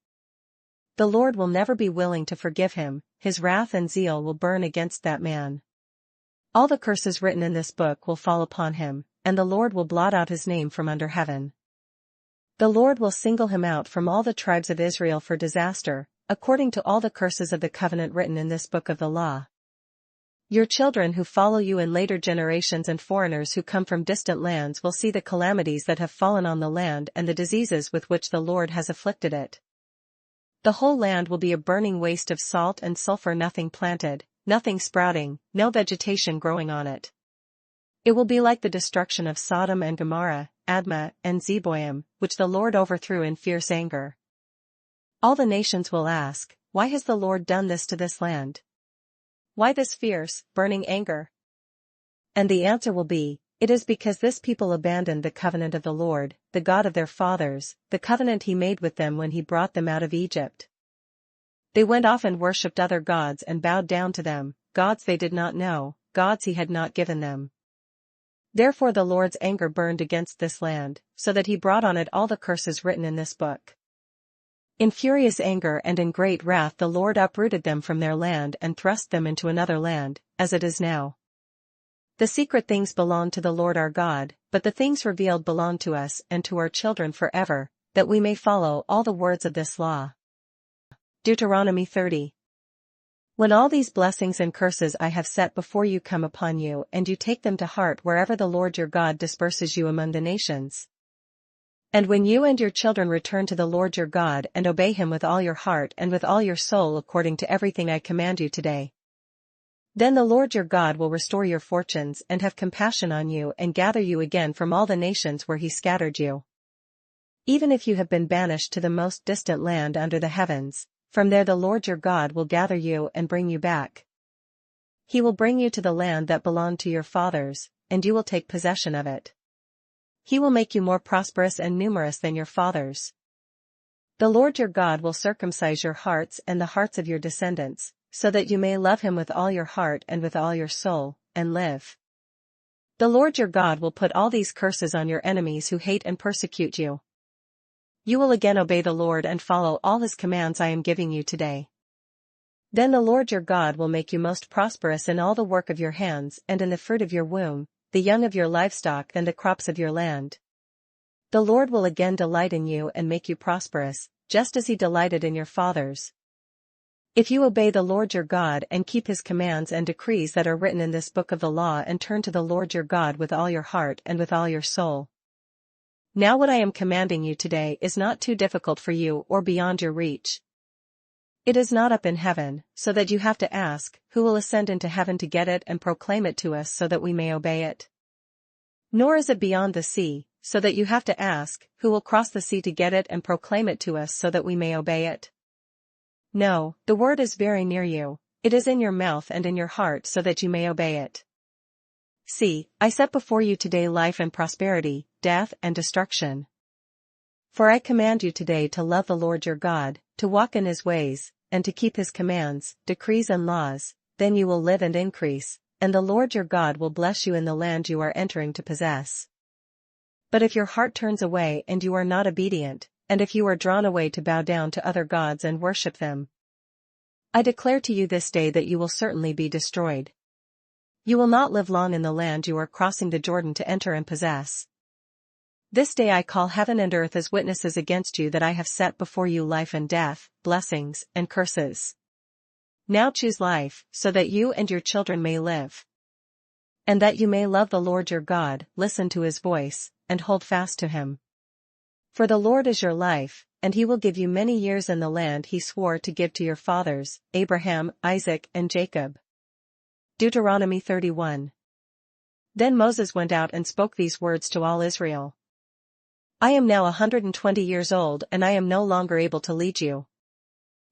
The Lord will never be willing to forgive him, his wrath and zeal will burn against that man. All the curses written in this book will fall upon him, and the Lord will blot out his name from under heaven. The Lord will single him out from all the tribes of Israel for disaster, according to all the curses of the covenant written in this book of the law. Your children who follow you in later generations and foreigners who come from distant lands will see the calamities that have fallen on the land and the diseases with which the Lord has afflicted it. The whole land will be a burning waste of salt and sulfur, nothing planted, nothing sprouting, no vegetation growing on it. It will be like the destruction of Sodom and Gomorrah, Admah and Zeboim, which the Lord overthrew in fierce anger. All the nations will ask, why has the Lord done this to this land? Why this fierce, burning anger? And the answer will be, it is because this people abandoned the covenant of the Lord, the God of their fathers, the covenant he made with them when he brought them out of Egypt. They went off and worshipped other gods and bowed down to them, gods they did not know, gods he had not given them. Therefore the Lord's anger burned against this land, so that he brought on it all the curses written in this book. In furious anger and in great wrath the Lord uprooted them from their land and thrust them into another land, as it is now. The secret things belong to the Lord our God, but the things revealed belong to us and to our children forever, that we may follow all the words of this law. Deuteronomy 30. When all these blessings and curses I have set before you come upon you and you take them to heart wherever the Lord your God disperses you among the nations, and when you and your children return to the Lord your God and obey him with all your heart and with all your soul according to everything I command you today, then the Lord your God will restore your fortunes and have compassion on you and gather you again from all the nations where he scattered you. Even if you have been banished to the most distant land under the heavens, from there the Lord your God will gather you and bring you back. He will bring you to the land that belonged to your fathers, and you will take possession of it. He will make you more prosperous and numerous than your fathers. The Lord your God will circumcise your hearts and the hearts of your descendants, so that you may love him with all your heart and with all your soul, and live. The Lord your God will put all these curses on your enemies who hate and persecute you. You will again obey the Lord and follow all his commands I am giving you today. Then the Lord your God will make you most prosperous in all the work of your hands and in the fruit of your womb, the young of your livestock and the crops of your land. The Lord will again delight in you and make you prosperous, just as he delighted in your fathers. If you obey the Lord your God and keep his commands and decrees that are written in this book of the law and turn to the Lord your God with all your heart and with all your soul. Now what I am commanding you today is not too difficult for you or beyond your reach. It is not up in heaven, so that you have to ask, who will ascend into heaven to get it and proclaim it to us so that we may obey it? Nor is it beyond the sea, so that you have to ask, who will cross the sea to get it and proclaim it to us so that we may obey it? No, the word is very near you, it is in your mouth and in your heart so that you may obey it. See, I set before you today life and prosperity, death and destruction. For I command you today to love the Lord your God, to walk in his ways, and to keep his commands, decrees and laws, then you will live and increase, and the Lord your God will bless you in the land you are entering to possess. But if your heart turns away and you are not obedient, and if you are drawn away to bow down to other gods and worship them, I declare to you this day that you will certainly be destroyed. You will not live long in the land you are crossing the Jordan to enter and possess. This day I call heaven and earth as witnesses against you that I have set before you life and death, blessings and curses. Now choose life, so that you and your children may live, and that you may love the Lord your God, listen to his voice, and hold fast to him. For the Lord is your life, and he will give you many years in the land he swore to give to your fathers, Abraham, Isaac and Jacob. Deuteronomy 31. Then Moses went out and spoke these words to all Israel. I am now 120 years old and I am no longer able to lead you.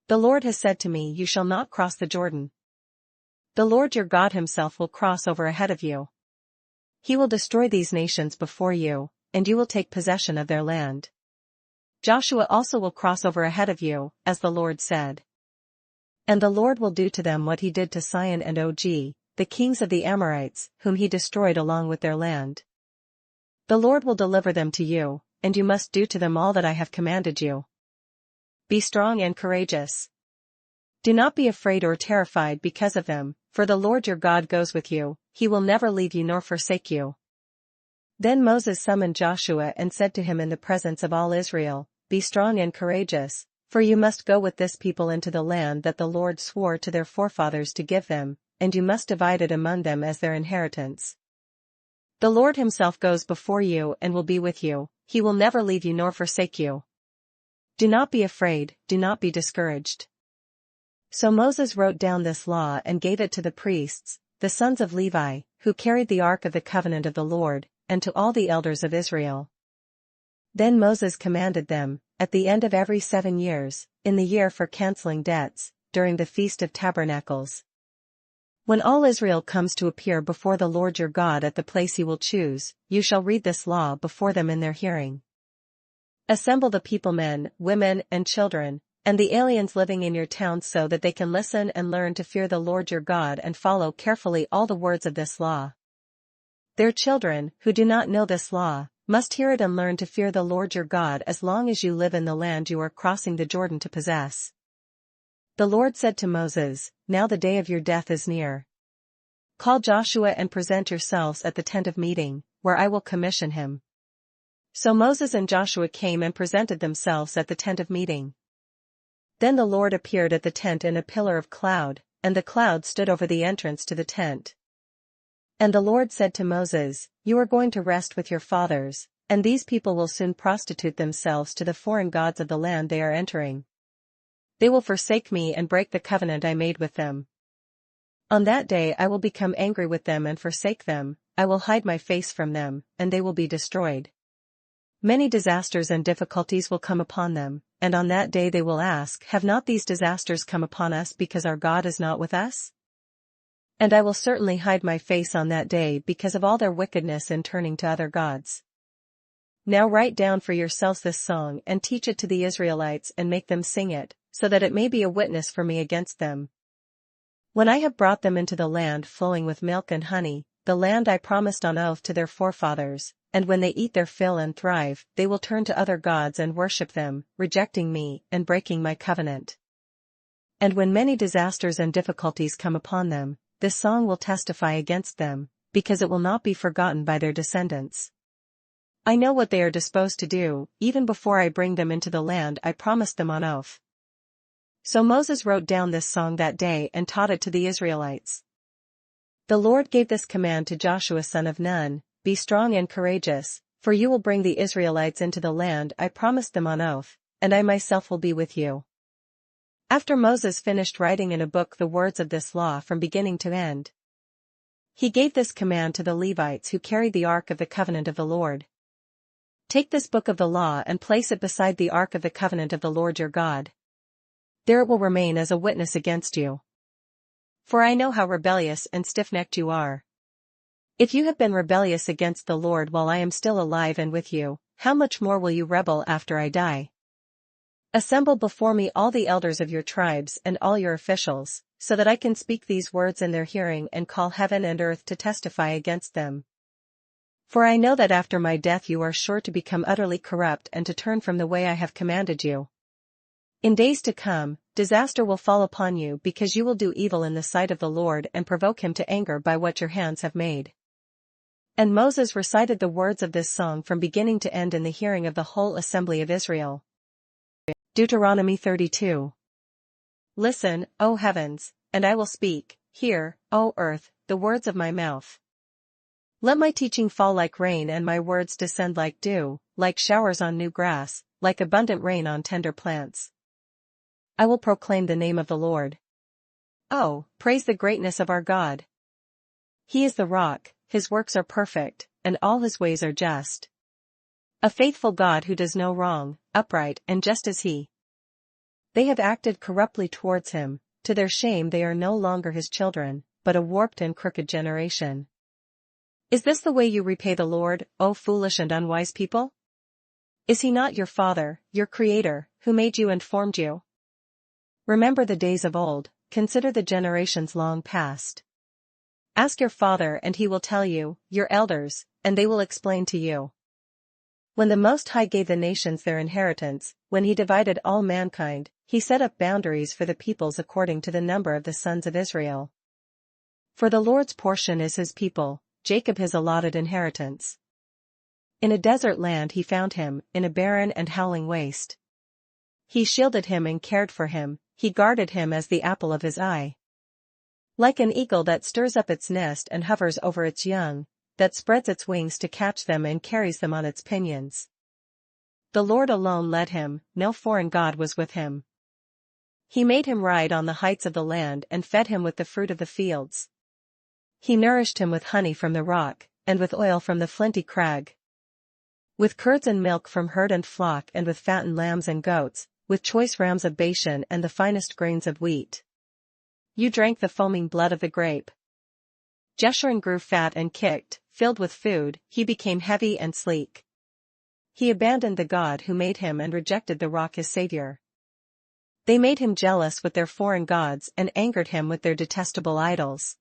The Lord has said to me, you shall not cross the Jordan. The Lord your God himself will cross over ahead of you. He will destroy these nations before you, and you will take possession of their land. Joshua also will cross over ahead of you, as the Lord said. And the Lord will do to them what he did to Sihon and Og, the kings of the Amorites, whom he destroyed along with their land. The Lord will deliver them to you, and you must do to them all that I have commanded you. Be strong and courageous. Do not be afraid or terrified because of them, for the Lord your God goes with you, he will never leave you nor forsake you. Then Moses summoned Joshua and said to him in the presence of all Israel, "Be strong and courageous, for you must go with this people into the land that the Lord swore to their forefathers to give them, and you must divide it among them as their inheritance. The Lord himself goes before you and will be with you, he will never leave you nor forsake you. Do not be afraid, do not be discouraged." So Moses wrote down this law and gave it to the priests, the sons of Levi, who carried the ark of the covenant of the Lord, and to all the elders of Israel. Then Moses commanded them, at the end of every 7 years, in the year for canceling debts, during the Feast of Tabernacles. When all Israel comes to appear before the Lord your God at the place he will choose, you shall read this law before them in their hearing. Assemble the people, men, women, and children, and the aliens living in your towns, so that they can listen and learn to fear the Lord your God and follow carefully all the words of this law. Their children, who do not know this law, must hear it and learn to fear the Lord your God as long as you live in the land you are crossing the Jordan to possess. The Lord said to Moses, "Now the day of your death is near. Call Joshua and present yourselves at the tent of meeting, where I will commission him." So Moses and Joshua came and presented themselves at the tent of meeting. Then the Lord appeared at the tent in a pillar of cloud, and the cloud stood over the entrance to the tent. And the Lord said to Moses, "You are going to rest with your fathers, and these people will soon prostitute themselves to the foreign gods of the land they are entering. They will forsake me and break the covenant I made with them. On that day I will become angry with them and forsake them, I will hide my face from them, and they will be destroyed. Many disasters and difficulties will come upon them, and on that day they will ask, 'Have not these disasters come upon us because our God is not with us?' And I will certainly hide my face on that day because of all their wickedness in turning to other gods. Now write down for yourselves this song and teach it to the Israelites and make them sing it, so that it may be a witness for me against them. When I have brought them into the land flowing with milk and honey, the land I promised on oath to their forefathers, and when they eat their fill and thrive, they will turn to other gods and worship them, rejecting me and breaking my covenant. And when many disasters and difficulties come upon them, this song will testify against them, because it will not be forgotten by their descendants. I know what they are disposed to do, even before I bring them into the land I promised them on oath." So Moses wrote down this song that day and taught it to the Israelites. The Lord gave this command to Joshua son of Nun, "Be strong and courageous, for you will bring the Israelites into the land I promised them on oath, and I myself will be with you." After Moses finished writing in a book the words of this law from beginning to end, he gave this command to the Levites who carried the ark of the covenant of the Lord. "Take this book of the law and place it beside the ark of the covenant of the Lord your God. There it will remain as a witness against you. For I know how rebellious and stiff-necked you are. If you have been rebellious against the Lord while I am still alive and with you, how much more will you rebel after I die? Assemble before me all the elders of your tribes and all your officials, so that I can speak these words in their hearing and call heaven and earth to testify against them. For I know that after my death you are sure to become utterly corrupt and to turn from the way I have commanded you. In days to come, disaster will fall upon you because you will do evil in the sight of the Lord and provoke him to anger by what your hands have made." And Moses recited the words of this song from beginning to end in the hearing of the whole assembly of Israel. Deuteronomy 32. Listen, O heavens, and I will speak, hear, O earth, the words of my mouth. Let my teaching fall like rain and my words descend like dew, like showers on new grass, like abundant rain on tender plants. I will proclaim the name of the Lord. Oh, praise the greatness of our God. He is the rock, his works are perfect, and all his ways are just. A faithful God who does no wrong, upright and just as he. They have acted corruptly towards him, to their shame they are no longer his children, but a warped and crooked generation. Is this the way you repay the Lord, O foolish and unwise people? Is he not your Father, your Creator, who made you and formed you? Remember the days of old, consider the generations long past. Ask your father and he will tell you, your elders, and they will explain to you. When the Most High gave the nations their inheritance, when he divided all mankind, he set up boundaries for the peoples according to the number of the sons of Israel. For the Lord's portion is his people, Jacob his allotted inheritance. In a desert land he found him, in a barren and howling waste. He shielded him and cared for him, he guarded him as the apple of his eye. Like an eagle that stirs up its nest and hovers over its young, that spreads its wings to catch them and carries them on its pinions. The Lord alone led him, no foreign god was with him. He made him ride on the heights of the land and fed him with the fruit of the fields. He nourished him with honey from the rock, and with oil from the flinty crag. With curds and milk from herd and flock, and with fattened lambs and goats, with choice rams of Bashan and the finest grains of wheat. You drank the foaming blood of the grape. Jeshurun grew fat and kicked, filled with food, he became heavy and sleek. He abandoned the God who made him and rejected the rock his savior. They made him jealous with their foreign gods and angered him with their detestable idols.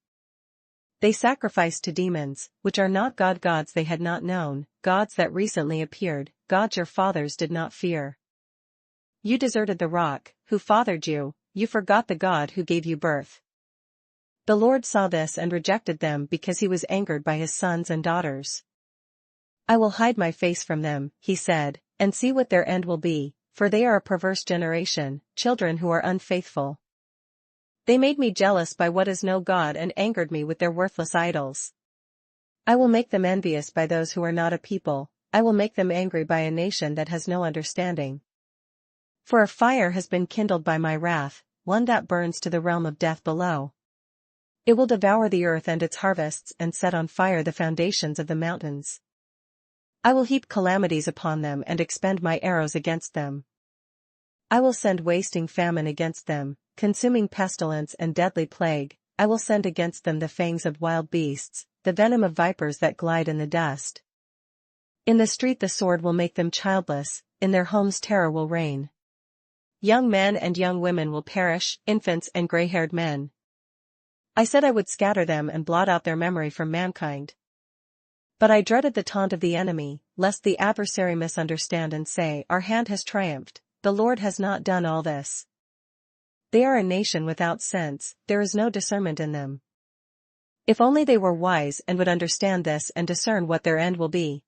They sacrificed to demons, which are not gods they had not known, gods that recently appeared, gods your fathers did not fear. You deserted the rock, who fathered you, you forgot the God who gave you birth. The Lord saw this and rejected them because he was angered by his sons and daughters. I will hide my face from them, he said, and see what their end will be, for they are a perverse generation, children who are unfaithful. They made me jealous by what is no God and angered me with their worthless idols. I will make them envious by those who are not a people, I will make them angry by a nation that has no understanding. For a fire has been kindled by my wrath, one that burns to the realm of death below. It will devour the earth and its harvests and set on fire the foundations of the mountains. I will heap calamities upon them and expend my arrows against them. I will send wasting famine against them, consuming pestilence and deadly plague, I will send against them the fangs of wild beasts, the venom of vipers that glide in the dust. In the street the sword will make them childless, in their homes terror will reign. Young men and young women will perish, infants and gray-haired men. I said I would scatter them and blot out their memory from mankind. But I dreaded the taunt of the enemy, lest the adversary misunderstand and say, our hand has triumphed, the Lord has not done all this. They are a nation without sense, there is no discernment in them. If only they were wise and would understand this and discern what their end will be.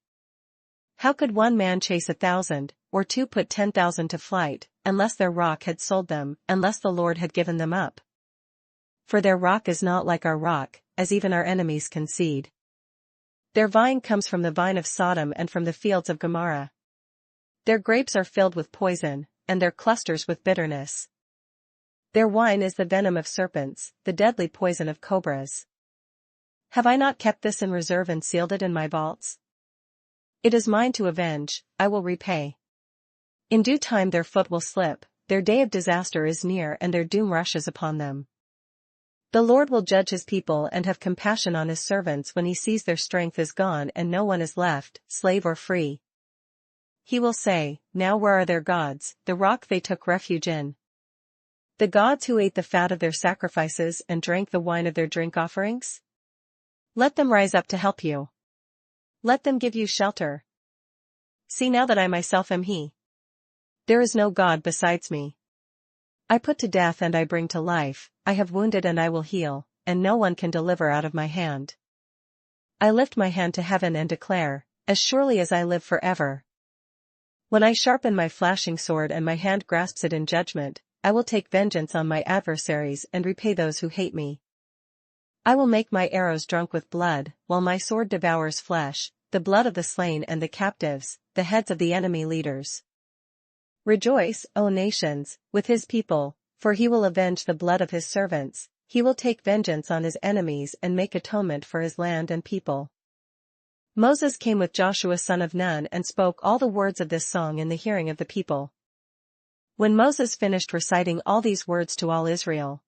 How could one man chase 1,000, or two put 10,000 to flight, unless their rock had sold them, unless the Lord had given them up? For their rock is not like our rock, as even our enemies concede. Their vine comes from the vine of Sodom and from the fields of Gomorrah. Their grapes are filled with poison, and their clusters with bitterness. Their wine is the venom of serpents, the deadly poison of cobras. Have I not kept this in reserve and sealed it in my vaults? It is mine to avenge, I will repay. In due time their foot will slip, their day of disaster is near and their doom rushes upon them. The Lord will judge his people and have compassion on his servants when he sees their strength is gone and no one is left, slave or free. He will say, now where are their gods, the rock they took refuge in? The gods who ate the fat of their sacrifices and drank the wine of their drink offerings? Let them rise up to help you. Let them give you shelter. See now that I myself am he. There is no God besides me. I put to death and I bring to life, I have wounded and I will heal, and no one can deliver out of my hand. I lift my hand to heaven and declare, as surely as I live forever. When I sharpen my flashing sword and my hand grasps it in judgment, I will take vengeance on my adversaries and repay those who hate me. I will make my arrows drunk with blood, while my sword devours flesh, the blood of the slain and the captives, the heads of the enemy leaders. Rejoice, O nations, with his people, for he will avenge the blood of his servants, he will take vengeance on his enemies and make atonement for his land and people. Moses came with Joshua son of Nun and spoke all the words of this song in the hearing of the people. When Moses finished reciting all these words to all Israel,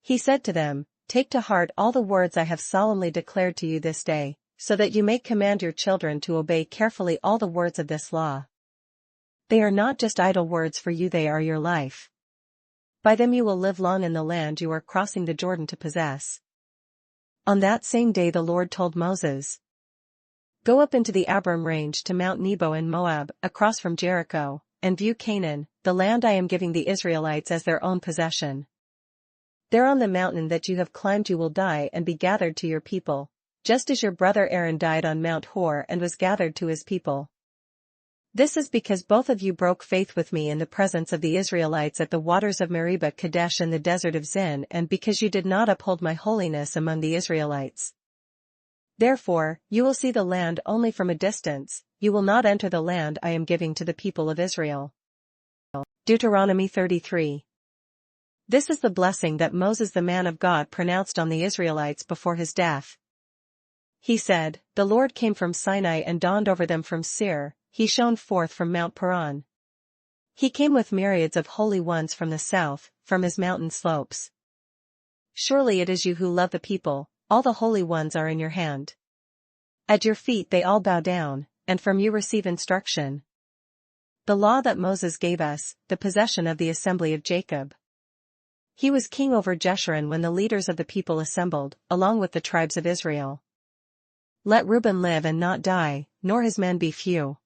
he said to them, take to heart all the words I have solemnly declared to you this day, so that you may command your children to obey carefully all the words of this law. They are not just idle words for you, they are your life. By them you will live long in the land you are crossing the Jordan to possess. On that same day the Lord told Moses, go up into the Abiram range to Mount Nebo in Moab, across from Jericho, and view Canaan, the land I am giving the Israelites as their own possession. There on the mountain that you have climbed you will die and be gathered to your people, just as your brother Aaron died on Mount Hor and was gathered to his people. This is because both of you broke faith with me in the presence of the Israelites at the waters of Meribah Kadesh in the desert of Zin, and because you did not uphold my holiness among the Israelites. Therefore, you will see the land only from a distance, you will not enter the land I am giving to the people of Israel. Deuteronomy 33. This is the blessing that Moses the man of God pronounced on the Israelites before his death. He said, "The Lord came from Sinai and dawned over them from Seir, he shone forth from Mount Paran. He came with myriads of holy ones from the south, from his mountain slopes. Surely it is you who love the people, all the holy ones are in your hand. At your feet they all bow down, and from you receive instruction. The law that Moses gave us, the possession of the assembly of Jacob." He was king over Jeshurun when the leaders of the people assembled, along with the tribes of Israel. Let Reuben live and not die, nor his men be few.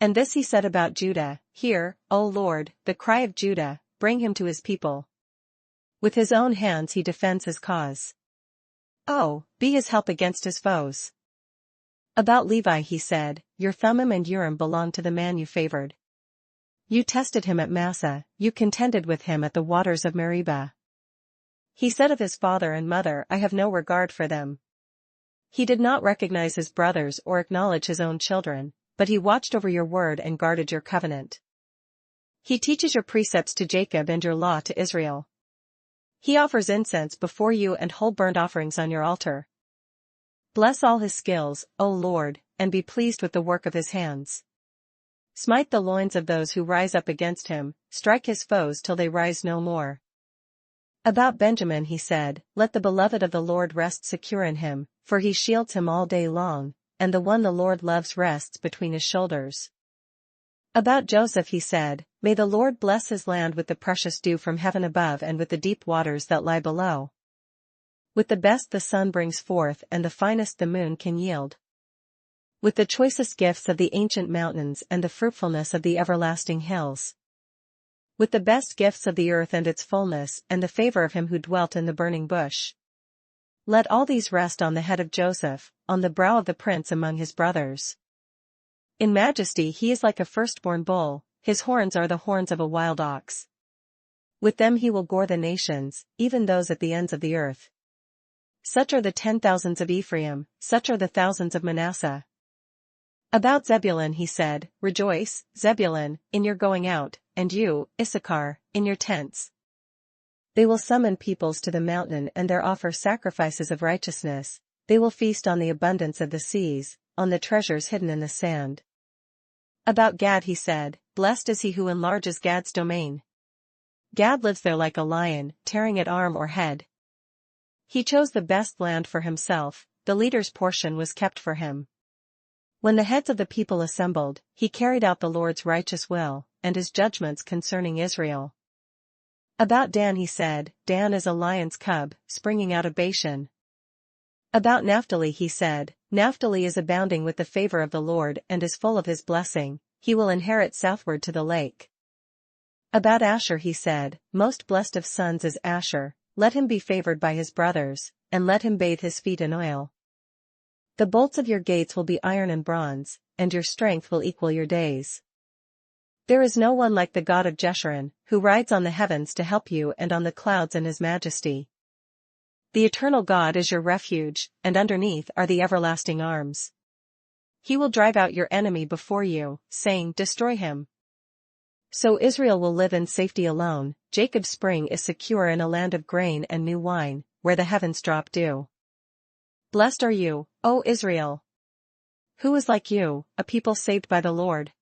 And this he said about Judah, "Hear, O Lord, the cry of Judah, bring him to his people. With his own hands he defends his cause. Oh, be his help against his foes." About Levi he said, "Your Thummim and Urim belong to the man you favored. You tested him at Massah, you contended with him at the waters of Meribah." He said of his father and mother, "I have no regard for them." He did not recognize his brothers or acknowledge his own children, but he watched over your word and guarded your covenant. He teaches your precepts to Jacob and your law to Israel. He offers incense before you and whole burnt offerings on your altar. Bless all his skills, O Lord, and be pleased with the work of his hands. Smite the loins of those who rise up against him, strike his foes till they rise no more. About Benjamin he said, "Let the beloved of the Lord rest secure in him, for he shields him all day long, and the one the Lord loves rests between his shoulders." About Joseph he said, "May the Lord bless his land with the precious dew from heaven above and with the deep waters that lie below. With the best the sun brings forth and the finest the moon can yield. With the choicest gifts of the ancient mountains and the fruitfulness of the everlasting hills. With the best gifts of the earth and its fullness and the favor of him who dwelt in the burning bush. Let all these rest on the head of Joseph, on the brow of the prince among his brothers. In majesty he is like a firstborn bull, his horns are the horns of a wild ox. With them he will gore the nations, even those at the ends of the earth. Such are the 10,000s of Ephraim, such are the thousands of Manasseh." About Zebulun he said, "Rejoice, Zebulun, in your going out, and you, Issachar, in your tents. They will summon peoples to the mountain and there offer sacrifices of righteousness, they will feast on the abundance of the seas, on the treasures hidden in the sand." About Gad he said, "Blessed is he who enlarges Gad's domain. Gad lives there like a lion, tearing at arm or head. He chose the best land for himself, the leader's portion was kept for him. When the heads of the people assembled, he carried out the Lord's righteous will, and his judgments concerning Israel." About Dan he said, "Dan is a lion's cub, springing out of Bashan." About Naphtali he said, "Naphtali is abounding with the favor of the Lord and is full of his blessing, he will inherit southward to the lake." About Asher he said, "Most blessed of sons is Asher, let him be favored by his brothers, and let him bathe his feet in oil. The bolts of your gates will be iron and bronze, and your strength will equal your days. There is no one like the God of Jeshurun, who rides on the heavens to help you and on the clouds in his majesty. The eternal God is your refuge, and underneath are the everlasting arms. He will drive out your enemy before you, saying, Destroy him. So Israel will live in safety alone, Jacob's spring is secure in a land of grain and new wine, where the heavens drop dew. Blessed are you, O Israel! Who is like you, a people saved by the Lord?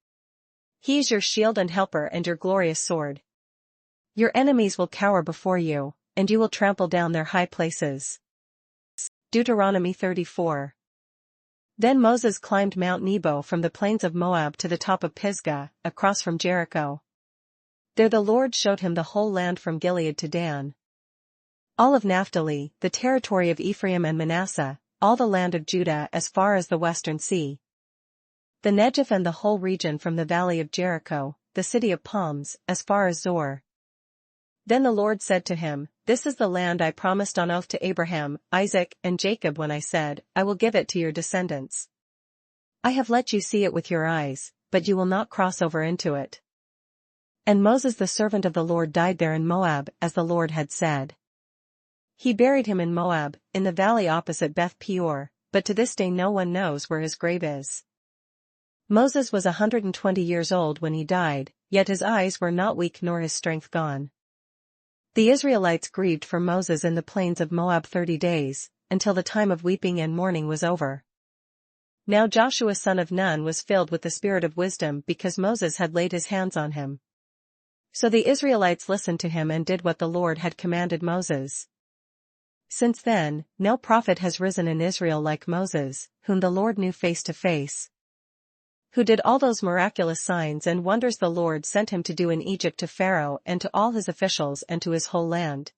He is your shield and helper and your glorious sword. Your enemies will cower before you, and you will trample down their high places. Deuteronomy 34. Then Moses climbed Mount Nebo from the plains of Moab to the top of Pisgah, across from Jericho. There the Lord showed him the whole land from Gilead to Dan. All of Naphtali, the territory of Ephraim and Manasseh, all the land of Judah as far as the western sea. The Negev and the whole region from the valley of Jericho, the city of palms, as far as Zor. Then the Lord said to him, "This is the land I promised on oath to Abraham, Isaac, and Jacob when I said, I will give it to your descendants. I have let you see it with your eyes, but you will not cross over into it." And Moses the servant of the Lord died there in Moab, as the Lord had said. He buried him in Moab, in the valley opposite Beth Peor, but to this day no one knows where his grave is. Moses was 120 years old when he died, yet his eyes were not weak nor his strength gone. The Israelites grieved for Moses in the plains of Moab 30 days, until the time of weeping and mourning was over. Now Joshua son of Nun was filled with the spirit of wisdom because Moses had laid his hands on him. So the Israelites listened to him and did what the Lord had commanded Moses. Since then, no prophet has risen in Israel like Moses, whom the Lord knew face to face, who did all those miraculous signs and wonders the Lord sent him to do in Egypt to Pharaoh and to all his officials and to his whole land.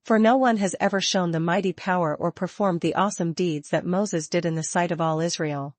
For no one has ever shown the mighty power or performed the awesome deeds that Moses did in the sight of all Israel.